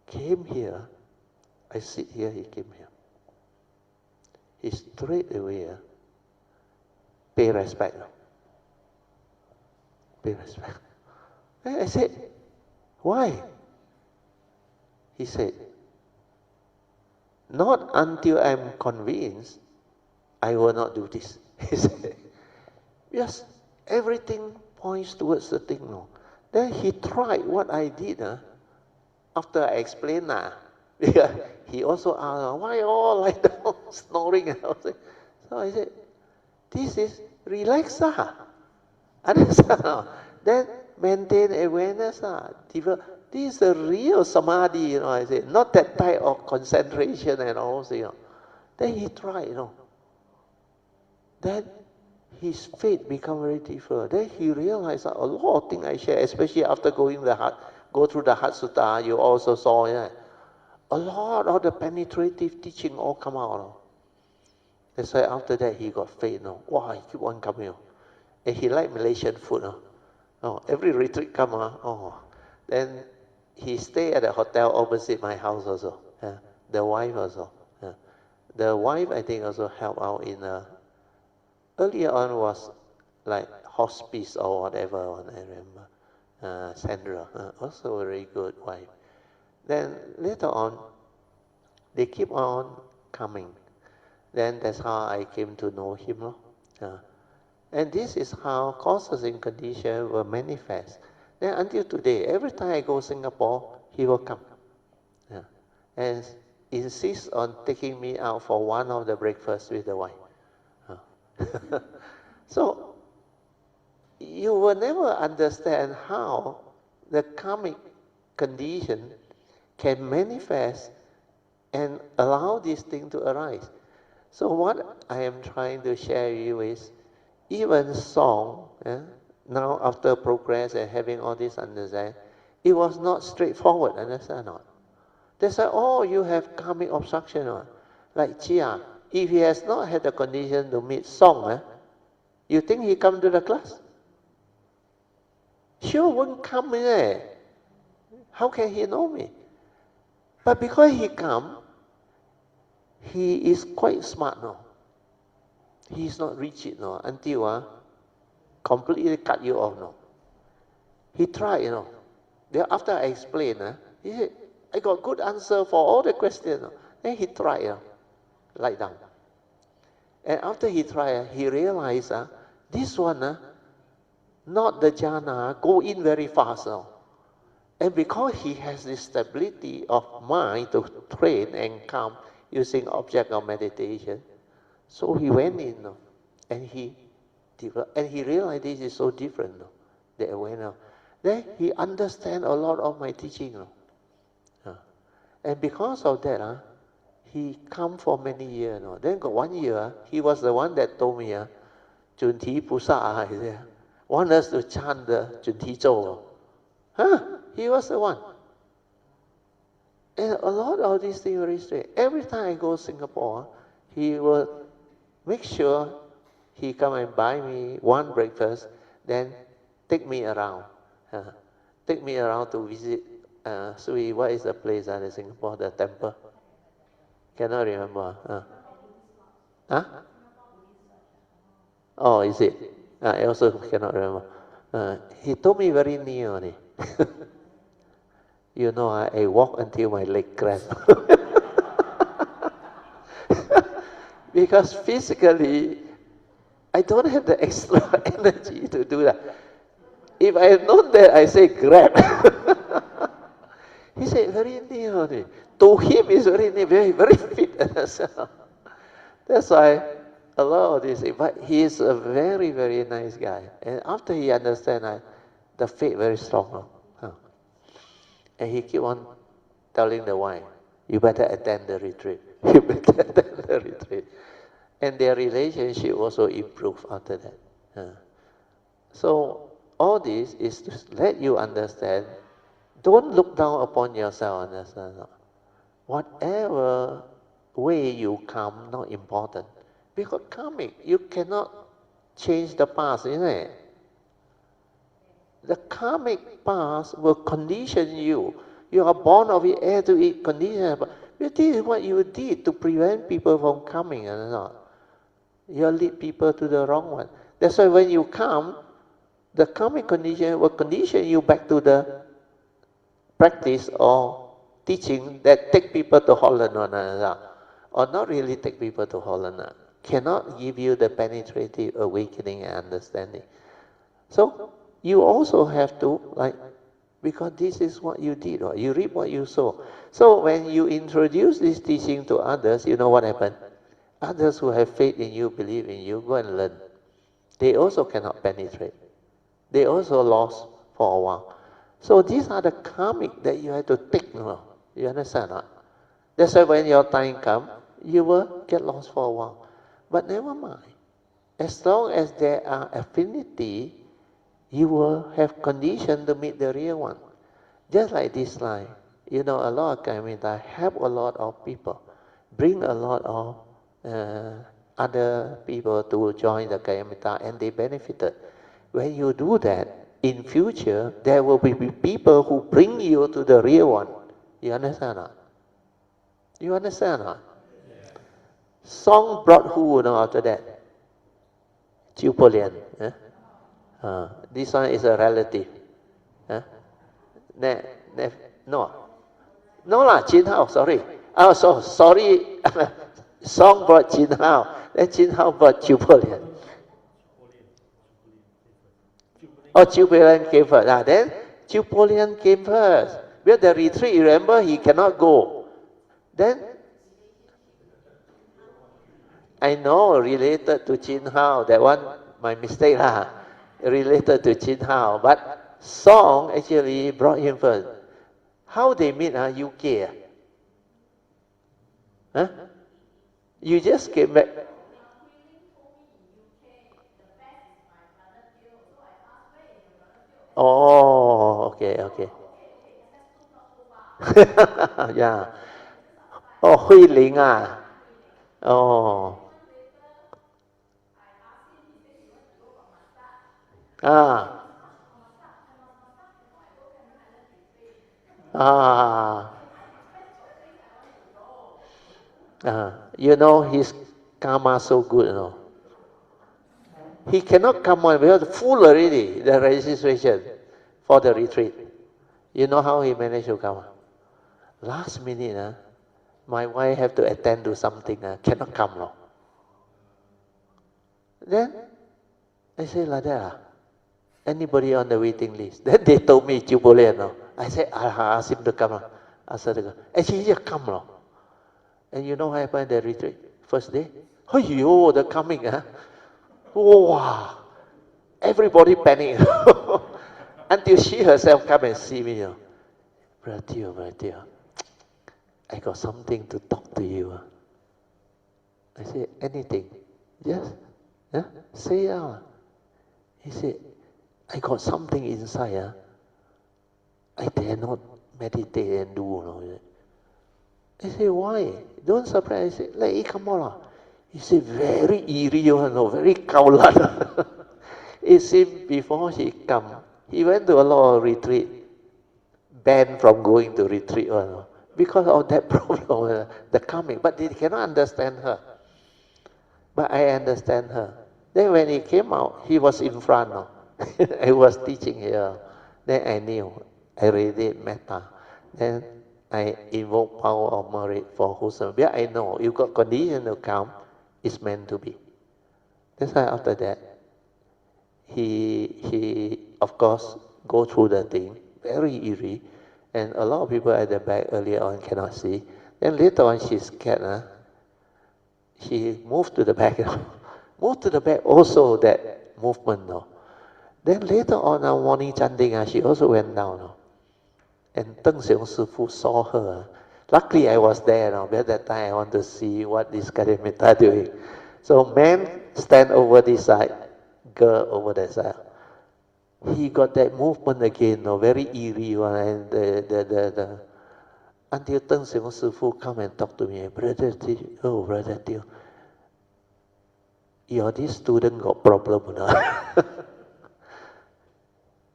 S1: came here. I sit here, he came here. He straight away pay respect. Pay respect. And I said, why? He said, not until I'm convinced, I will not do this. He said, yes, everything points towards the thing. Then he tried what I did. After I explained, he also asked, why all like that, snoring? So I said, this is relax. Understand? Then maintain awareness. This is the real samadhi, I said, not that type of concentration and all. Then he tried, Then his faith become very different. Then he realized that a lot of things I share, especially after go through the Heart Sutra, you also saw, yeah, a lot of the penetrative teaching all come out. No? That's why after that he got faith. No? Wow, he keep on coming. No? And he liked Malaysian food. No? Oh, every retreat come. Then he stay at a hotel opposite my house also. Yeah. The wife also. Yeah. The wife, I think, also helped out in earlier on was like hospice or whatever one, I remember. Sandra, also a very good wife. Then later on, they keep on coming. Then that's how I came to know him. And this is how causes and conditions will manifest. Then until today, every time I go to Singapore, he will come. Yeah. And insist on taking me out for one of the breakfasts with the wife. So you will never understand how the karmic condition can manifest and allow this thing to arise. So what I am trying to share with you is, even song, now after progress and having all this understanding, it was not straightforward, understand or not? They say, oh, you have karmic obstruction. Like Chia, if he has not had the condition to meet song, you think he come to the class? Sure won't come in. How can he know me? But because he come, he is quite smart now. He is not rigid now until completely cut you off now. He tried, Then after I explained, he said, I got good answer for all the questions. Then he tried, lie down. And after he tried, he realized this one, not the jhana, go in very fast now. And because he has this stability of mind to train and come using object of meditation, so he went in and he realized this is so different that went out. Then he understand a lot of my teaching. And because of that, he come for many years. Then got 1 year, he was the one that told me, Junti Pusa, he said, want us to chant the Junti Zhou. He was the one. And a lot of these things very straight. Every time I go to Singapore, he will make sure he come and buy me one breakfast, then take me around. Take me around to visit Sui, what is the place in Singapore, the temple? Cannot remember. Huh? Oh, is it? I also cannot remember. He told me very near only. You know, I walk until my leg cramp. Because physically, I don't have the extra energy to do that. If I had known that, I say grab. He said, very near only. To him, it's very near, very, very fit. That's why a lot of this, but he is a very, very nice guy. And after he understands, the faith very strong. And he keep on telling the wife, you better attend the retreat. You better attend the retreat. And their relationship also improved after that. So all this is to let you understand, don't look down upon yourself, understand? Whatever way you come, not important. Because karmic, you cannot change the past, isn't it? The karmic past will condition you. You are born of it, heir to it, condition. But this is what you did to prevent people from coming, and not. You lead people to the wrong one. That's why when you come, the karmic condition will condition you back to the practice or teaching that take people to Holland or not really take people to Holland. Cannot give you the penetrative awakening and understanding. So you also have to, because this is what you did, or you reap what you sow. So when you introduce this teaching to others, you know what happened? Others who have faith in you, believe in you, go and learn. They also cannot penetrate. They also lost for a while. So these are the karmic that you have to take. You understand? That's why when your time comes, you will get lost for a while. But never mind. As long as there are affinity, you will have condition to meet the real one. Just like this line, you know, a lot of Kayamita help a lot of people, bring a lot of other people to join the Kayamita, and they benefited. When you do that, in future, there will be people who bring you to the real one. You understand or not? You understand or not? Song brought who now after that? Chiu Po Lian. This one is a relative. Ne, no. No lah, Jin Hao, sorry. Oh, sorry. Song brought Jin Hao. Then Jin Hao brought Chiu Po Lian. Oh, Chiu Po Lian came first. Then Chiu Po Lian came first. Where the retreat, remember, he cannot go. Then, I know, related to Jin Hao. That one, my mistake lah. Related to Jin Hao. But Song actually brought him first. How they meet, UK? Huh? You just came back. Oh, okay. Yeah. Oh, Hui Ling ah. Oh. Ah. Ah. You know, his karma so good, you know. He cannot come on because full already, the registration for the retreat. You know how he managed to come? Last minute, my wife have to attend to something, cannot come. No. Then, I say like that, anybody on the waiting list? Then they told me, Chiu Po Lian, no. I said, I ask him to come. Ask her to come. And she just come. No. And you know what happened at the retreat? First day? Oh, they're coming. Oh, wow. Everybody panic. Until she herself come and see me. Brother Teo, I got something to talk to you. I said, anything? Yes? Yeah? Say out. He said, I got something inside. I dare not meditate and do. No. I said, why? Don't surprise. I said, let it come on. He said, very eerie, very kaulan. It seemed before he come, he went to a lot of retreat, banned from going to retreat because of that problem, the coming. But they cannot understand her. But I understand her. Then when he came out, he was in front. I was teaching here. Then I knew. I read it, metta. Then I invoke power of merit for wholesome. Yeah, I know. You got condition to come, it's meant to be. That's why after that, he of course go through the thing, very eerie, and a lot of people at the back earlier on cannot see. Then later on she's scared, she moved to the back, moved to the back also that movement. Then later on morning chanting, she also went down. And Deng Xiong Sifu saw her. Luckily I was there but at that time I want to see what this Karimita doing. So man stand over this side, girl over that side. He got that movement again, very eerie one, and the until Deng Xiong Sifu come and talk to me, Brother Teo, your this student got problem or not?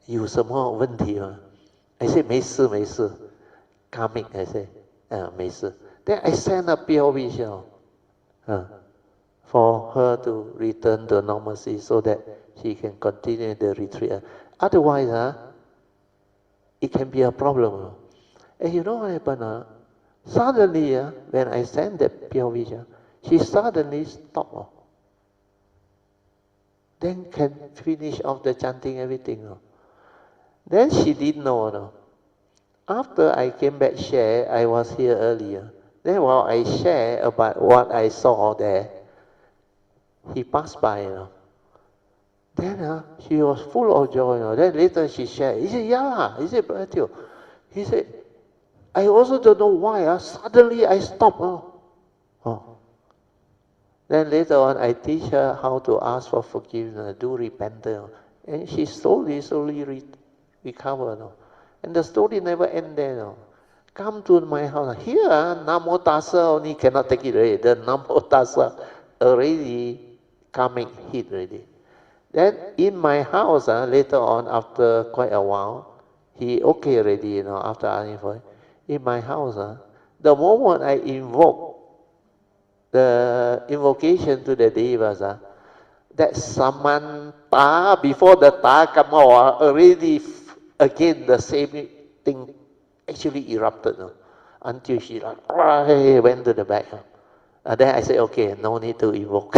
S1: 有什么问题吗 I said 没事 karmic I said 没事 Then I sent a pure wish for her to return to normalcy so that she can continue the retreat. Otherwise it can be a problem. And you know what happened? Suddenly when I sent that pure wish she suddenly stopped. Then can finish off the chanting everything. Then she didn't know. After I came back share, I was here earlier. Then while I share about what I saw there, he passed by. Then she was full of joy. Then later she shared. He said, yeah. He said, Brother Teo. He said, I also don't know why. Suddenly I stopped. Then later on, I teach her how to ask for forgiveness, do repentance. And she slowly recover. No? And the story never end there. No? Come to my house. Here, Namo Tassa only cannot take it already. The Namo Tassa already coming hit already. Then in my house, later on, after quite a while, he okay already, after asking for it. In my house, the moment I invoke the invocation to the devas, that Samanta, before the Ta come out, already again the same thing actually erupted, until she like, went to the back. Then I said, okay, no need to evoke.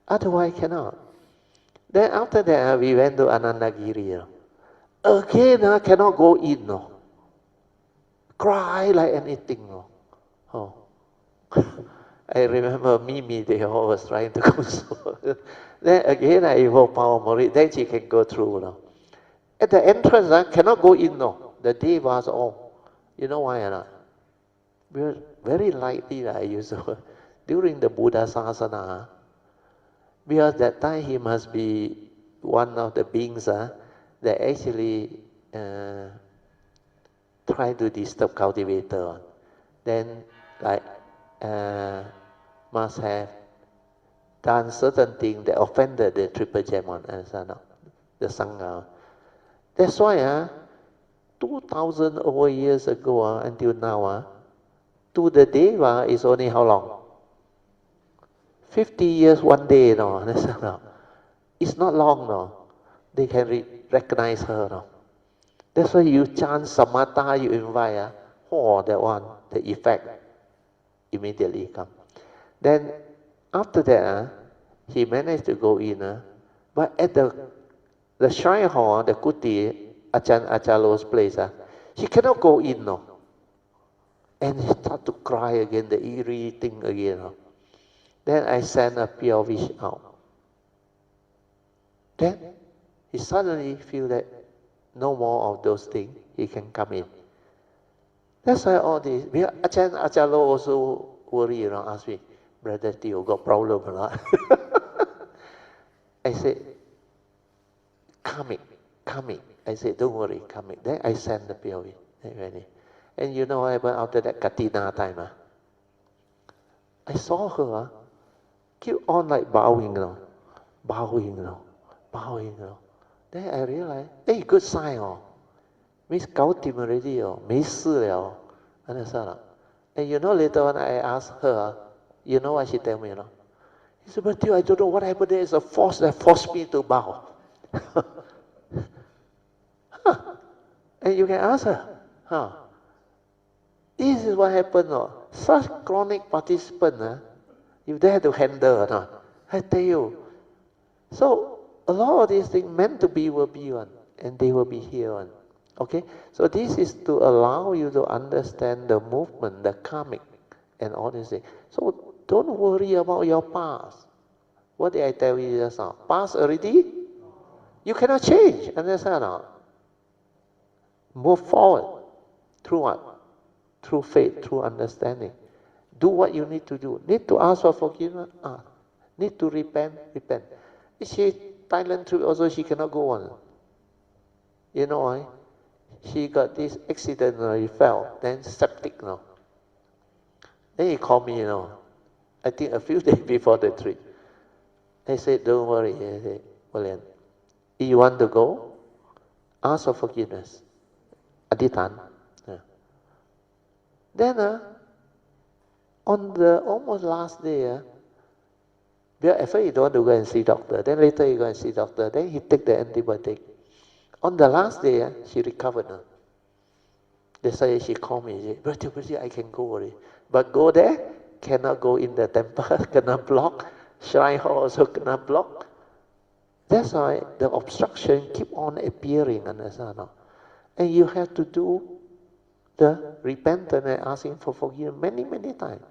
S1: Otherwise, cannot. Then after that, we went to Anandagiri. Again, cannot go in. No. Cry like anything. No. Oh. I remember Mimi, they all was trying to console. Then again, I evoke power Mori. Then she can go through. No. At the entrance, cannot go in. No. The devas all. You know why or not? Because very likely, I use the word, during the Buddha Sasana, because that time he must be one of the beings that actually try to disturb cultivator. Then like must have done certain things that offended the triple gem on the Sangha. That's why 2,000 over years ago until now, to the Deva is only how long? 50 years, one day, no. It's not long, no. They can recognize her, no. That's why you chant samatha, you invite, that one, the effect immediately come. Then after that, he managed to go in, but at the shrine hall, the kuti, Achalo's place, she cannot go in, no. And he start to cry again, the eerie thing again, no. Then I sent a pure wish out. Then he suddenly feel that no more of those things, he can come in. That's why all this, Achalo also worry, ask me, Brother Tio, got problem or not? I said, coming. I said, don't worry, coming. Then I send the pure wish. And you know what happened after that Katina time? I saw her, keep on like bowing. Then I realized, hey, good sign. Means 搞掂 already. 没事了. Understand? And you know, later on I asked her, you know what she tell me? He said, but I don't know what happened. There is a force that forced me to bow. And you can ask her. This is what happened. Such chronic participant, you dare to handle. I tell you. So a lot of these things meant to be will be one, and they will be here one. Okay, so this is to allow you to understand the movement, the karmic, and all these things. So don't worry about your past. What did I tell you just now? Past already? You cannot change. Understand or not? Move forward. Through what? Through faith, through understanding. Do what you need to do. Need to ask for forgiveness? Need to repent? Repent. She Thailand trip also she cannot go on. You know why? She got this accident, he fell, then septic, Then he called me, I think a few days before the trip. I said, don't worry. I said, William, if you want to go, ask for forgiveness. Adhitan. Yeah. Then, on the almost last day, because at first he don't want to go and see doctor. Then later he go and see doctor. Then he take the antibiotic. On the last day, she recovered. That's why she called me. She said, Brother, I can go already. But go there, cannot go in the temple, cannot block. Shrine hall also cannot block. That's why the obstruction keep on appearing. Understand? And you have to do the repentance and asking for forgiveness many, many times.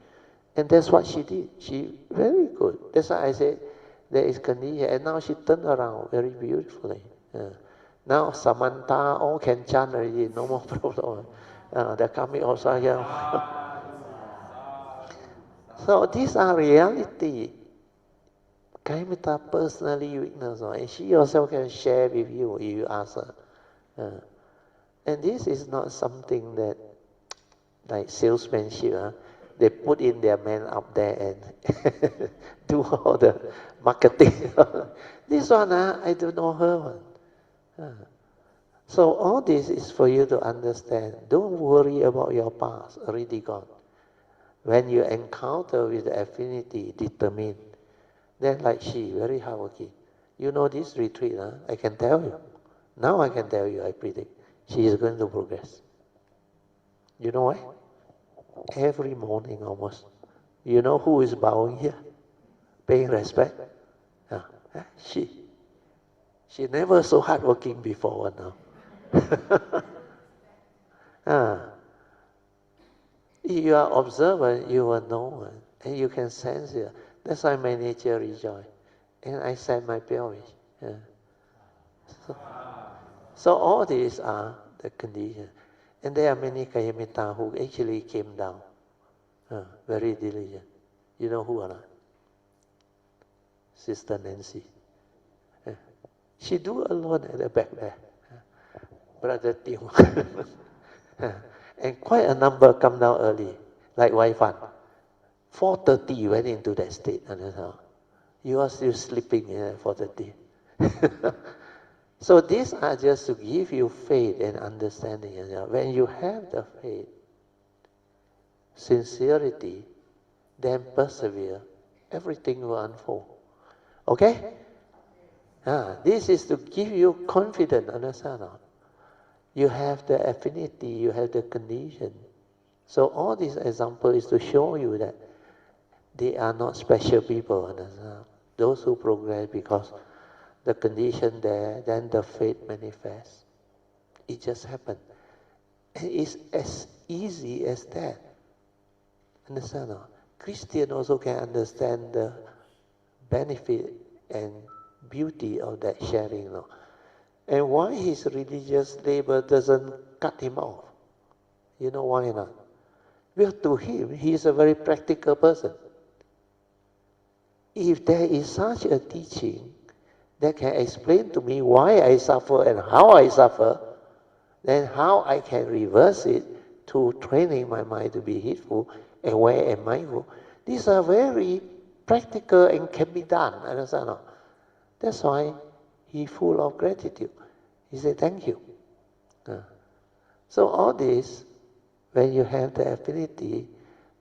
S1: And that's what she did. She very good. That's why I said there is condition. And now she turned around very beautifully. Now Samantha all can chant already, no more problem. They're coming also here. So these are reality. Kaimita personally witness, and she also can share with you if you ask her. And this is not something that, like salesmanship, they put in their man up there and do all the marketing. This one, I don't know her one. So all this is for you to understand. Don't worry about your past, already gone. When you encounter with the affinity determined, then like she, very hardworking. You know this retreat, I can tell you. Now I can tell you, I predict. She is going to progress. You know why? Every morning almost. You know who is bowing here? Paying respect? She. She never so hardworking before now. If you are observant, you will know it, and you can sense it. That's why my nature rejoice. And I said my pure wish. So all these are the conditions. And there are many Kayamita who actually came down. Very diligent. You know who are not? Sister Nancy. She do alone at the back there. Brother Tim. And quite a number come down early, like Wai Fan. 4:30 you went into that state. You are still sleeping at 4:30. So these are just to give you faith and understanding. When you have the faith, sincerity, then persevere, everything will unfold. Okay? This is to give you confidence, understand? You have the affinity, you have the condition. So all these examples is to show you that they are not special people, understand? Those who progress because the condition there, then the faith manifests. It just happened. And it's as easy as that. Understand? Christian also can understand the benefit and beauty of that sharing. And why his religious labor doesn't cut him off. You know why not? Well, to him, he is a very practical person. If there is such a teaching that can explain to me why I suffer and how I suffer, then how I can reverse it to training my mind to be heedful, aware and mindful. These are very practical and can be done. Understand? That's why he full of gratitude. He said, thank you. So all this, when you have the affinity,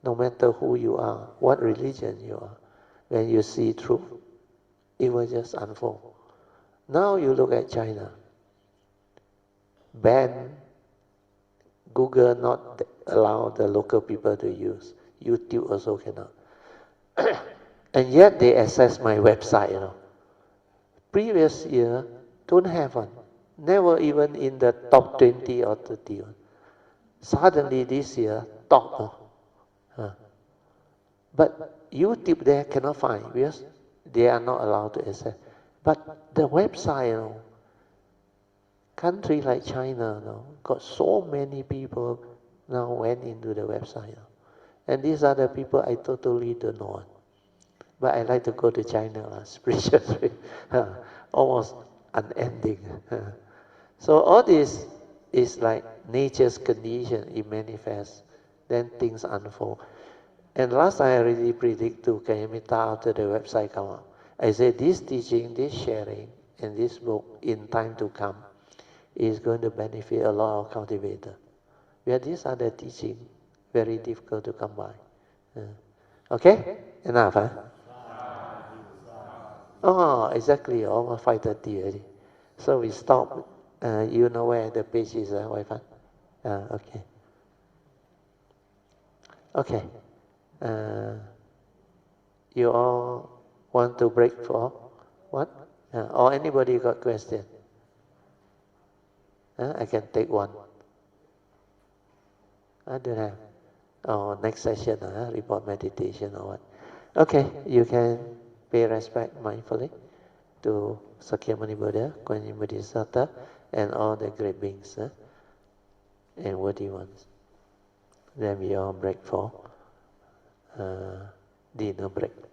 S1: no matter who you are, what religion you are, when you see truth, it will just unfold. Now you look at China. Ban Google not allow the local people to use. YouTube also cannot. And yet they access my website, Previous year, don't have one. Never even in the top 20 or 30. Suddenly this year, top. But YouTube there cannot find because they are not allowed to access. But the website, country like China, got so many people now went into the website. And these are the people I totally don't know. But I like to go to China, spiritual trip, almost unending. So all this is like nature's condition, it manifests, then things unfold. And last time I already predict to Kayamita after the website come out. I said this teaching, this sharing, and this book in time to come is going to benefit a lot of cultivators. Where these are the teaching, very difficult to come by. Okay? Enough, huh? Oh, exactly, almost 5:30 already. So we stop. You know where the page is, Wi-Fi? Okay. Okay. You all want to break for what? Or anybody got question? I can take one. I don't have. Oh, next session, report meditation or what? Okay, you can pay respect mindfully to Sakyamuni Buddha, Kuan Yin Bodhisattva, and all the great beings and worthy ones. Then we all break for dinner break.